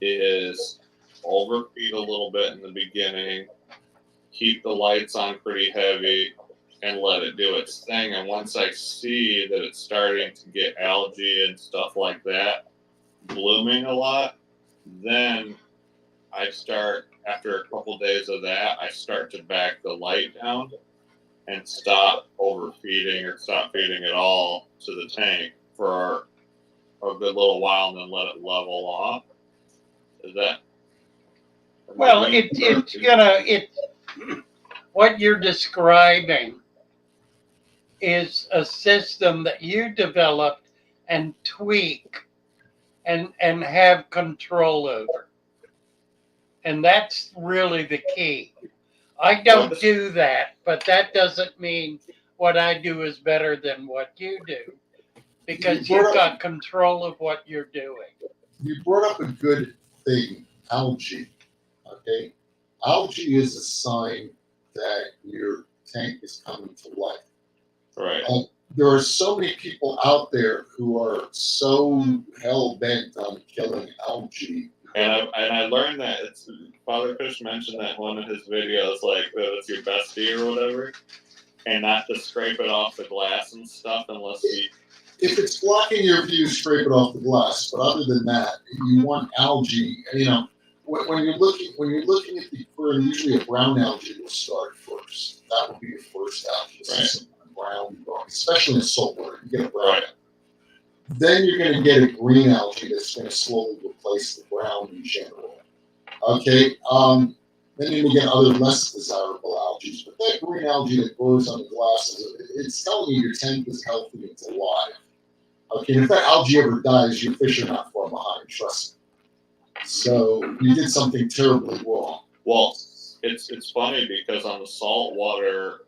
is overfeed a little bit in the beginning, keep the lights on pretty heavy, and let it do its thing. And once I see that it's starting to get algae and stuff like that blooming a lot, then I start, after a couple days of that, I start to back the light down and stop overfeeding or stop feeding at all to the tank for a good little while and then let it level off. Is that? Well, what you're describing is a system that you developed and tweak and have control over. And that's really the key. I don't do that, but that doesn't mean what I do is better than what you do, because you've got control of what you're doing. You brought up a good thing, algae. Okay? Algae is a sign that your tank is coming to life. Right. There are so many people out there who are so hell-bent on killing algae. And I learned that Father Fish mentioned that in one of his videos, like that it's your bestie or whatever, and not to scrape it off the glass and stuff unless you. If it's blocking your view, scrape it off the glass. But other than that, you want algae. You know, when you're looking at the aquarium, usually a brown algae will start first. That would be your first algae. Right. Brown, especially in saltwater, you get a brown. Right. Then you're going to get a green algae that's going to slowly replace the brown in general. Okay. Then you're going to get other less desirable algae. But that green algae that grows on the glass, it's telling you your tank is healthy, it's alive. Okay. And if that algae ever dies, your fish are not far behind. Trust me. So you did something terribly wrong. Well, it's funny because on the salt water,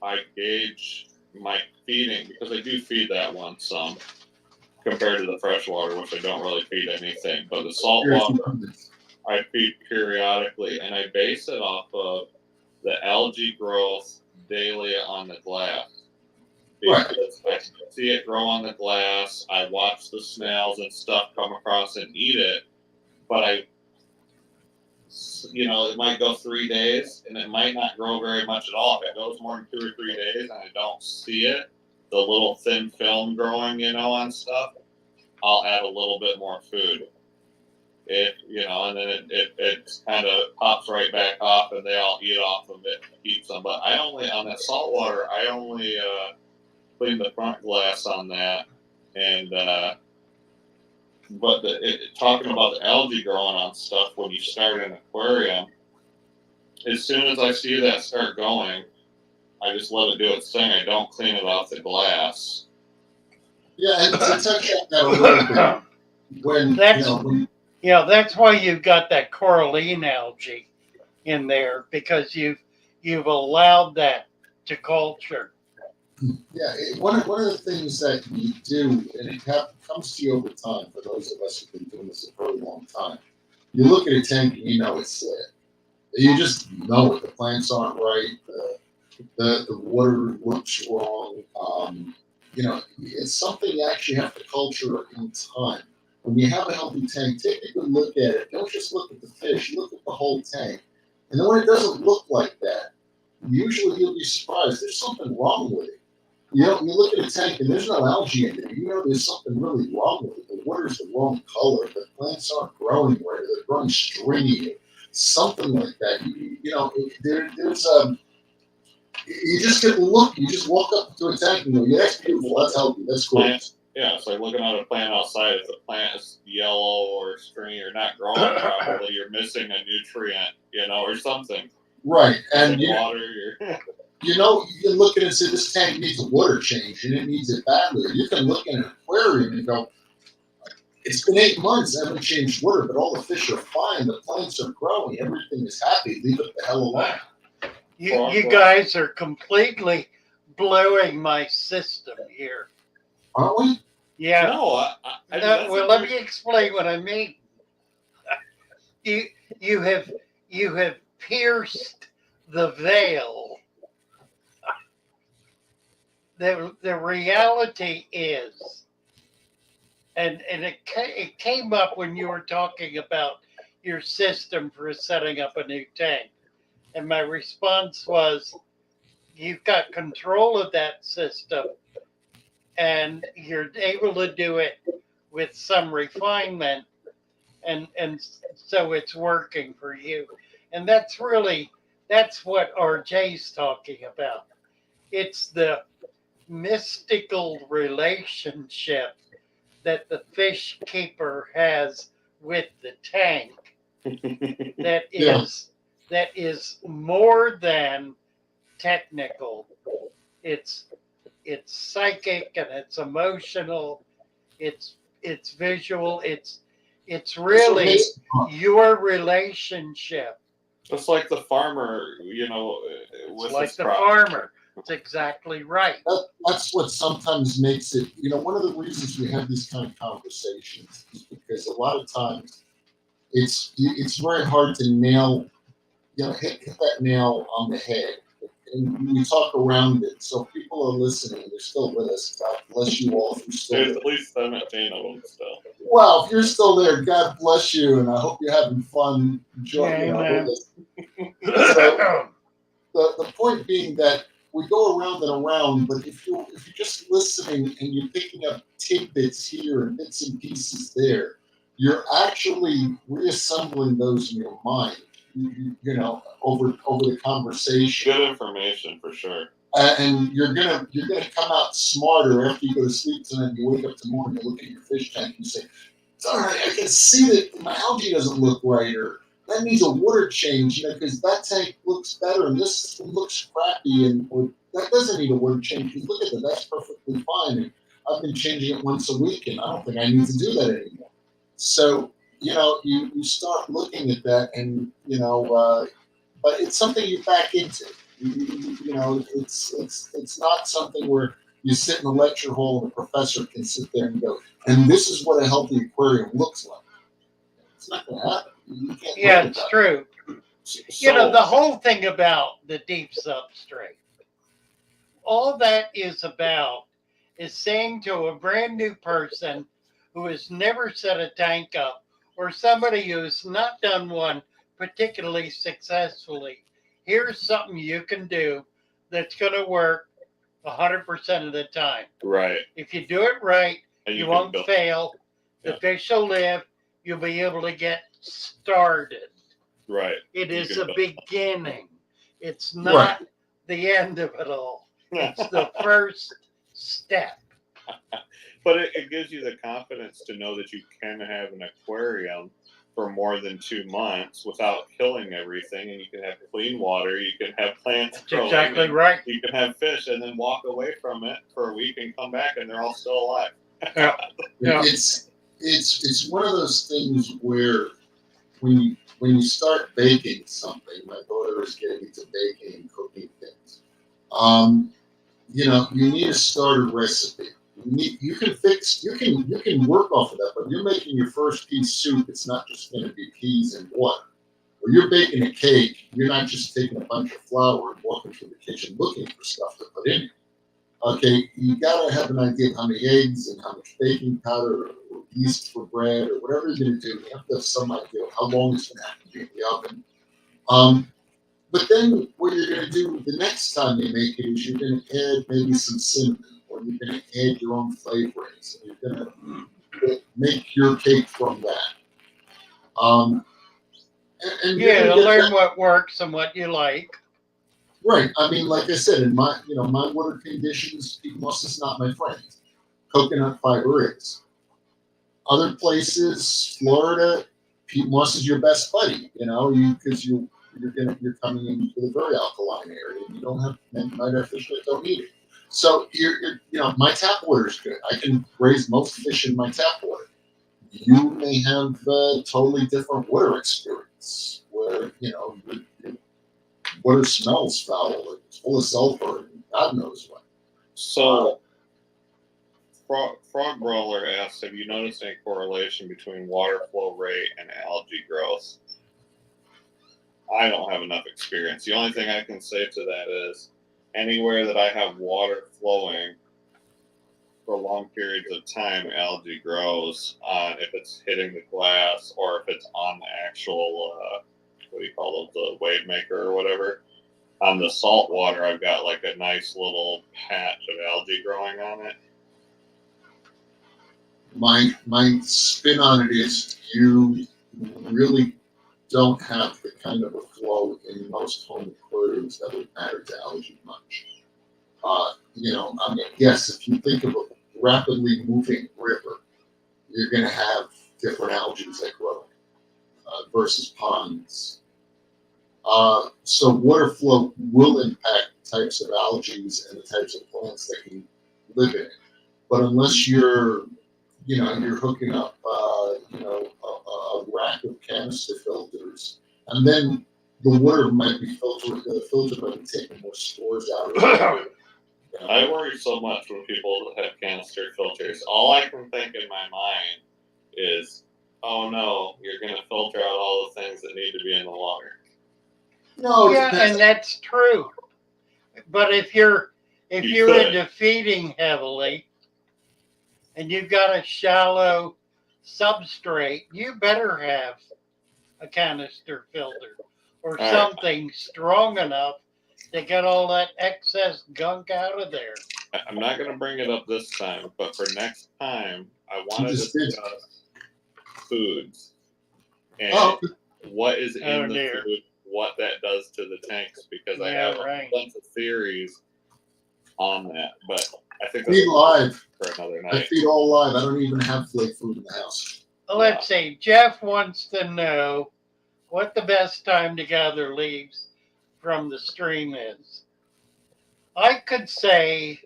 I gauge my feeding, because I do feed that one some compared to the freshwater, which I don't really feed anything. But the salt water, I feed periodically, and I base it off of the algae growth daily on the glass. Because I see it grow on the glass, I watch the snails and stuff come across and eat it, but it might go 3 days and it might not grow very much at all. If it goes more than 2 or 3 days and I don't see it, the little thin film growing, on stuff, I'll add a little bit more food. And then it kind of pops right back off and they all eat off of it and keep some. But on that salt water, I only clean the front glass on that. And, but talking about the algae growing on stuff, when you start an aquarium, as soon as I see that start going, I just let it do its thing. I don't clean it off the glass. Yeah, and to touch on that a little bit, when That's when, that's why you've got that coralline algae in there, because you've allowed that to culture. yeah, one of the things that you do, and comes to you over time. For those of us who've been doing this a very long time, you look at a tank and you know it's there. You just know it. The plants aren't right. The water looks wrong. It's something you actually have to culture in time. When you have a healthy tank, take a good look at it. Don't just look at the fish. Look at the whole tank. And then when it doesn't look like that, usually you'll be surprised. There's something wrong with it. You look at a tank and there's no algae in there. You know there's something really wrong with it. The water's the wrong color. The plants aren't growing right. They're growing stringy. Something like that. There's you just get to look. You just walk up to a tank and go, "Yeah, that's beautiful. That's healthy. That's cool." Yeah, it's like looking at a plant outside. If the plant is yellow or stringy or not growing properly, you're missing a nutrient, or something. Right, and water. You can look at it and say this tank needs a water change, and it needs it badly. You can look at an aquarium and go, "It's been 8 months. I haven't changed water, but all the fish are fine. The plants are growing. Everything is happy. Leave it the hell alone." You guys are completely blowing my system here. Aren't we? Yeah. No, well, let me explain what I mean. You have pierced the veil. The reality is, and it came up when you were talking about your system for setting up a new tank, and my response was, you've got control of that system, and you're able to do it with some refinement, and so it's working for you. And that's what RJ's talking about. It's the mystical relationship that the fish keeper has with the tank that is more than technical. It's psychic, and it's emotional, it's visual, it's really your relationship. It's like the farmer, It's like the farmer. It's exactly right. That's what sometimes makes it, one of the reasons we have these kind of conversations is because a lot of times it's very hard to nail, hit that nail on the head. And we talk around it, so people are listening. They're still with us. God bless you all. If you're still There's there. At least 17 of them still. Well, if you're still there, God bless you, and I hope you're having fun. Enjoying So, the point being that we go around and around, but if you're just listening and you're picking up tidbits here and bits and pieces there, you're actually reassembling those in your mind. Over the conversation. Good information for sure. And you're gonna come out smarter after you go to sleep tonight. You wake up tomorrow and you look at your fish tank and you say, "It's all right. I can see that my algae doesn't look right, or that needs a water change. Because that tank looks better and this looks crappy, or that doesn't need a water change. Look at that. That's perfectly fine. And I've been changing it once a week, and I don't think I need to do that anymore." So you start looking at that, and but it's something you back into. It's not something where you sit in a lecture hall and the professor can sit there and go, "And this is what a healthy aquarium looks like." It's not going to happen. You can't. Yeah, it's true. So, The whole thing about the deep substrate, all that is about is saying to a brand new person who has never set a tank up, or somebody who's not done one particularly successfully, here's something you can do that's going to work 100% of the time. Right. If you do it right, And you won't fail. The fish will live. You'll be able to get started. Right. It is a beginning. It's not the end of it all. It's the first step. But it gives you the confidence to know that you can have an aquarium for more than 2 months without killing everything, and you can have clean water, you can have plants growing, exactly right. You can have fish, and then walk away from it for a week and come back, and they're all still alive. Yeah. It's it's one of those things where when you start baking something, my daughter is getting into baking and cooking things. You know, you need a starter recipe. You can work off of that, but you're making your first pea soup. It's not just going to be peas and water. When you're baking a cake, you're not just taking a bunch of flour and walking through the kitchen looking for stuff to put in it. Okay, you gotta have an idea of how many eggs and how much baking powder or yeast for bread or whatever you're gonna do. You have to have some idea of how long it's gonna have to be in the oven. But then what you're gonna do the next time you make it is you're gonna add maybe some cinnamon or you're gonna add your own flavorings and you're gonna make your cake from that. And you're Yeah, gonna to get learn that what works and what you like. right. I mean, like I said, in my water conditions, peat moss is not my friend. Coconut fiber is. Other places, Florida, peat moss is your best buddy. You know, because you're coming in with a very alkaline area. And you don't have night air fish that don't need it. So my tap water is good. I can raise most fish in my tap water. You may have a totally different water experience where your water smells foul. It's full of sulfur. And God knows what. So, Frog Brawler asks, have you noticed any correlation between water flow rate and algae growth? I don't have enough experience. The only thing I can say to that is anywhere that I have water flowing for long periods of time, algae grows. If it's hitting the glass or if it's on the actual, what do you call it, the wave maker or whatever. On the salt water, I've got like a nice little patch of algae growing on it. My spin on it is you really don't have the kind of a flow in most home aquariums that would matter to algae much. I mean, yes, if you think of a rapidly moving river, you're going to have different algae that grow versus ponds. So water flow will impact the types of algae and the types of plants that can live in it. But unless you're hooking up, a rack of canister filters, and then the water might be filtered. The filter might be taking more spores out of it. I worry so much when people have canister filters. All I can think in my mind is, oh no, you're going to filter out all the things that need to be in the water. No, Yeah, and that's true. But if you're into feeding heavily and you've got a shallow substrate, you better have a canister filter or something strong enough to get all that excess gunk out of there. I'm not going to bring it up this time, but for next time, I want to discuss foods and what is in the food, what that does to the tanks, because I have a bunch of theories on that. But I think that's live for another night. I feed all live. I don't even have flake food in the house. Let's see. Jeff wants to know what the best time to gather leaves from the stream is. I could say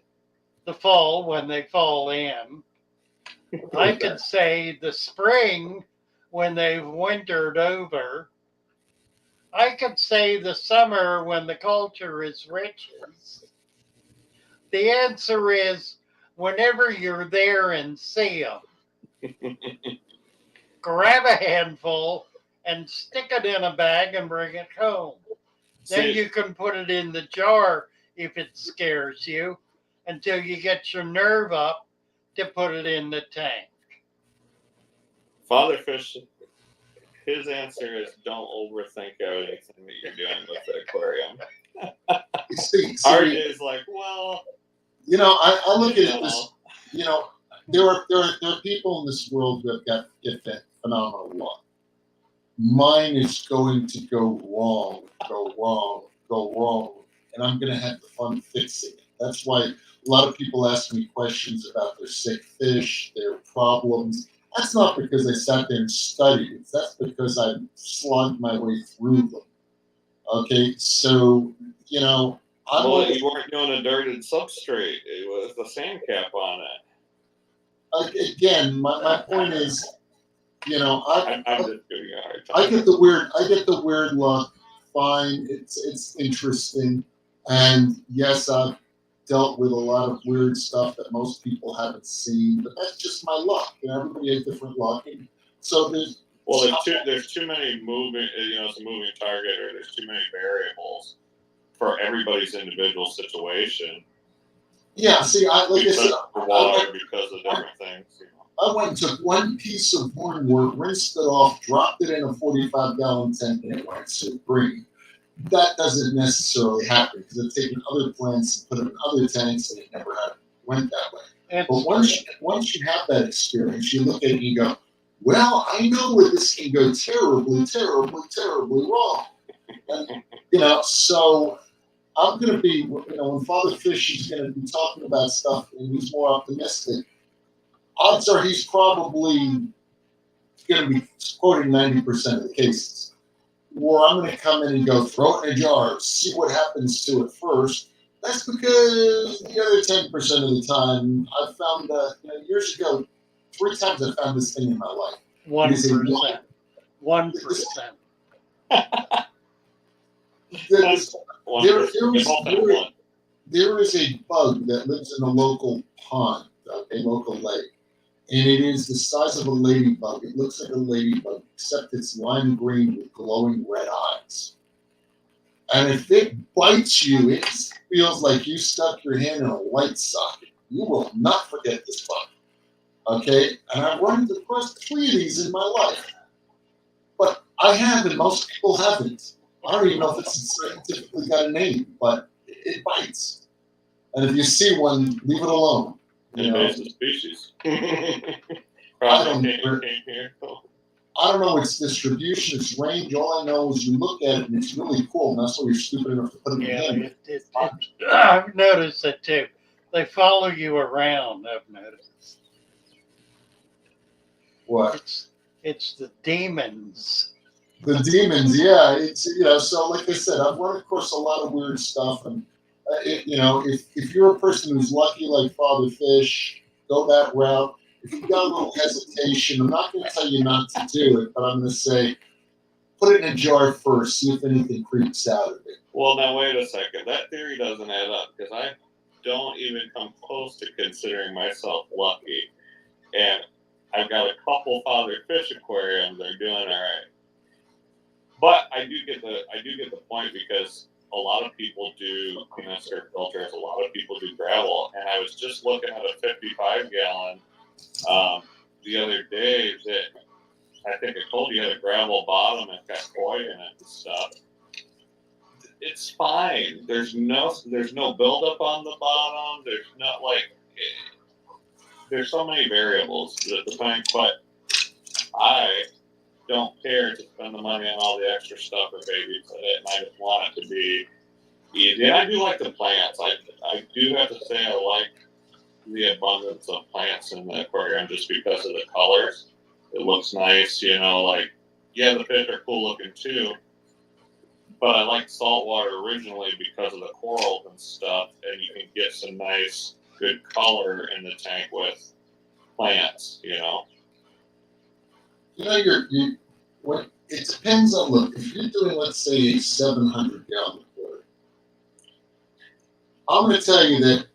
the fall when they fall in. I could say the spring when they've wintered over. I could say the summer when the culture is richest. The answer is whenever you're there and see them. Grab a handful and stick it in a bag and bring it home. Then you can put it in the jar if it scares you until you get your nerve up to put it in the tank. Father Fish, his answer is don't overthink everything that you're doing with the aquarium. RJ is like, well, I look at it this. There are people in this world that get that phenomenal luck. Mine is going to go wrong, and I'm going to have the fun fixing it. That's why a lot of people ask me questions about their sick fish, their problems. That's not because I sat there and studied it. That's because I slogged my way through them. Okay, so, you weren't doing a dirted substrate with a sand cap on it. again, my point is, you know, I'm just giving you a hard I time. get the weird look. Fine, it's interesting, and yes, I've dealt with a lot of weird stuff that most people haven't seen, but that's just my luck. You know, everybody has different luck, and so there's Well, there's too many moving, it's a moving target, or there's too many variables for everybody's individual situation. yeah. See, like I said, for water, because of different things. You know. I went and took one piece of hornwort, rinsed it off, dropped it in a 45-gallon tank, and it went so green. That doesn't necessarily happen because I've taken other plants and put them in other tanks, and it never went that way. But once you have that experience, you look at it and you go, well, I know where this can go terribly, terribly, terribly wrong. And, you know, so I'm going to be, you know, when Father Fish is going to be talking about stuff and he's more optimistic, odds are he's probably going to be quoting 90% of the cases. Or I'm going to come in and go, throw it in a jar, see what happens to it first. That's because the other 10% of the time, I found that, you know, years ago, 3 times I found this thing in my life. 1%. 1%. There is a bug that lives in a local pond, a local lake, and it is the size of a ladybug. It looks like a ladybug, except it's lime green with glowing red eyes. And if it bites you, it feels like you stuck your hand in a light socket. You will not forget this bug. Okay? And I've run across 3 of these in my life. But I have, and most people haven't. I don't even know if it's scientifically got a name, but it bites. And if you see one, leave it alone. Invasive species. I don't know its distribution, its range. All I know is you look at it and it's really cool, and that's why you're stupid enough to put it in your hand. I've noticed that too. They follow you around, I've noticed. What? It's the demons. The demons, yeah. It's, you know, so like I said, I've run across a lot of weird stuff, and you know, if you're a person who's lucky like Father Fish, go that route. If you've got a little hesitation, I'm not going to tell you not to do it, but I'm going to say, put it in a jar first, see if anything creeps out of it. Well, now wait a second. That theory doesn't add up because I don't even come close to considering myself lucky, and I've got a couple Father Fish aquariums that are doing all right. But I do get the point because a lot of people do canister filters, a lot of people do gravel, and I was just looking at a 55-gallon the other day that I think I told you had a gravel bottom and got koi in it and stuff. It's fine. There's no buildup on the bottom. There's not there's so many variables that the tank, but I don't care to spend the money on all the extra stuff or babysit it, and I just want it to be easy. And I do like the plants. I do have to say I like the abundance of plants in the aquarium just because of the colors. It looks nice, you know, like, yeah, the fish are cool looking too, but I like saltwater originally because of the corals and stuff, and you can get some nice, good color in the tank with plants, you know. You know, it depends on, look, if you're doing, let's say, a 700-gallon aquarium, I'm going to tell you that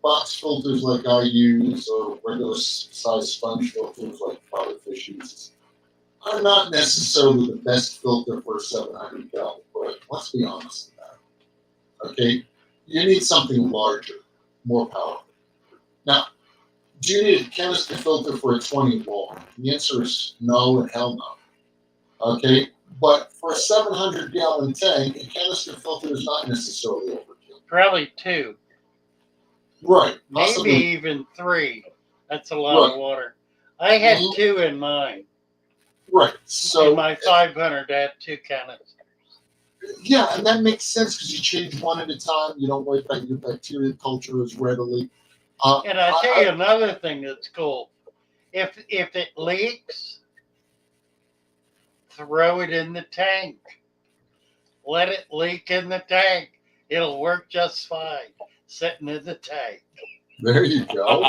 box filters like I use or regular size sponge filters like Father Fish uses are not necessarily the best filter for a 700-gallon aquarium. Let's be honest about it. Okay? You need something larger, more powerful. Now, do you need a canister filter for a 20 wall? The answer is no and hell no. Okay? But for a 700-gallon tank, a canister filter is not necessarily overkill. Probably 2. Right. Maybe Possibly. even 3. That's a lot of water. I had 2 in mine. Right. So in my 500, I had 2 canisters. Yeah, and that makes sense because you change one at a time. You don't wipe out your bacteria culture as readily. And I tell you another thing that's cool. If it leaks, throw it in the tank. Let it leak in the tank. It'll work just fine sitting in the tank. There you go.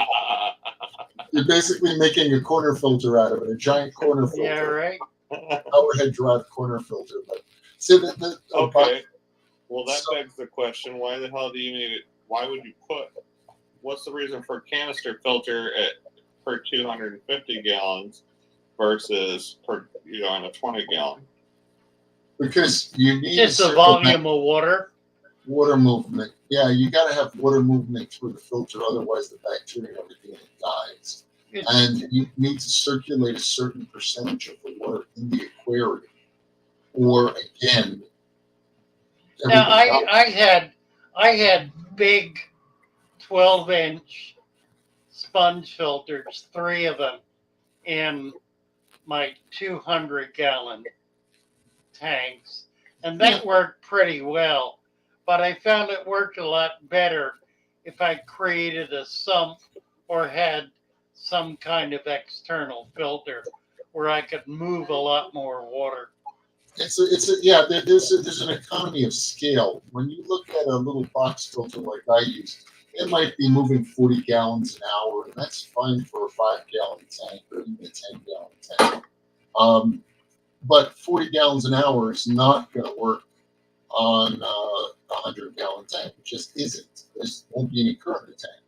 You're basically making a corner filter out of it, a giant corner filter. Yeah, right. Overhead drive corner filter. But see, Okay. Well, that begs the question: why the hell do you need it? Why would you put? What's the reason for a canister filter per 250 gallons versus on a 20-gallon? Because you need Just the volume of water. Water movement. Yeah, you got to have water movement through the filter, otherwise the bacteria and everything dies. And you need to circulate a certain percentage of the water in the aquarium. Or again, now I had big 12-inch sponge filters, 3 of them in my 200-gallon tanks, and that worked pretty well. But I found it worked a lot better if I created a sump or had some kind of external filter where I could move a lot more water. There's an economy of scale. When you look at a little box filter like I use, it might be moving 40 gallons an hour, and that's fine for a 5-gallon tank or even a 10-gallon tank. But 40 gallons an hour is not going to work on a 100-gallon tank. It just isn't. There won't be any current in the tank.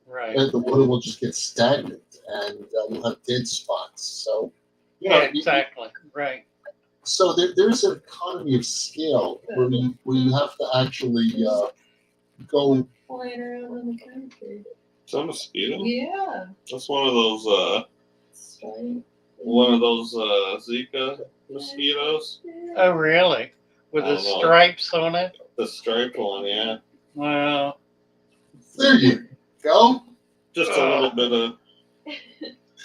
Right. And the water will just get stagnant, and you'll have dead spots. So, yeah, exactly. Right. So there's an economy of scale where you have to actually go flying around in the country. Is that a mosquito? Yeah. That's one of those. Zika mosquitoes. Oh, really? With the stripes on it? The striped one, yeah. Wow. There you go. Just a little bit of.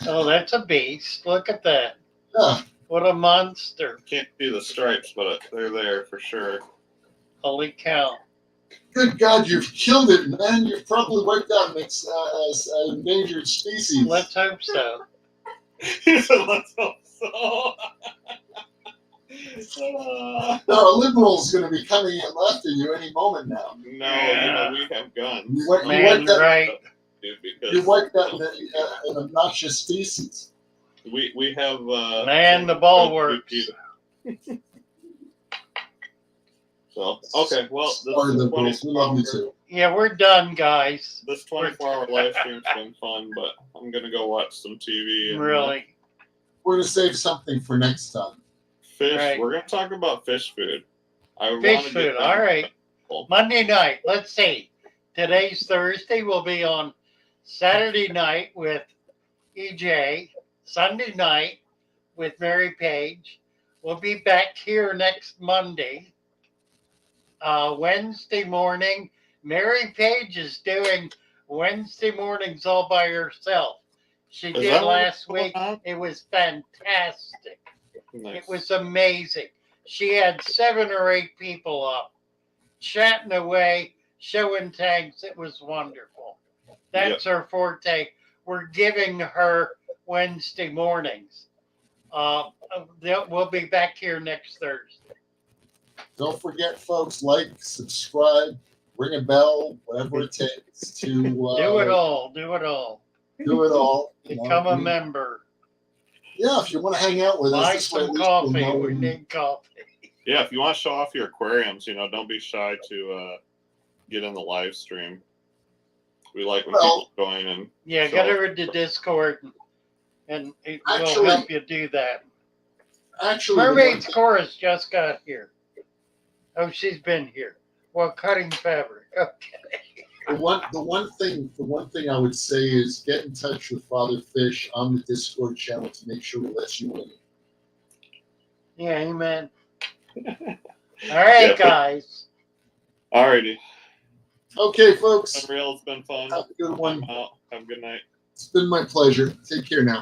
Oh, that's a beast. Look at that. Yeah. What a monster. Can't see the stripes, but they're there for sure. Holy cow. Good God, you've killed it, man. You've probably wiped out an endangered species. Let's hope so. Let's hope so. No, a liberal's going to be coming in after you any moment now. No, we have guns. You wiped that, right. Dude, because you wiped out an obnoxious species. We have Man, the ball works. So okay, well, Sorry, liberals, we love you too. Yeah, we're done, guys. This 24-hour live stream's been fun, but I'm gonna go watch some TV. And, really. We're gonna save something for next time. Fish. Right. We're gonna talk about fish food. Fish food. All right. Monday night. Let's see. Today's Thursday. We'll be on Saturday night with EJ. Sunday night with Mary Page. We'll be back here next Monday. Wednesday morning, Mary Page is doing Wednesday mornings all by herself. She did last week. It was fantastic. Nice. It was amazing. She had 7 or 8 people up, chatting away, showing tags. It was wonderful. That's her forte. We're giving her Wednesday mornings. We'll be back here next Thursday. Don't forget, folks, like, subscribe, ring a bell, whatever it takes to do it all. Do it all. Do it all. Become a member. Yeah, if you want to hang out with us, buy some coffee. We need coffee. Yeah, if you want to show off your aquariums, don't be shy to get in the live stream. We like when people join and get over to Discord and it will help you do that. Actually, Mermaid's Chorus just got here. Oh, she's been here. Well, cutting fabric. Okay. The one thing I would say is get in touch with Father Fish on the Discord channel to make sure he lets you in. Yeah, amen. All right, guys. All righty. Okay, folks. Unreal, it's been fun. Have a good one. I'm out. Have a good night. It's been my pleasure. Take care now.